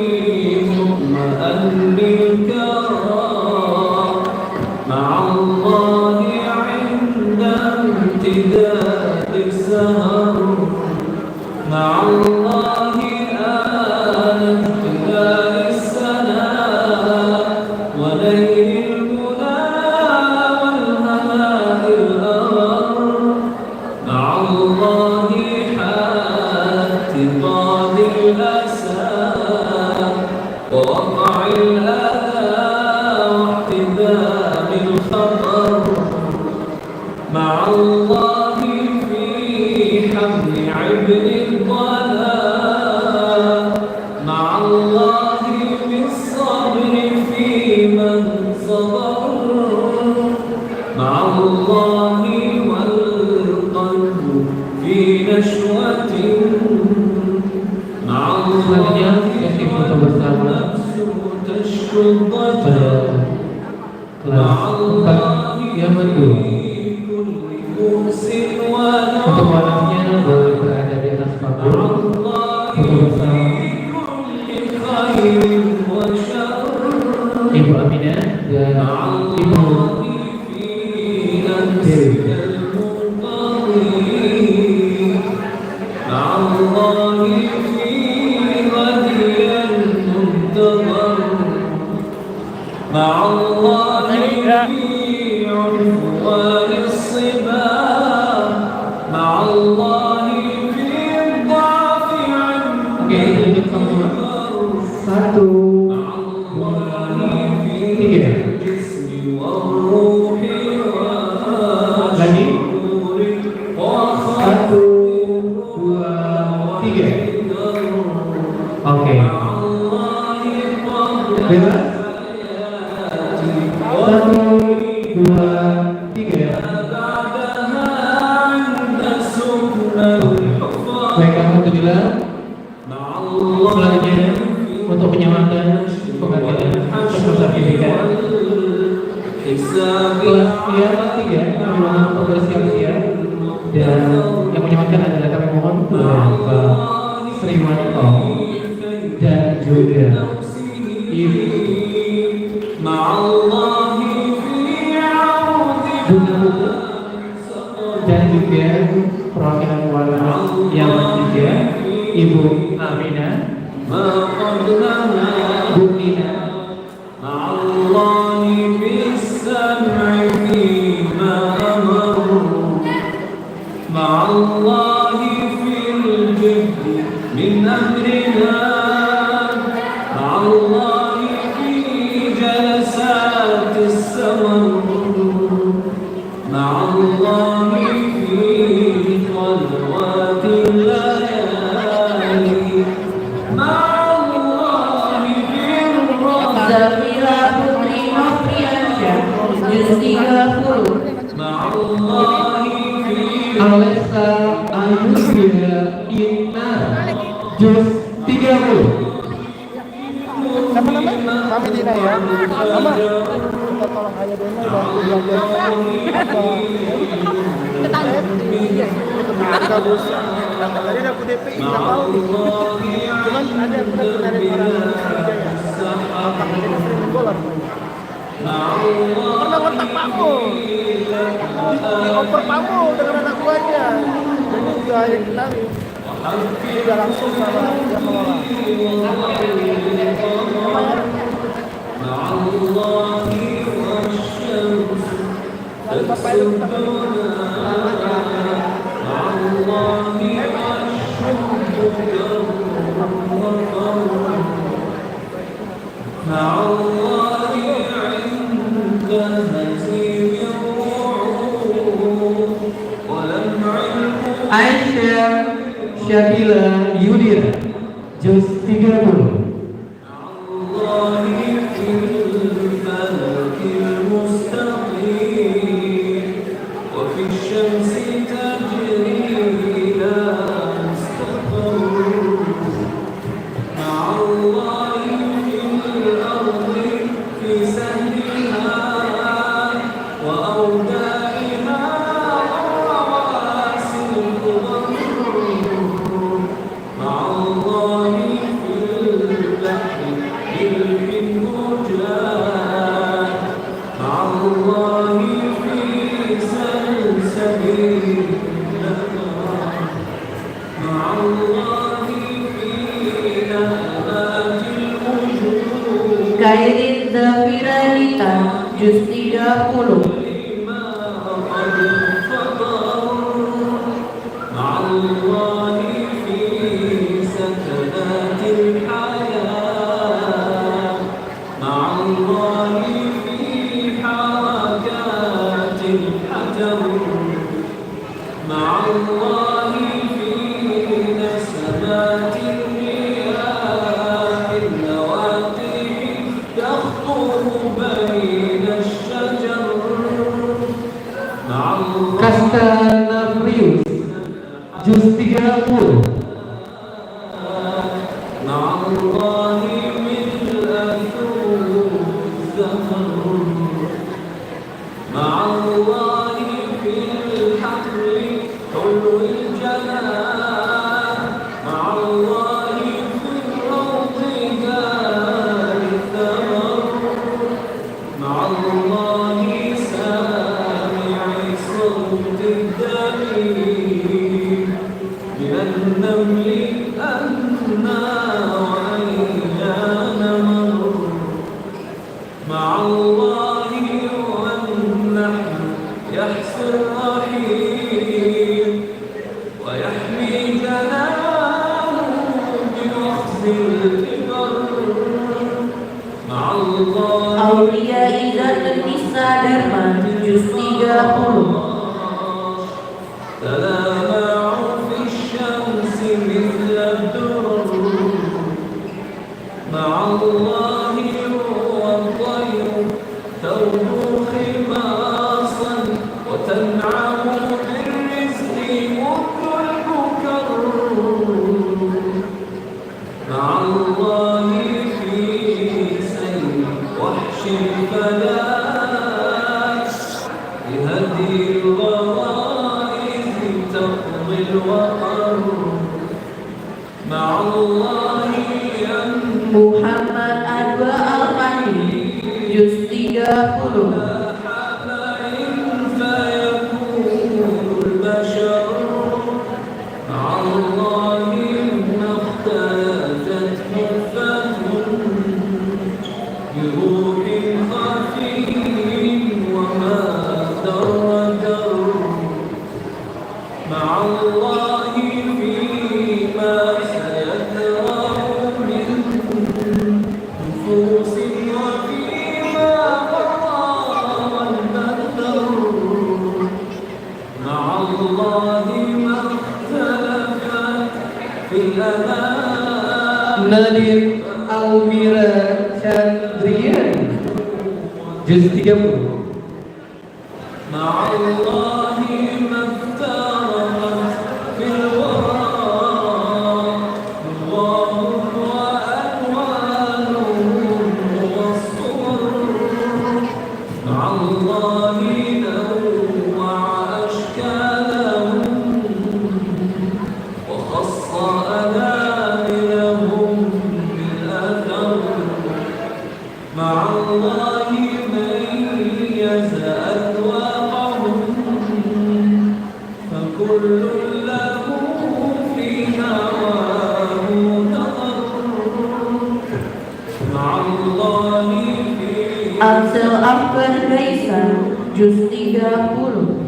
مطمئن الكرى مع الله عند امتداد السهر مع الله آن امتداد السنة وليل المنى والهناء الأغر مع الله حاتقاد الأسى ووقع الأذى واحتدام الخطر مع الله في حمل عبء الضلال مع الله بالصبر في من صبر مع الله والقلب في نشوة مع الله والنفس تشكو الضجر مع الله yang kedua. Untuk warnanya boleh berada di atas panggung. Foto bersama Ibu Aminah dan Ibu Dewi. مع الله في عنفوان الصبا مع الله في الضعف عنه Satu, tiga. Lagi. Satu, dua, tiga. Oke. Bebas. Satu, dua, tiga. Baik, alhamdulillah. Selanjutnya untuk menyamakan pembagian peserta pendidikan kelas kelas 3 memang bersiap-siap dan yang menyamakan adalah kami mohon Bapak Sri Wanto dan juga Ibu Bunda dan juga perwakilan keluarga yang ketiga Ibu Aminah, Bu Nina, مع الله في الجد من أمرنا مع الله في جلسات السمر مع الله في خلوات الليالي مع الله في Zafira Putri Noviansyah, Juz 30. مع الله في Alessa Ayusia Inna, Juz 30. Nama-nama kami Dina ya. Nama kita tolong ayah Dina dan belajar dosa. Tadi aku DPI nggak tahu. Cuman ada aku dari orang Hidayah. Apakah dia sering golak? Pernah kontak Pamu, dioper Pamu dengan anak buahnya, dan juga yang kenali. Tidak langsung sama yang mengolah. Lalu bapak itu kita Yulia, juz 30. Kairin Zafiranita, juz 30. Kastanavrius, juz 30. Aulia Izatun Nisa Dharma, juz 30. Muhammad Adwa Al-Fani, juz 30. Nadir Almira Chandrian, juz 30. Ansel Akbar Gaisa, juz 30.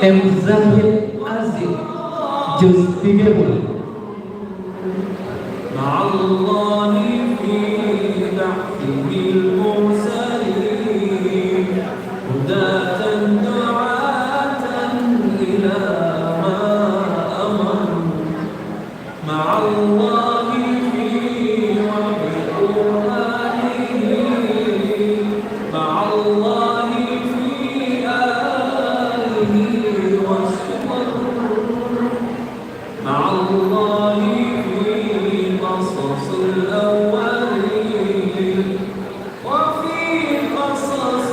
M. Zahid Aziz juz 30. مع الله في بحثه المرسلين هداة دعاة إلى ما أمر مع الله في وحي قرآنه مع الله في آله والسور مع الله قصص الأولين وفي قصص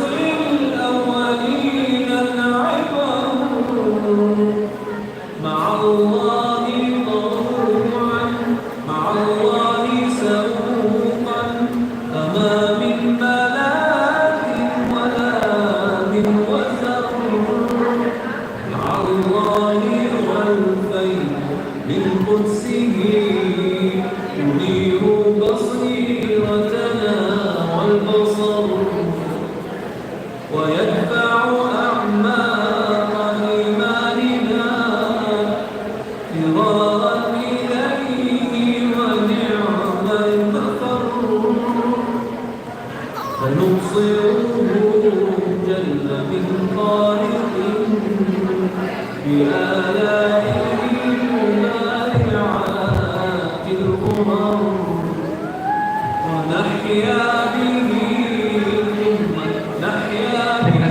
الأولين العبر مع الله طوعا مع الله سوقا فما من ملاك ولا من وزر مع الله والفيل من قدسه ينير بصيرتنا والبصر ويدفع أعماق إيماننا فرارا إليه ونعم المفر فنبصره جل من خالق بآلائه النافعات الأمر ونحيا به ثم نحيا به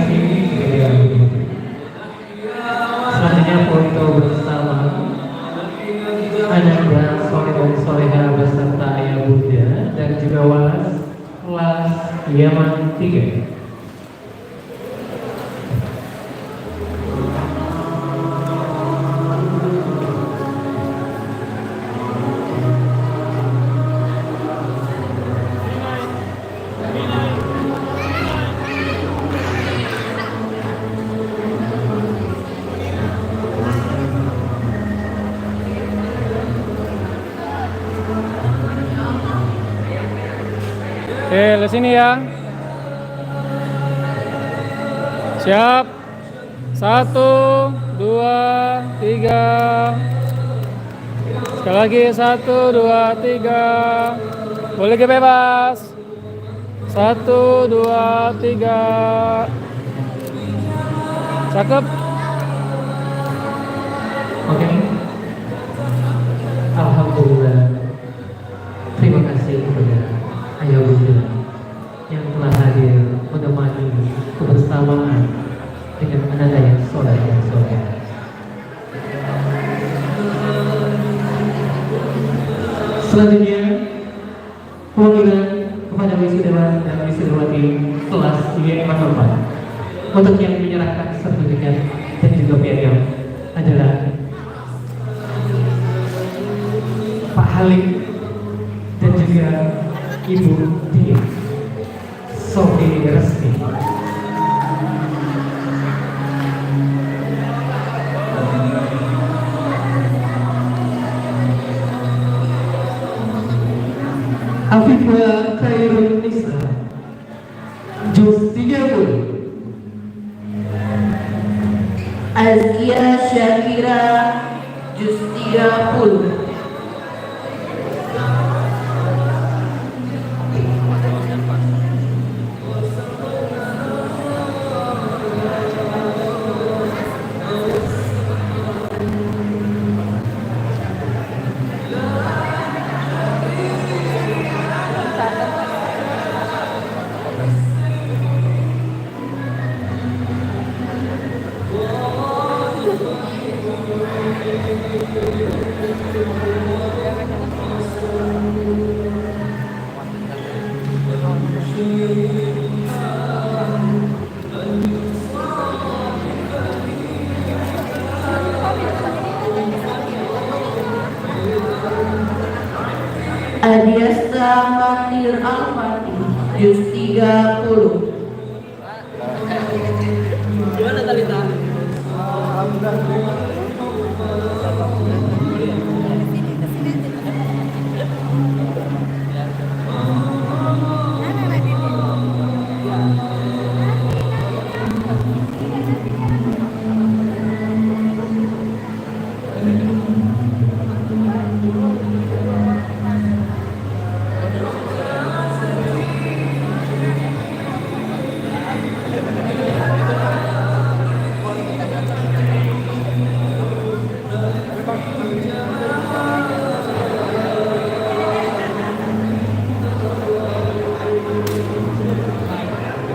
Selanjutnya foto bersama anak dan soleha beserta ayah bunda dan juga walas kelas Yaman 3. Oke, ke sini ya. Siap. 1, 2, 3. Sekali lagi 1, 2, 3. Boleh ke bebas. 1, 2, 3. Cakep. Oke. Alhamdulillah. Terima kasih kepada ayah bunda yang telah hadir menemani kebersamaan dengan anak yang soleh yang soleh. Selanjutnya pemanggilan kepada wisudawan dan wisudawati kelas IMA 4 untuk yang menyerahkan sertifikat dan juga piagam adalah Pak Halim dan juga Ibu Dia Sofi Resmi. Afifah Khairun Nisa juz 30. Azkia Syakira juz 30. Adiasta Mandir Al-Fatih juz 30. Gimana Talita?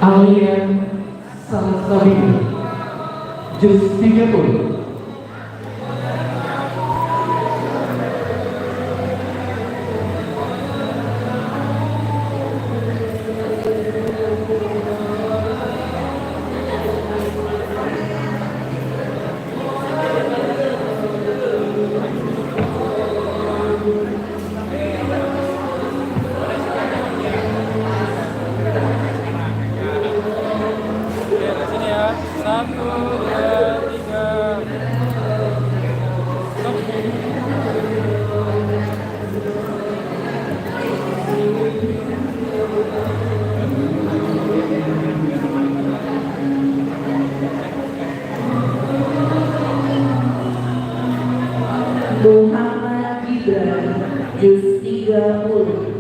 Alia Salsabini, juz 30. Sini ya. 1, 2, 3. Muhammad Gibran, juz 30.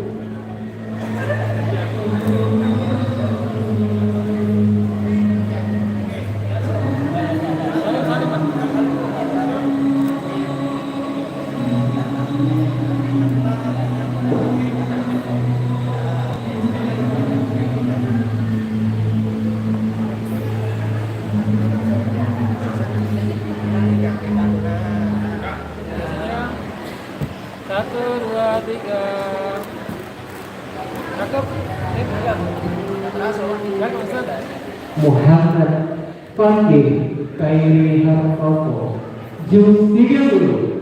Satu, dua, tiga. Cakep. Cakep, Ustaz. Muhammad Fakih Kairi Hartopo, juz 30.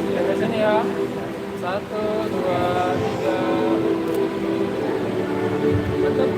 Dari sini ya. 1, 2, 3. Cakep.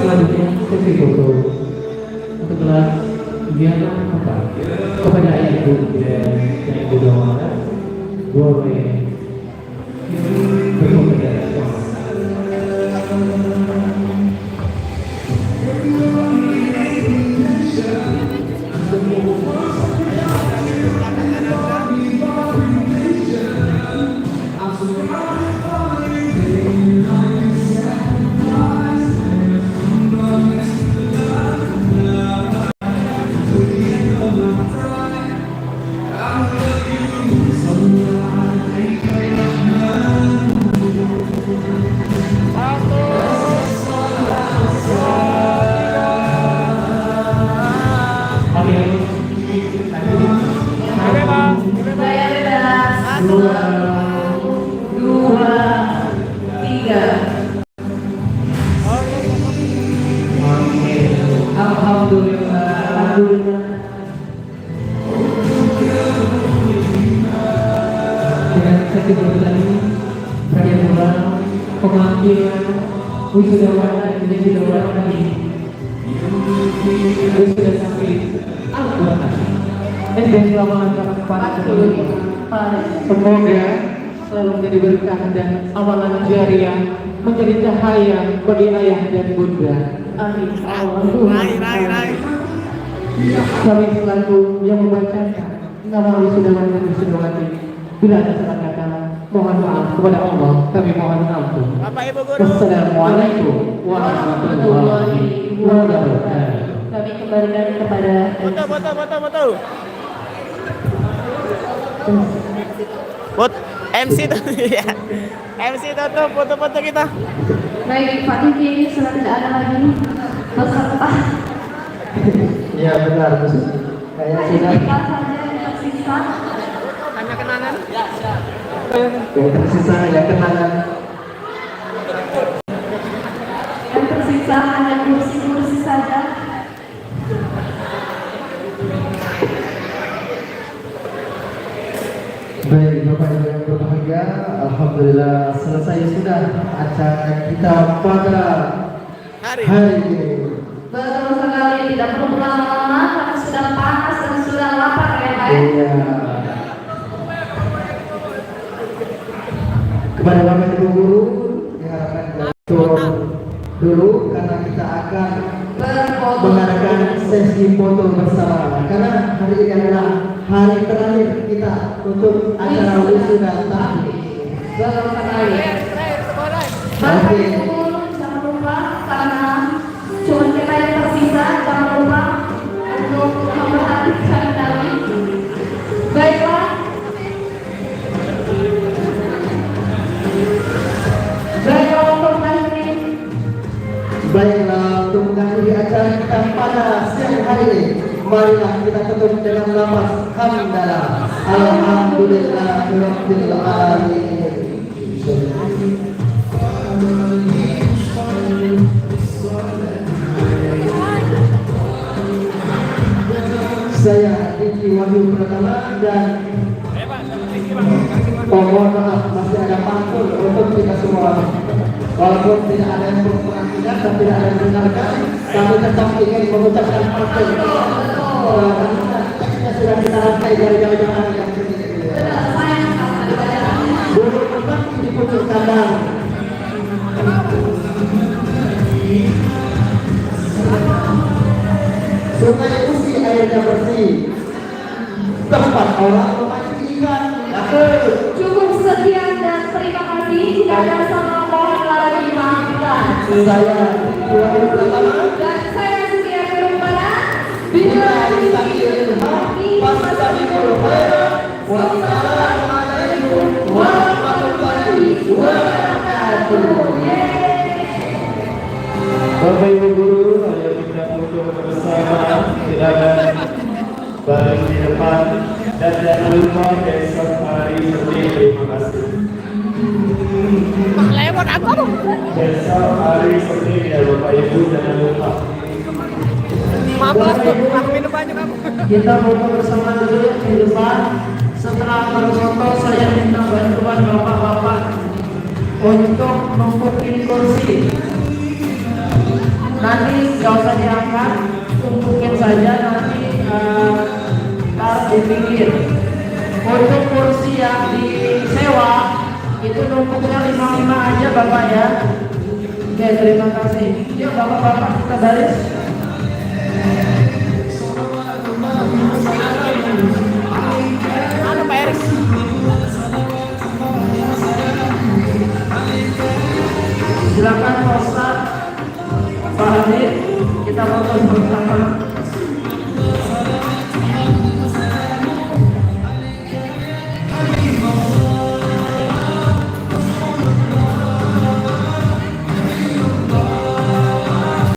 Selanjutnya sesi foto untuk kelas kegiatan apa kepada ayah ibu dan ibu dewasa boleh berfoto di atas kamar. Saya bebas. 1, 2, 3. Oke, alhamdulillah. Dengan sesi berjalan ini, saya mulai pemanggilan wisudawan dan wisudawan tadi. Sudah sampai Al-Quran. Dan selamat mengantarkan para penduduk. Semoga selalu menjadi berkah dan amalan jariah, menjadi cahaya bagi ayah dan bunda. Amin. Kami selaku yang membacakan nama wisudawan dan wisudawati. Bila ada salah kata, mohon maaf kepada Allah. Kami mohon ampun. Wassalamualaikum warahmatullahi wabarakatuh. Kami kembalikan kepada Foto. MC tuh ya. MC tutup foto-foto kita. Baik, Pak Diki, sudah tidak ada lagi peserta. Ya benar, kayak Kita saja yang tersisa. Hanya kenangan. yang tersisa ya kenangan. tersisa hanya kursi-kursi saja. Baik, Bapak Ibu yang berbahagia, alhamdulillah selesai sudah acara kita pada hari ini. Betul sekali, tidak perlu lama-lama karena sudah panas dan sudah lapar ya Pak. Iya. Kepada Bapak Ibu guru diharapkan turun dulu karena kita akan mengadakan sesi foto bersama. Karena hari ini adalah hari terakhir kita untuk acara wisuda tahun ini. Betul sekali. Bapak Ibu guru jangan lupa karena cuma kita yang tersisa, jangan lupa untuk memperhatikan kami. Baiklah. Baiklah untuk nanti. Baiklah, untuk mengakhiri acara kita pada siang hari ini, marilah kita tutup dengan lafaz hamdalah. Alhamdulillahirabbil alamin. Saya Diki Wahyu Pratama dan mohon maaf masih ada pantun untuk kita semua. Walaupun tidak ada yang berpengajian dan tidak ada yang mendengarkan, kami tetap ingin mengucapkan pantun. Karena sudah kita rantai dari jauh-jauh hari yang ini. Dulu pertama di pucuk kandang. Sungai Usi airnya bersih, tempat orang memancing ikan. Cukup sekian dan terima kasih. Jika ada salah mohonlah dimaafkan. Saya Wahyu Pratama Dan saya Sutia Kerumpana. bila ditakdirkan fastabiqul khairat. Wassalamualaikum warahmatullahi wabarakatuh. Bapak Ibu guru, ayo kita foto bersama, silakan bareng di depan dan jangan lupa besok hari Senin. Terima kasih. Lewat aku. Besok hari Senin ya Bapak Ibu, jangan lupa. 15 tuh, aku minum banyak kamu. Kita foto bersama dulu di depan. Setelah berfoto saya minta bantuan bapak-bapak untuk numpukin kursi. Nanti nggak usah diangkat, tumpukin saja nanti taruh di pinggir. Untuk kursi yang disewa itu numpuknya 55 aja Bapak ya. Oke, terima kasih. Yuk bapak-bapak kita baris. Anu Pak Erik. Silakan Pak Ustaz, Pak Hadir, kita foto bersama.